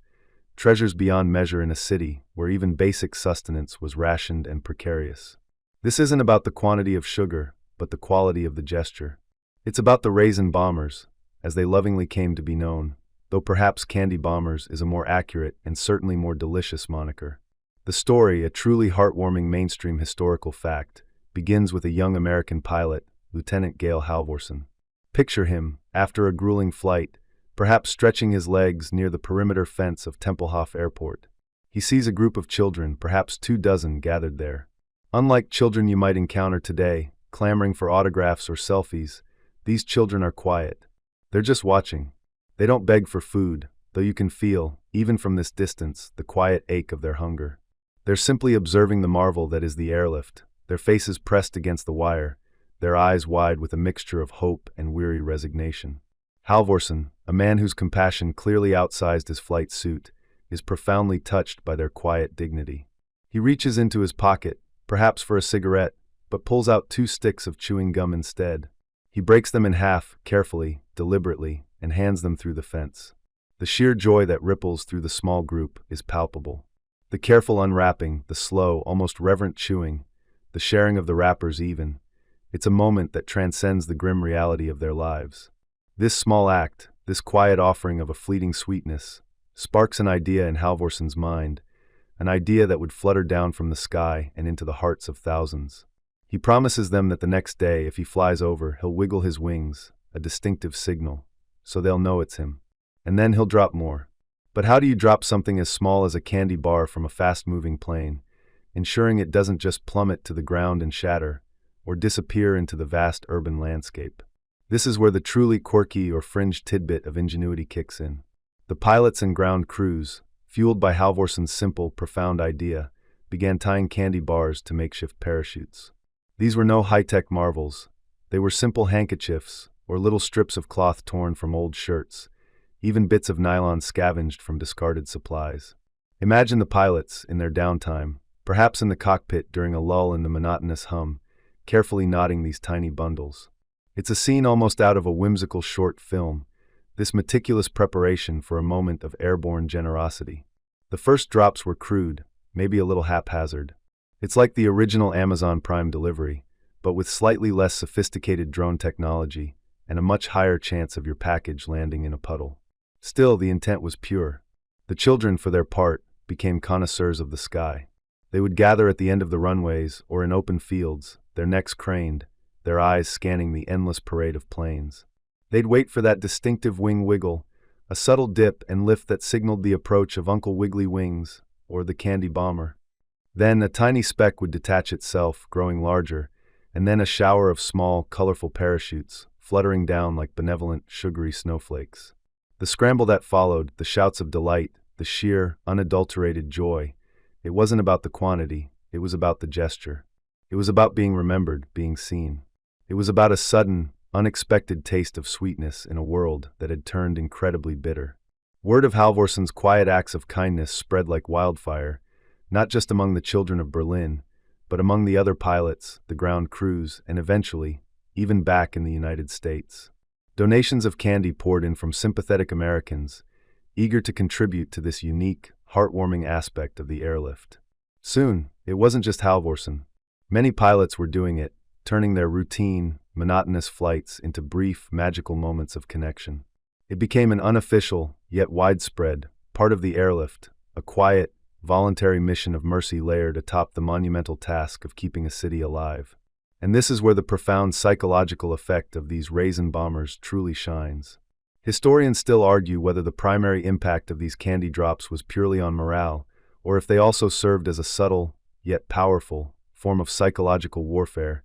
Treasures beyond measure in a city where even basic sustenance was rationed and precarious. This isn't about the quantity of sugar, but the quality of the gesture. It's about the raisin bombers, as they lovingly came to be known, though perhaps candy bombers is a more accurate and certainly more delicious moniker. The story, a truly heartwarming mainstream historical fact, begins with a young American pilot, Lieutenant Gale Halvorsen. Picture him, after a grueling flight, perhaps stretching his legs near the perimeter fence of Tempelhof Airport. He sees a group of children, perhaps 24, gathered there. Unlike children you might encounter today, clamoring for autographs or selfies, these children are quiet. They're just watching. They don't beg for food, though you can feel, even from this distance, the quiet ache of their hunger. They're simply observing the marvel that is the airlift, their faces pressed against the wire, their eyes wide with a mixture of hope and weary resignation. Halvorsen, a man whose compassion clearly outsized his flight suit, is profoundly touched by their quiet dignity. He reaches into his pocket, perhaps for a cigarette, but pulls out 2 sticks of chewing gum instead. He breaks them in half, carefully, deliberately, and hands them through the fence. The sheer joy that ripples through the small group is palpable. The careful unwrapping, the slow, almost reverent chewing, the sharing of the wrappers even, it's a moment that transcends the grim reality of their lives. This small act, this quiet offering of a fleeting sweetness, sparks an idea in Halvorsen's mind, an idea that would flutter down from the sky and into the hearts of thousands. He promises them that the next day, if he flies over, he'll wiggle his wings, a distinctive signal, so they'll know it's him. And then he'll drop more. But how do you drop something as small as a candy bar from a fast-moving plane, ensuring it doesn't just plummet to the ground and shatter, or disappear into the vast urban landscape? This is where the truly quirky or fringe tidbit of ingenuity kicks in. The pilots and ground crews, fueled by Halvorsen's simple, profound idea, began tying candy bars to makeshift parachutes. These were no high-tech marvels. They were simple handkerchiefs, or little strips of cloth torn from old shirts, even bits of nylon scavenged from discarded supplies. Imagine the pilots, in their downtime, perhaps in the cockpit during a lull in the monotonous hum, carefully knotting these tiny bundles. It's a scene almost out of a whimsical short film, this meticulous preparation for a moment of airborne generosity. The first drops were crude, maybe a little haphazard. It's like the original Amazon Prime delivery, but with slightly less sophisticated drone technology and a much higher chance of your package landing in a puddle. Still, the intent was pure. The children, for their part, became connoisseurs of the sky. They would gather at the end of the runways or in open fields, their necks craned, their eyes scanning the endless parade of planes. They'd wait for that distinctive wing wiggle, a subtle dip and lift that signaled the approach of Uncle Wiggly Wings or the Candy Bomber. Then a tiny speck would detach itself, growing larger, and then a shower of small, colorful parachutes, fluttering down like benevolent, sugary snowflakes. The scramble that followed, the shouts of delight, the sheer, unadulterated joy, it wasn't about the quantity, it was about the gesture. It was about being remembered, being seen. It was about a sudden, unexpected taste of sweetness in a world that had turned incredibly bitter. Word of Halvorson's quiet acts of kindness spread like wildfire, not just among the children of Berlin, but among the other pilots, the ground crews, and eventually, even back in the United States. Donations of candy poured in from sympathetic Americans, eager to contribute to this unique, heartwarming aspect of the airlift. Soon, it wasn't just Halvorson. Many pilots were doing it, turning their routine, monotonous flights into brief, magical moments of connection. It became an unofficial, yet widespread, part of the airlift, a quiet, voluntary mission of mercy layered atop the monumental task of keeping a city alive. And this is where the profound psychological effect of these raisin bombers truly shines. Historians still argue whether the primary impact of these candy drops was purely on morale, or if they also served as a subtle, yet powerful, form of psychological warfare,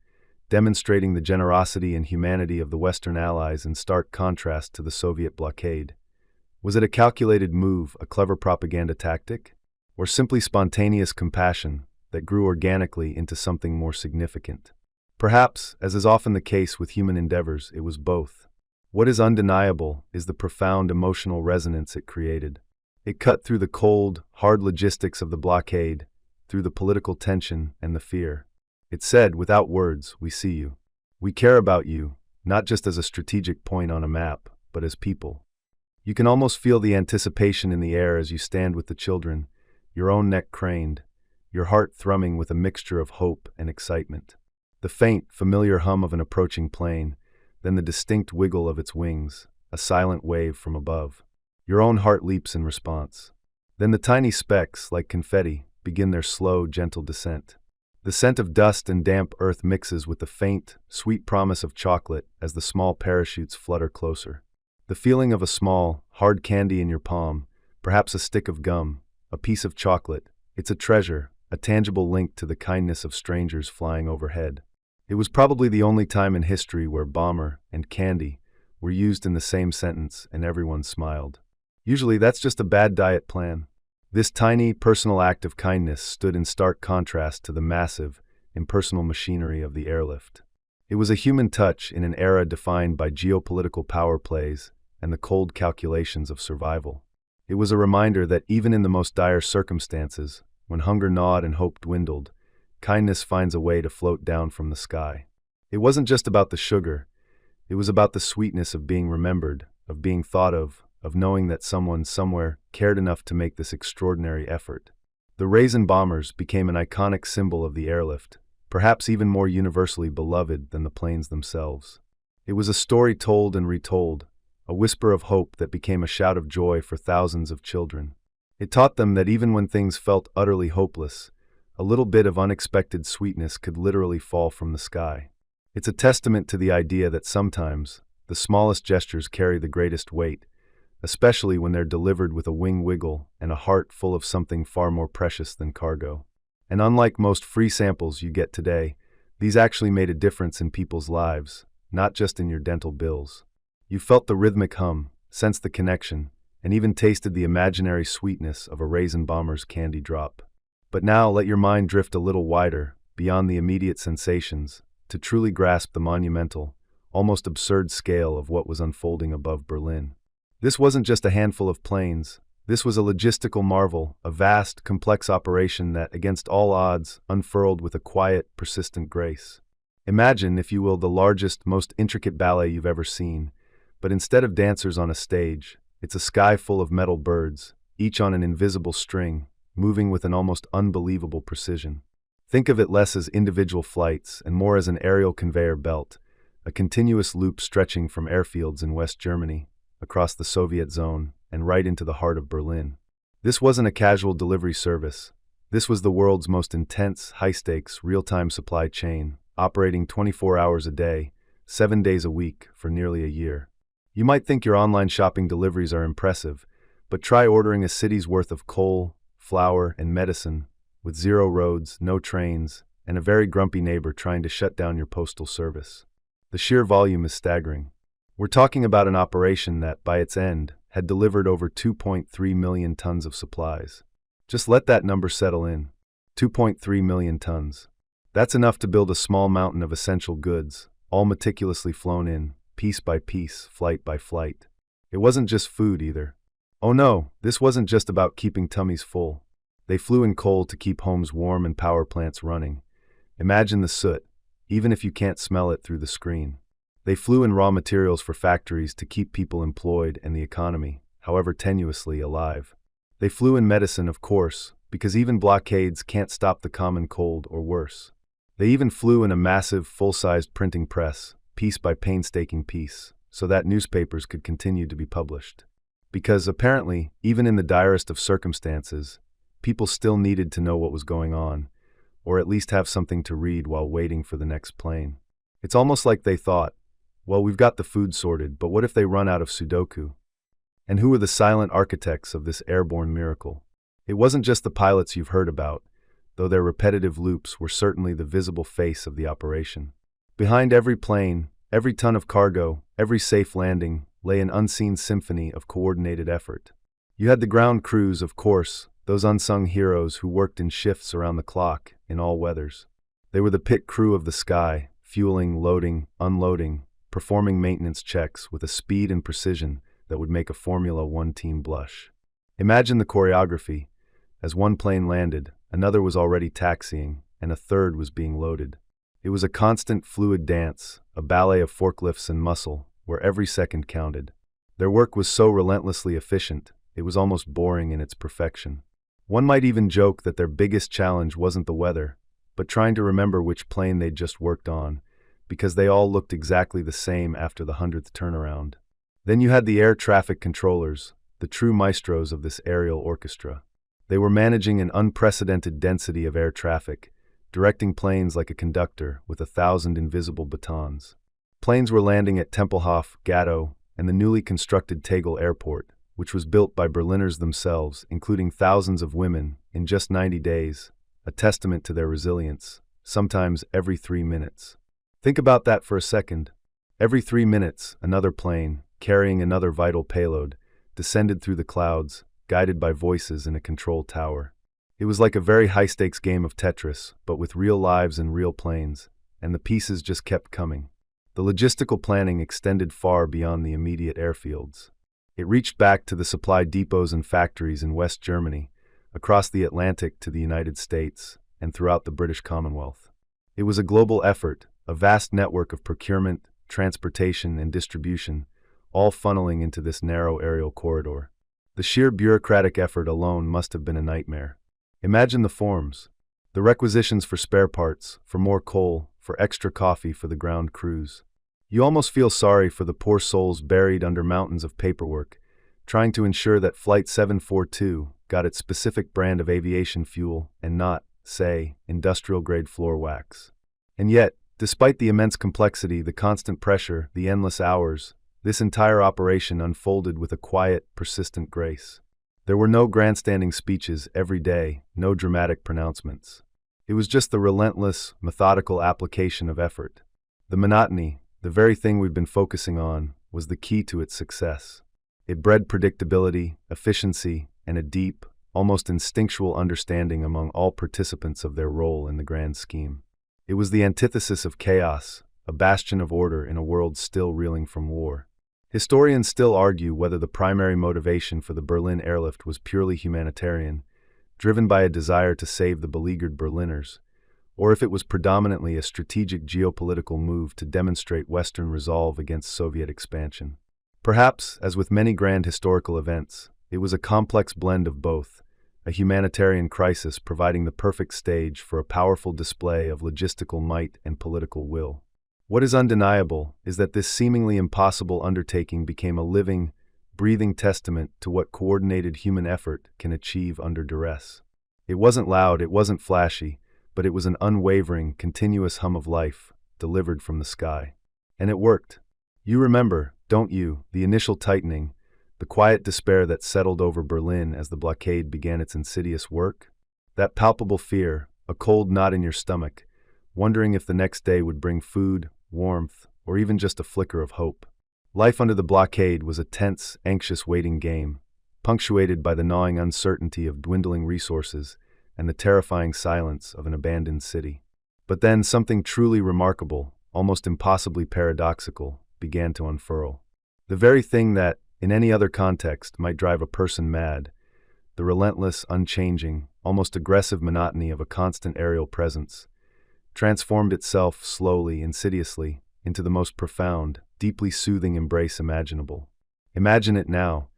demonstrating the generosity and humanity of the Western Allies in stark contrast to the Soviet blockade. Was it a calculated move, a clever propaganda tactic, or simply spontaneous compassion that grew organically into something more significant? Perhaps, as is often the case with human endeavors, it was both. What is undeniable is the profound emotional resonance it created. It cut through the cold, hard logistics of the blockade, through the political tension and the fear. It said, without words, we see you. We care about you, not just as a strategic point on a map, but as people. You can almost feel the anticipation in the air as you stand with the children, your own neck craned, your heart thrumming with a mixture of hope and excitement. The faint, familiar hum of an approaching plane, then the distinct wiggle of its wings, a silent wave from above. Your own heart leaps in response. Then the tiny specks, like confetti, begin their slow, gentle descent. The scent of dust and damp earth mixes with the faint, sweet promise of chocolate as the small parachutes flutter closer. The feeling of a small, hard candy in your palm, perhaps a stick of gum, a piece of chocolate, it's a treasure, a tangible link to the kindness of strangers flying overhead. It was probably the only time in history where bomber and candy were used in the same sentence and everyone smiled. Usually that's just a bad diet plan. This tiny, personal act of kindness stood in stark contrast to the massive, impersonal machinery of the airlift. It was a human touch in an era defined by geopolitical power plays and the cold calculations of survival. It was a reminder that even in the most dire circumstances, when hunger gnawed and hope dwindled, kindness finds a way to float down from the sky. It wasn't just about the sugar, it was about the sweetness of being remembered, of being thought of knowing that someone somewhere cared enough to make this extraordinary effort. The raisin bombers became an iconic symbol of the airlift, perhaps even more universally beloved than the planes themselves. It was a story told and retold, a whisper of hope that became a shout of joy for thousands of children. It taught them that even when things felt utterly hopeless, a little bit of unexpected sweetness could literally fall from the sky. It's a testament to the idea that sometimes the smallest gestures carry the greatest weight, especially when they're delivered with a wing wiggle and a heart full of something far more precious than cargo. And unlike most free samples you get today, these actually made a difference in people's lives, not just in your dental bills. You felt the rhythmic hum, sensed the connection, and even tasted the imaginary sweetness of a raisin bomber's candy drop. But now let your mind drift a little wider, beyond the immediate sensations, to truly grasp the monumental, almost absurd scale of what was unfolding above Berlin. This wasn't just a handful of planes. This was a logistical marvel, a vast, complex operation that, against all odds, unfurled with a quiet, persistent grace. Imagine, if you will, the largest, most intricate ballet you've ever seen, but instead of dancers on a stage, it's a sky full of metal birds, each on an invisible string, moving with an almost unbelievable precision. Think of it less as individual flights and more as an aerial conveyor belt, a continuous loop stretching from airfields in West Germany, across the Soviet zone, and right into the heart of Berlin. This wasn't a casual delivery service. This was the world's most intense, high-stakes, real-time supply chain, operating 24 hours a day, 7 days a week, for nearly a year. You might think your online shopping deliveries are impressive, but try ordering a city's worth of coal, flour, and medicine, with 0 roads, no trains, and a very grumpy neighbor trying to shut down your postal service. The sheer volume is staggering. We're talking about an operation that, by its end, had delivered over 2.3 million tons of supplies. Just let that number settle in. 2.3 million tons. That's enough to build a small mountain of essential goods, all meticulously flown in, piece by piece, flight by flight. It wasn't just food either. Oh no, this wasn't just about keeping tummies full. They flew in coal to keep homes warm and power plants running. Imagine the soot, even if you can't smell it through the screen. They flew in raw materials for factories to keep people employed and the economy, however tenuously, alive. They flew in medicine, of course, because even blockades can't stop the common cold or worse. They even flew in a massive, full-sized printing press, piece by painstaking piece, so that newspapers could continue to be published. Because, apparently, even in the direst of circumstances, people still needed to know what was going on, or at least have something to read while waiting for the next plane. It's almost like they thought, well, we've got the food sorted, but what if they run out of Sudoku? And who were the silent architects of this airborne miracle? It wasn't just the pilots you've heard about, though their repetitive loops were certainly the visible face of the operation. Behind every plane, every ton of cargo, every safe landing, lay an unseen symphony of coordinated effort. You had the ground crews, of course, those unsung heroes who worked in shifts around the clock, in all weathers. They were the pit crew of the sky, fueling, loading, unloading, performing maintenance checks with a speed and precision that would make a Formula One team blush. Imagine the choreography. As one plane landed, another was already taxiing, and a third was being loaded. It was a constant, fluid dance, a ballet of forklifts and muscle, where every second counted. Their work was so relentlessly efficient, it was almost boring in its perfection. One might even joke that their biggest challenge wasn't the weather, but trying to remember which plane they'd just worked on, because they all looked exactly the same after the 100th turnaround. Then you had the air traffic controllers, the true maestros of this aerial orchestra. They were managing an unprecedented density of air traffic, directing planes like a conductor with 1,000 invisible batons. Planes were landing at Tempelhof, Gatto, and the newly constructed Tegel Airport, which was built by Berliners themselves, including thousands of women, in just 90 days, a testament to their resilience, sometimes every 3 minutes. Think about that for a second. Every 3 minutes, another plane, carrying another vital payload, descended through the clouds, guided by voices in a control tower. It was like a very high-stakes game of Tetris, but with real lives and real planes, and the pieces just kept coming. The logistical planning extended far beyond the immediate airfields. It reached back to the supply depots and factories in West Germany, across the Atlantic to the United States, and throughout the British Commonwealth. It was a global effort, a vast network of procurement, transportation, and distribution, all funneling into this narrow aerial corridor. The sheer bureaucratic effort alone must have been a nightmare. Imagine the forms, the requisitions for spare parts, for more coal, for extra coffee for the ground crews. You almost feel sorry for the poor souls buried under mountains of paperwork, trying to ensure that Flight 742 got its specific brand of aviation fuel and not, say, industrial-grade floor wax. And yet, despite the immense complexity, the constant pressure, the endless hours, this entire operation unfolded with a quiet, persistent grace. There were no grandstanding speeches every day, no dramatic pronouncements. It was just the relentless, methodical application of effort. The monotony, the very thing we've been focusing on, was the key to its success. It bred predictability, efficiency, and a deep, almost instinctual understanding among all participants of their role in the grand scheme. It was the antithesis of chaos, a bastion of order in a world still reeling from war. Historians still argue whether the primary motivation for the Berlin Airlift was purely humanitarian, driven by a desire to save the beleaguered Berliners, or if it was predominantly a strategic geopolitical move to demonstrate Western resolve against Soviet expansion. Perhaps, as with many grand historical events, it was a complex blend of both, a humanitarian crisis providing the perfect stage for a powerful display of logistical might and political will. What is undeniable is that this seemingly impossible undertaking became a living, breathing testament to what coordinated human effort can achieve under duress. It wasn't loud, it wasn't flashy, but it was an unwavering, continuous hum of life, delivered from the sky. And it worked. You remember, don't you, the initial tightening, the quiet despair that settled over Berlin as the blockade began its insidious work? That palpable fear, a cold knot in your stomach, wondering if the next day would bring food, warmth, or even just a flicker of hope. Life under the blockade was a tense, anxious waiting game, punctuated by the gnawing uncertainty of dwindling resources and the terrifying silence of an abandoned city. But then something truly remarkable, almost impossibly paradoxical, began to unfurl. The very thing that, in any other context, might drive a person mad, the relentless, unchanging, almost aggressive monotony of a constant aerial presence, transformed itself slowly, insidiously, into the most profound, deeply soothing embrace imaginable. Imagine it now.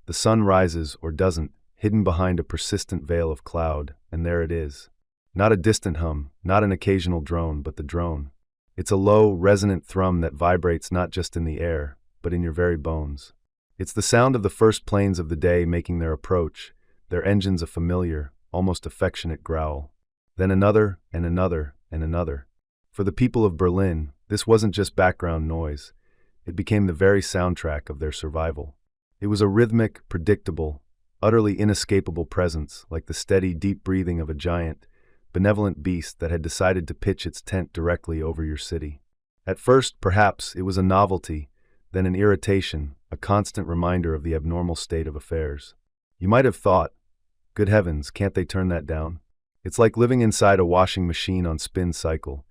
The sun rises or doesn't, hidden behind a persistent veil of cloud, and there it is. Not a distant hum, not an occasional drone, but the drone. It's a low, resonant thrum that vibrates not just in the air, but in your very bones. It's the sound of the first planes of the day making their approach, their engines a familiar, almost affectionate growl. Then another, and another, and another. For the people of Berlin, this wasn't just background noise. It became the very soundtrack of their survival. It was a rhythmic, predictable, utterly inescapable presence, like the steady, deep breathing of a giant, benevolent beast that had decided to pitch its tent directly over your city. At first, perhaps, it was a novelty, then an irritation, a constant reminder of the abnormal state of affairs. You might have thought, good heavens, can't they turn that down? It's like living inside a washing machine on spin cycle.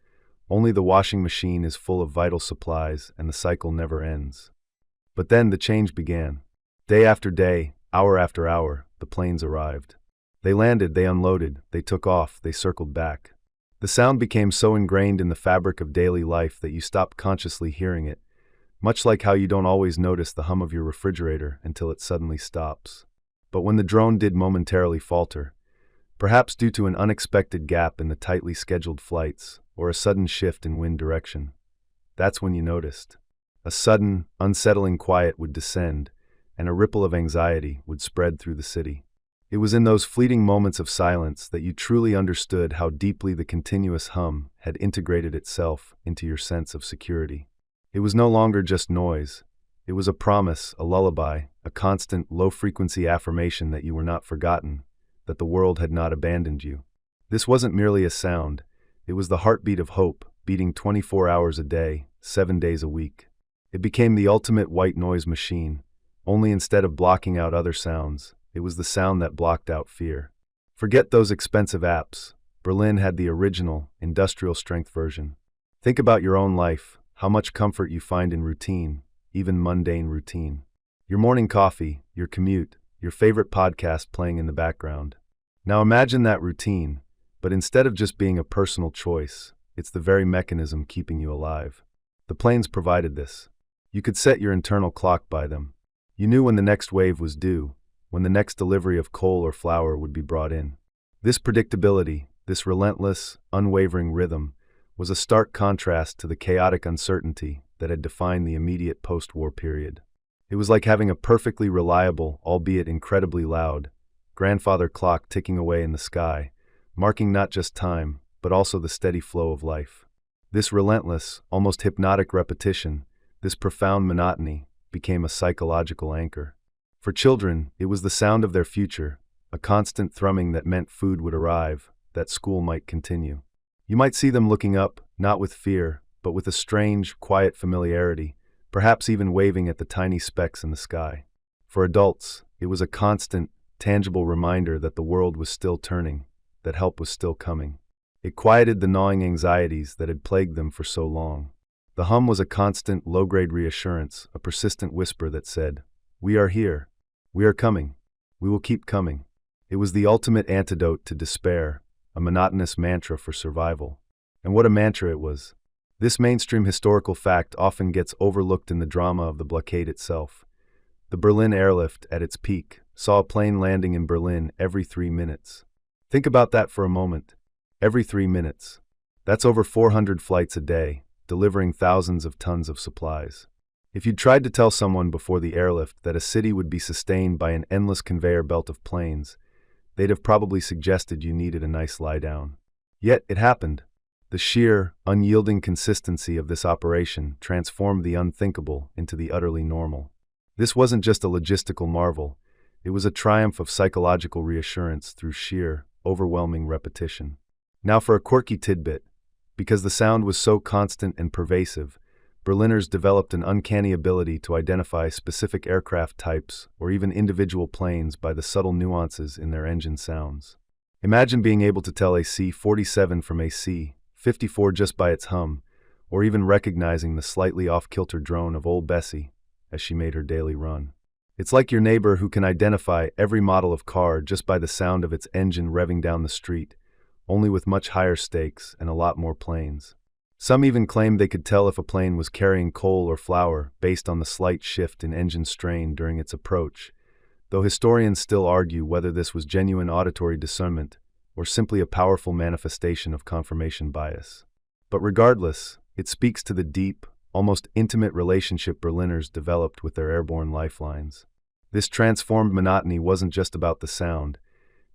Only the washing machine is full of vital supplies and the cycle never ends. But then the change began. Day after day, hour after hour, the planes arrived. They landed, they unloaded, they took off, they circled back. The sound became so ingrained in the fabric of daily life that you stopped consciously hearing it, much like how you don't always notice the hum of your refrigerator until it suddenly stops. But when the drone did momentarily falter, perhaps due to an unexpected gap in the tightly scheduled flights or a sudden shift in wind direction, that's when you noticed. A sudden, unsettling quiet would descend, and a ripple of anxiety would spread through the city. It was in those fleeting moments of silence that you truly understood how deeply the continuous hum had integrated itself into your sense of security. It was no longer just noise. It was a promise, a lullaby, a constant, low-frequency affirmation that you were not forgotten, that the world had not abandoned you. This wasn't merely a sound. It was the heartbeat of hope, beating 24 hours a day, 7 days a week. It became the ultimate white noise machine, only instead of blocking out other sounds, it was the sound that blocked out fear. Forget those expensive apps. Berlin had the original, industrial-strength version. Think about your own life, how much comfort you find in routine, even mundane routine. Your morning coffee, your commute, your favorite podcast playing in the background. Now imagine that routine, but instead of just being a personal choice, it's the very mechanism keeping you alive. The planes provided this. You could set your internal clock by them. You knew when the next wave was due, when the next delivery of coal or flour would be brought in. This predictability, this relentless, unwavering rhythm, was a stark contrast to the chaotic uncertainty that had defined the immediate post-war period. It was like having a perfectly reliable, albeit incredibly loud, grandfather clock ticking away in the sky, marking not just time, but also the steady flow of life. This relentless, almost hypnotic repetition, this profound monotony, became a psychological anchor. For children, it was the sound of their future, a constant thrumming that meant food would arrive, that school might continue. You might see them looking up, not with fear, but with a strange, quiet familiarity, perhaps even waving at the tiny specks in the sky. For adults, it was a constant, tangible reminder that the world was still turning, that help was still coming. It quieted the gnawing anxieties that had plagued them for so long. The hum was a constant, low-grade reassurance, a persistent whisper that said, "We are here. We are coming. We will keep coming." It was the ultimate antidote to despair, a monotonous mantra for survival. And what a mantra it was. This mainstream historical fact often gets overlooked in the drama of the blockade itself. The Berlin Airlift, at its peak, saw a plane landing in Berlin every 3 minutes. Think about that for a moment. Every 3 minutes. That's over 400 flights a day, delivering thousands of tons of supplies. If you'd tried to tell someone before the airlift that a city would be sustained by an endless conveyor belt of planes, they'd have probably suggested you needed a nice lie down. Yet it happened. The sheer, unyielding consistency of this operation transformed the unthinkable into the utterly normal. This wasn't just a logistical marvel, it was a triumph of psychological reassurance through sheer, overwhelming repetition. Now for a quirky tidbit. Because the sound was so constant and pervasive, Berliners developed an uncanny ability to identify specific aircraft types or even individual planes by the subtle nuances in their engine sounds. Imagine being able to tell a C-47 from a C-54 just by its hum, or even recognizing the slightly off-kilter drone of old Bessie as she made her daily run. It's like your neighbor who can identify every model of car just by the sound of its engine revving down the street, only with much higher stakes and a lot more planes. Some even claimed they could tell if a plane was carrying coal or flour based on the slight shift in engine strain during its approach, though historians still argue whether this was genuine auditory discernment or simply a powerful manifestation of confirmation bias. But regardless, it speaks to the deep, almost intimate relationship Berliners developed with their airborne lifelines. This transformed monotony wasn't just about the sound,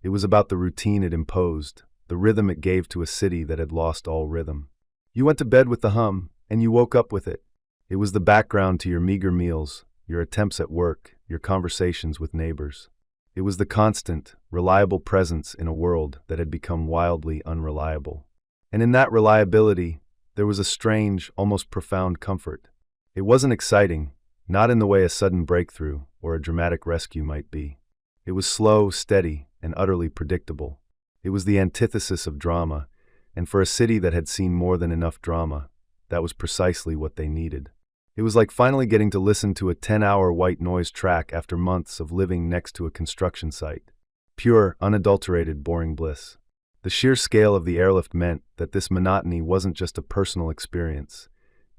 it was about the routine it imposed, the rhythm it gave to a city that had lost all rhythm. You went to bed with the hum, and you woke up with it. It was the background to your meager meals, your attempts at work, your conversations with neighbors. It was the constant, reliable presence in a world that had become wildly unreliable. And in that reliability, there was a strange, almost profound comfort. It wasn't exciting, not in the way a sudden breakthrough or a dramatic rescue might be. It was slow, steady, and utterly predictable. It was the antithesis of drama, and for a city that had seen more than enough drama, that was precisely what they needed. It was like finally getting to listen to a 10-hour white noise track after months of living next to a construction site. Pure, unadulterated, boring bliss. The sheer scale of the airlift meant that this monotony wasn't just a personal experience,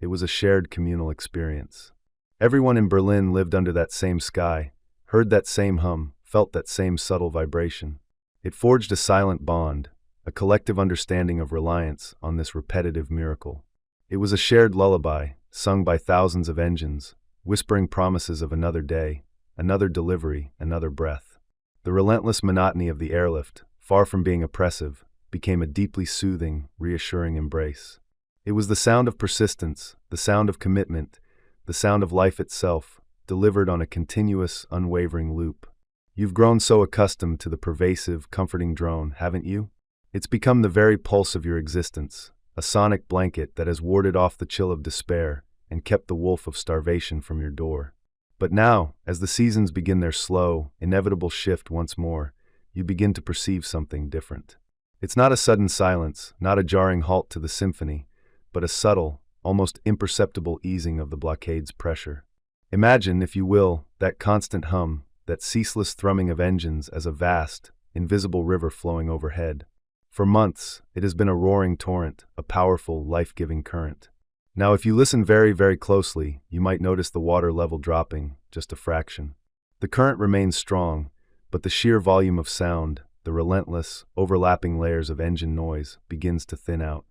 it was a shared communal experience. Everyone in Berlin lived under that same sky, heard that same hum, felt that same subtle vibration. It forged a silent bond, a collective understanding of reliance on this repetitive miracle. It was a shared lullaby, sung by thousands of engines, whispering promises of another day, another delivery, another breath. The relentless monotony of the airlift, far from being oppressive, became a deeply soothing, reassuring embrace. It was the sound of persistence, the sound of commitment, the sound of life itself, delivered on a continuous, unwavering loop. You've grown so accustomed to the pervasive, comforting drone, haven't you? It's become the very pulse of your existence, a sonic blanket that has warded off the chill of despair and kept the wolf of starvation from your door. But now, as the seasons begin their slow, inevitable shift once more, you begin to perceive something different. It's not a sudden silence, not a jarring halt to the symphony, but a subtle, almost imperceptible easing of the blockade's pressure. Imagine, if you will, that constant hum, that ceaseless thrumming of engines as a vast, invisible river flowing overhead. For months, it has been a roaring torrent, a powerful, life-giving current. Now, if you listen very, very closely, you might notice the water level dropping, just a fraction. The current remains strong, but the sheer volume of sound, the relentless, overlapping layers of engine noise, begins to thin out.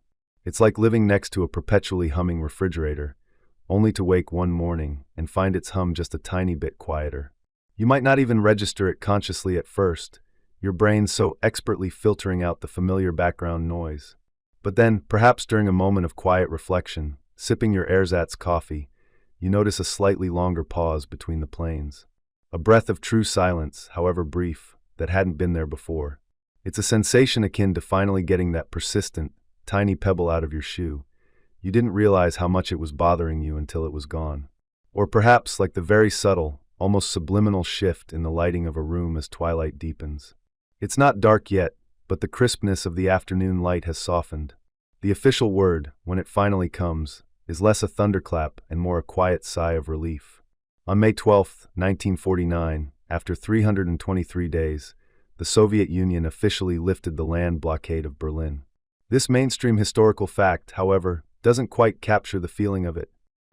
It's like living next to a perpetually humming refrigerator, only to wake one morning and find its hum just a tiny bit quieter. You might not even register it consciously at first, your brain so expertly filtering out the familiar background noise. But then, perhaps during a moment of quiet reflection, sipping your ersatz coffee, you notice a slightly longer pause between the planes. A breath of true silence, however brief, that hadn't been there before. It's a sensation akin to finally getting that persistent, tiny pebble out of your shoe. You didn't realize how much it was bothering you until it was gone. Or perhaps like the very subtle, almost subliminal shift in the lighting of a room as twilight deepens. It's not dark yet, but the crispness of the afternoon light has softened. The official word, when it finally comes, is less a thunderclap and more a quiet sigh of relief. On May 12, 1949, after 323 days, the Soviet Union officially lifted the land blockade of Berlin. This mainstream historical fact, however, doesn't quite capture the feeling of it.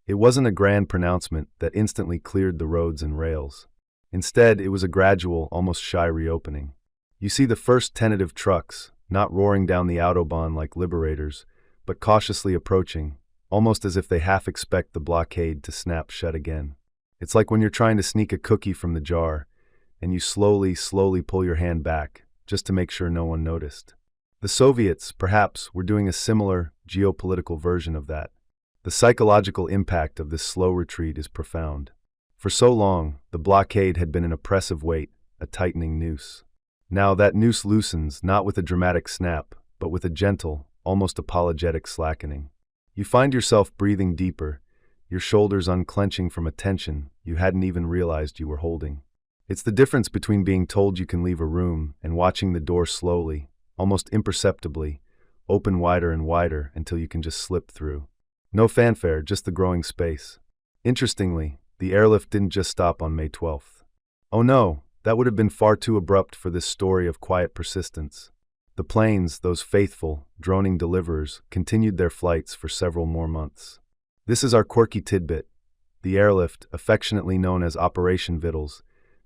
It wasn't a grand pronouncement that instantly cleared the roads and rails. Instead, it was a gradual, almost shy reopening. You see the first tentative trucks, not roaring down the autobahn like liberators, but cautiously approaching, almost as if they half expect the blockade to snap shut again. It's like when you're trying to sneak a cookie from the jar, and you slowly pull your hand back, just to make sure no one noticed. The Soviets, perhaps, were doing a similar, geopolitical version of that. The psychological impact of this slow retreat is profound. For so long, the blockade had been an oppressive weight, a tightening noose. Now that noose loosens, not with a dramatic snap, but with a gentle, almost apologetic slackening. You find yourself breathing deeper, your shoulders unclenching from a tension you hadn't even realized you were holding. It's the difference between being told you can leave a room and watching the door slowly, almost imperceptibly, open wider and wider until you can just slip through. No fanfare, just the growing space. Interestingly, the airlift didn't just stop on May 12th. Oh no, that would have been far too abrupt for this story of quiet persistence. The planes, those faithful, droning deliverers, continued their flights for several more months. This is our quirky tidbit. The airlift, affectionately known as Operation Vittles,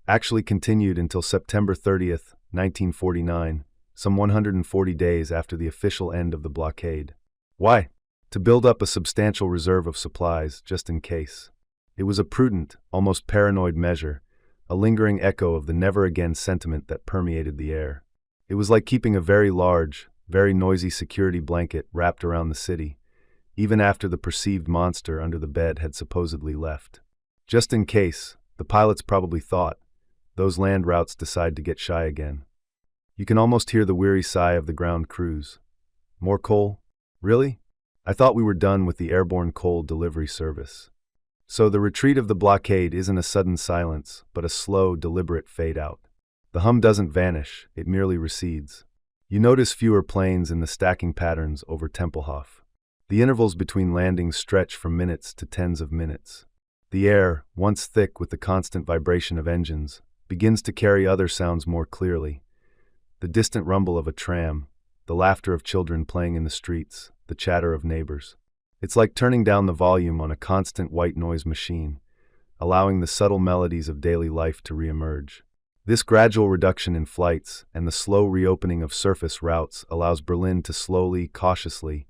actually continued until September 30th, 1949, some 140 days after the official end of the blockade. Why? To build up a substantial reserve of supplies, just in case. It was a prudent, almost paranoid measure, a lingering echo of the never-again sentiment that permeated the air. It was like keeping a very large, very noisy security blanket wrapped around the city, even after the perceived monster under the bed had supposedly left. Just in case, the pilots probably thought, those land routes decide to get shy again. You can almost hear the weary sigh of the ground crews. More coal? Really? I thought we were done with the airborne coal delivery service. So the retreat of the blockade isn't a sudden silence, but a slow, deliberate fade-out. The hum doesn't vanish, it merely recedes. You notice fewer planes in the stacking patterns over Tempelhof. The intervals between landings stretch from minutes to tens of minutes. The air, once thick with the constant vibration of engines, begins to carry other sounds more clearly. The distant rumble of a tram, the laughter of children playing in the streets, the chatter of neighbors. It's like turning down the volume on a constant white noise machine, allowing the subtle melodies of daily life to reemerge. This gradual reduction in flights and the slow reopening of surface routes allows Berlin to slowly, cautiously,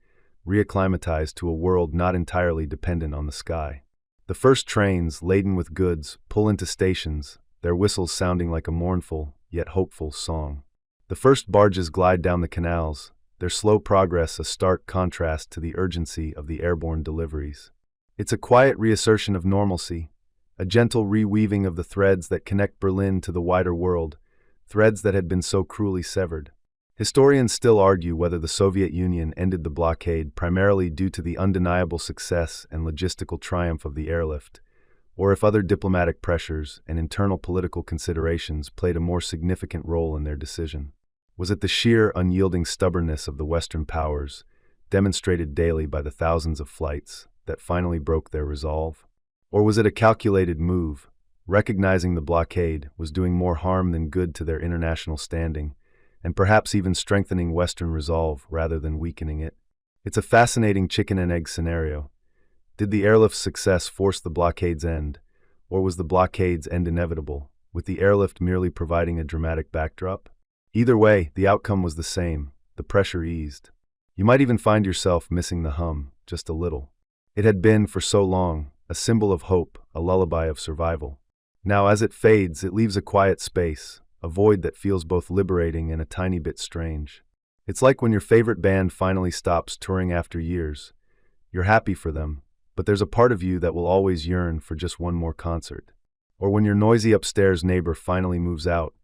reacclimatize to a world not entirely dependent on the sky. The first trains, laden with goods, pull into stations, their whistles sounding like a mournful, yet hopeful song. The first barges glide down the canals, their slow progress a stark contrast to the urgency of the airborne deliveries. It's a quiet reassertion of normalcy, a gentle reweaving of the threads that connect Berlin to the wider world, threads that had been so cruelly severed. Historians still argue whether the Soviet Union ended the blockade primarily due to the undeniable success and logistical triumph of the airlift, or if other diplomatic pressures and internal political considerations played a more significant role in their decision. Was it the sheer, unyielding stubbornness of the Western powers, demonstrated daily by the thousands of flights, that finally broke their resolve? Or was it a calculated move, recognizing the blockade was doing more harm than good to their international standing, and perhaps even strengthening Western resolve rather than weakening it? It's a fascinating chicken-and-egg scenario. Did the airlift's success force the blockade's end, or was the blockade's end inevitable, with the airlift merely providing a dramatic backdrop? Either way, the outcome was the same. The pressure eased. You might even find yourself missing the hum, just a little. It had been, for so long, a symbol of hope, a lullaby of survival. Now, as it fades, it leaves a quiet space, a void that feels both liberating and a tiny bit strange. It's like when your favorite band finally stops touring after years. You're happy for them, but there's a part of you that will always yearn for just one more concert. Or when your noisy upstairs neighbor finally moves out,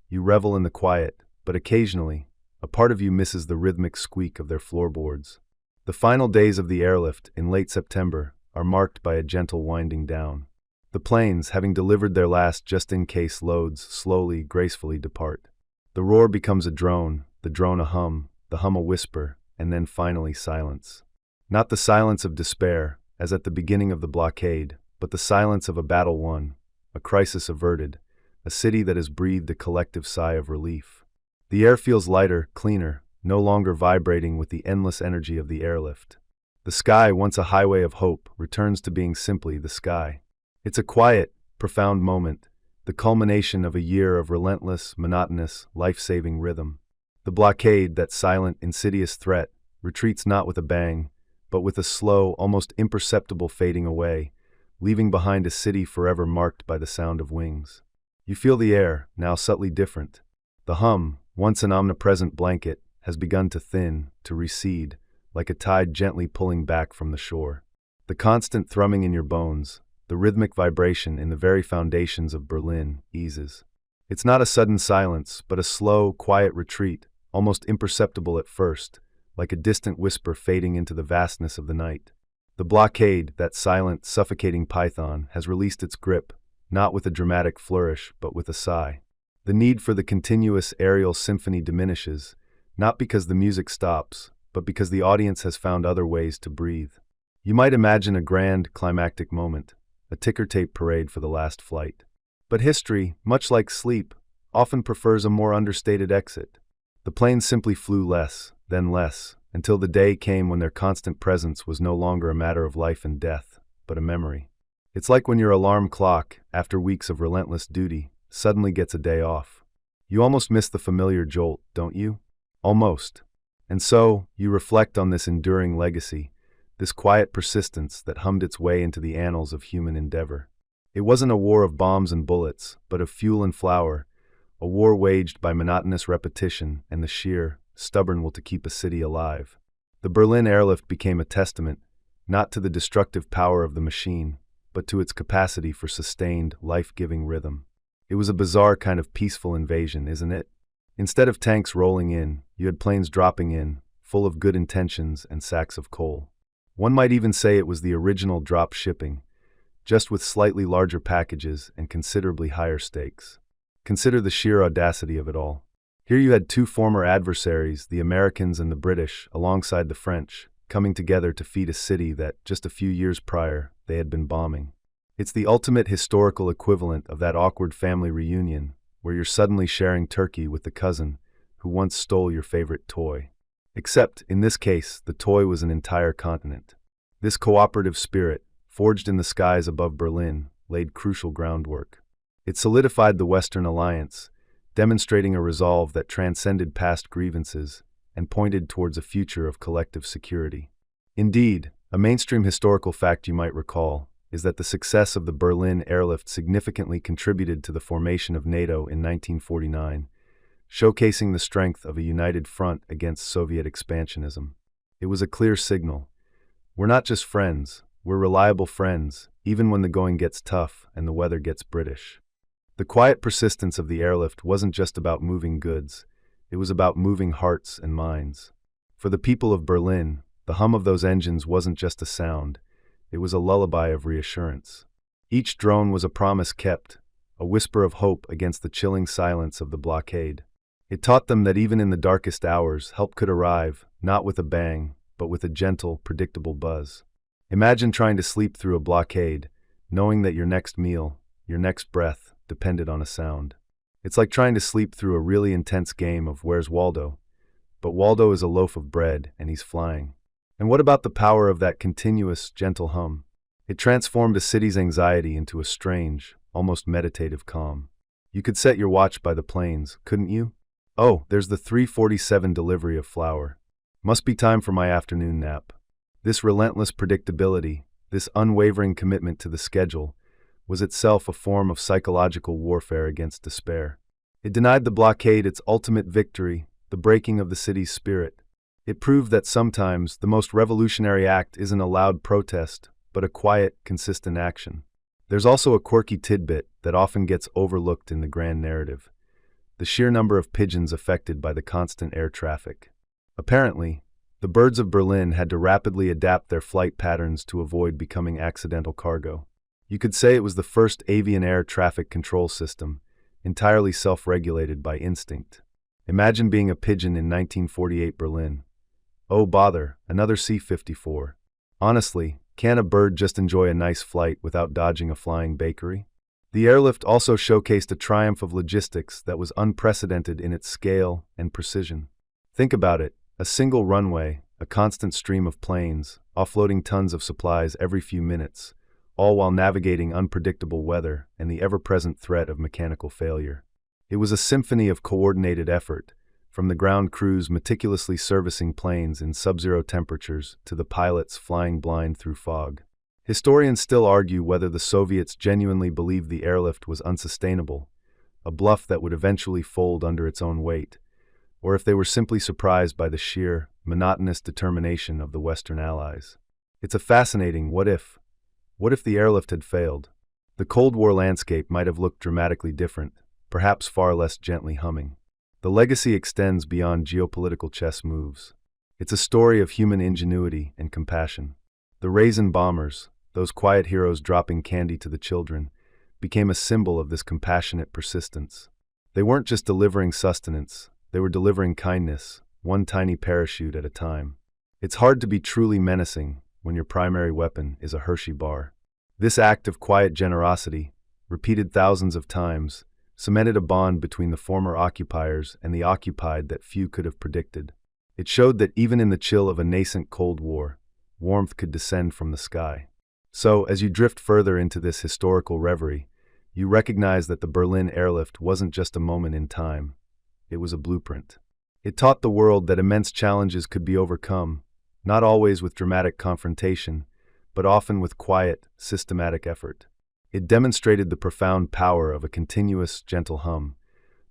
you revel in the quiet, but occasionally, a part of you misses the rhythmic squeak of their floorboards. The final days of the airlift, in late September, are marked by a gentle winding down. The planes, having delivered their last just-in-case loads, slowly, gracefully depart. The roar becomes a drone, the drone a hum, the hum a whisper, and then finally silence. Not the silence of despair, as at the beginning of the blockade, but the silence of a battle won, a crisis averted, a city that has breathed a collective sigh of relief. The air feels lighter, cleaner, no longer vibrating with the endless energy of the airlift. The sky, once a highway of hope, returns to being simply the sky. It's a quiet, profound moment, the culmination of a year of relentless, monotonous, life-saving rhythm. The blockade, that silent, insidious threat, retreats not with a bang, but with a slow, almost imperceptible fading away, leaving behind a city forever marked by the sound of wings. You feel the air, now subtly different. The hum, once an omnipresent blanket, has begun to thin, to recede, like a tide gently pulling back from the shore. The constant thrumming in your bones, the rhythmic vibration in the very foundations of Berlin, eases. It's not a sudden silence, but a slow, quiet retreat, almost imperceptible at first, like a distant whisper fading into the vastness of the night. The blockade, that silent, suffocating python, has released its grip, not with a dramatic flourish, but with a sigh. The need for the continuous aerial symphony diminishes, not because the music stops, but because the audience has found other ways to breathe. You might imagine a grand, climactic moment, a ticker-tape parade for the last flight. But history, much like sleep, often prefers a more understated exit. The planes simply flew less, then less, until the day came when their constant presence was no longer a matter of life and death, but a memory. It's like when your alarm clock, after weeks of relentless duty, suddenly gets a day off. You almost miss the familiar jolt, don't you? Almost. And so, you reflect on this enduring legacy, this quiet persistence that hummed its way into the annals of human endeavor. It wasn't a war of bombs and bullets, but of fuel and flour, a war waged by monotonous repetition and the sheer, stubborn will to keep a city alive. The Berlin Airlift became a testament, not to the destructive power of the machine, but to its capacity for sustained, life-giving rhythm. It was a bizarre kind of peaceful invasion, isn't it? Instead of tanks rolling in, you had planes dropping in, full of good intentions and sacks of coal. One might even say it was the original drop shipping, just with slightly larger packages and considerably higher stakes. Consider the sheer audacity of it all. Here you had two former adversaries, the Americans and the British, alongside the French, coming together to feed a city that, just a few years prior, they had been bombing. It's the ultimate historical equivalent of that awkward family reunion, where you're suddenly sharing turkey with the cousin who once stole your favorite toy. Except, in this case, the toy was an entire continent. This cooperative spirit, forged in the skies above Berlin, laid crucial groundwork. It solidified the Western Alliance, demonstrating a resolve that transcended past grievances and pointed towards a future of collective security. Indeed, a mainstream historical fact you might recall is that the success of the Berlin Airlift significantly contributed to the formation of NATO in 1949, showcasing the strength of a united front against Soviet expansionism. It was a clear signal. We're not just friends, we're reliable friends, even when the going gets tough and the weather gets British. The quiet persistence of the airlift wasn't just about moving goods, it was about moving hearts and minds. For the people of Berlin, the hum of those engines wasn't just a sound, it was a lullaby of reassurance. Each drone was a promise kept, a whisper of hope against the chilling silence of the blockade. It taught them that even in the darkest hours, help could arrive, not with a bang, but with a gentle, predictable buzz. Imagine trying to sleep through a blockade, knowing that your next meal, your next breath, depended on a sound. It's like trying to sleep through a really intense game of Where's Waldo? But Waldo is a loaf of bread, and he's flying. And what about the power of that continuous, gentle hum? It transformed a city's anxiety into a strange, almost meditative calm. You could set your watch by the planes, couldn't you? Oh, there's the 3:47 delivery of flour. Must be time for my afternoon nap. This relentless predictability, this unwavering commitment to the schedule, was itself a form of psychological warfare against despair. It denied the blockade its ultimate victory, the breaking of the city's spirit. It proved that sometimes the most revolutionary act isn't a loud protest, but a quiet, consistent action. There's also a quirky tidbit that often gets overlooked in the grand narrative: the sheer number of pigeons affected by the constant air traffic. Apparently, the birds of Berlin had to rapidly adapt their flight patterns to avoid becoming accidental cargo. You could say it was the first avian air traffic control system, entirely self-regulated by instinct. Imagine being a pigeon in 1948 Berlin. Oh bother, another C-54. Honestly, can a bird just enjoy a nice flight without dodging a flying bakery? The airlift also showcased a triumph of logistics that was unprecedented in its scale and precision. Think about it, a single runway, a constant stream of planes, offloading tons of supplies every few minutes, all while navigating unpredictable weather and the ever-present threat of mechanical failure. It was a symphony of coordinated effort, from the ground crews meticulously servicing planes in sub-zero temperatures to the pilots flying blind through fog. Historians still argue whether the Soviets genuinely believed the airlift was unsustainable, a bluff that would eventually fold under its own weight, or if they were simply surprised by the sheer, monotonous determination of the Western Allies. It's a fascinating what if. What if the airlift had failed? The Cold War landscape might have looked dramatically different, perhaps far less gently humming. The legacy extends beyond geopolitical chess moves. It's a story of human ingenuity and compassion. The Raisin Bombers, those quiet heroes dropping candy to the children, became a symbol of this compassionate persistence. They weren't just delivering sustenance, they were delivering kindness, one tiny parachute at a time. It's hard to be truly menacing when your primary weapon is a Hershey bar. This act of quiet generosity, repeated thousands of times, cemented a bond between the former occupiers and the occupied that few could have predicted. It showed that even in the chill of a nascent Cold War, warmth could descend from the sky. So, as you drift further into this historical reverie, you recognize that the Berlin Airlift wasn't just a moment in time. It was a blueprint. It taught the world that immense challenges could be overcome, not always with dramatic confrontation, but often with quiet, systematic effort. It demonstrated the profound power of a continuous, gentle hum,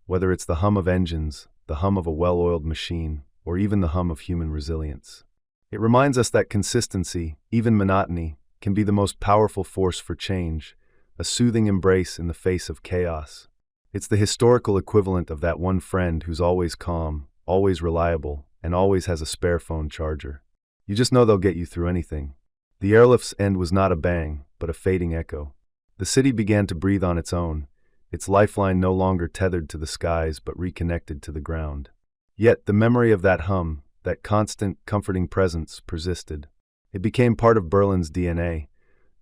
whether it's the hum of engines, the hum of a well-oiled machine, or even the hum of human resilience. It reminds us that consistency, even monotony, can be the most powerful force for change, a soothing embrace in the face of chaos. It's the historical equivalent of that one friend who's always calm, always reliable, and always has a spare phone charger. You just know they'll get you through anything. The airlift's end was not a bang, but a fading echo. The city began to breathe on its own, its lifeline no longer tethered to the skies but reconnected to the ground. Yet the memory of that hum, that constant, comforting presence, persisted. It became part of Berlin's DNA,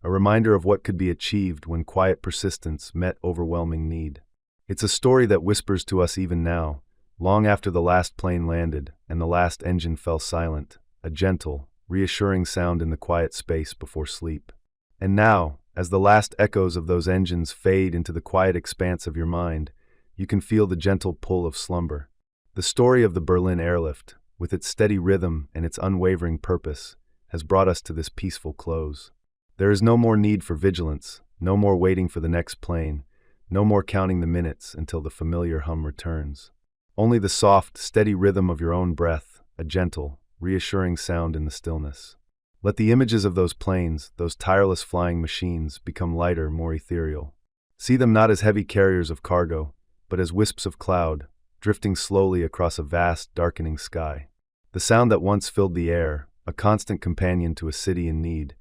a reminder of what could be achieved when quiet persistence met overwhelming need. It's a story that whispers to us even now, long after the last plane landed and the last engine fell silent, a gentle, reassuring sound in the quiet space before sleep. And now, as the last echoes of those engines fade into the quiet expanse of your mind, you can feel the gentle pull of slumber. The story of the Berlin Airlift, with its steady rhythm and its unwavering purpose, has brought us to this peaceful close. There is no more need for vigilance, no more waiting for the next plane, no more counting the minutes until the familiar hum returns. Only the soft, steady rhythm of your own breath, a gentle, reassuring sound in the stillness. Let the images of those planes, those tireless flying machines, become lighter, more ethereal. See them not as heavy carriers of cargo, but as wisps of cloud, drifting slowly across a vast, darkening sky. The sound that once filled the air, a constant companion to a city in need,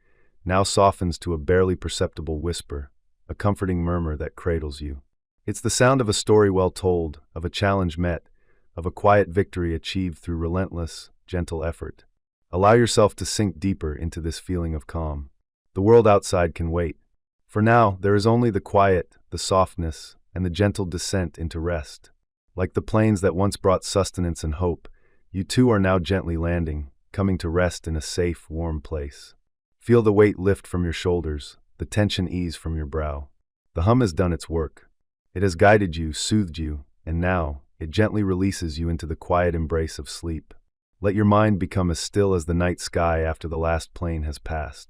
now softens to a barely perceptible whisper, a comforting murmur that cradles you. It's the sound of a story well told, of a challenge met, of a quiet victory achieved through relentless, gentle effort. Allow yourself to sink deeper into this feeling of calm. The world outside can wait. For now, there is only the quiet, the softness, and the gentle descent into rest. Like the planes that once brought sustenance and hope, you too are now gently landing, coming to rest in a safe, warm place. Feel the weight lift from your shoulders, the tension ease from your brow. The hum has done its work. It has guided you, soothed you, and now, it gently releases you into the quiet embrace of sleep. Let your mind become as still as the night sky after the last plane has passed.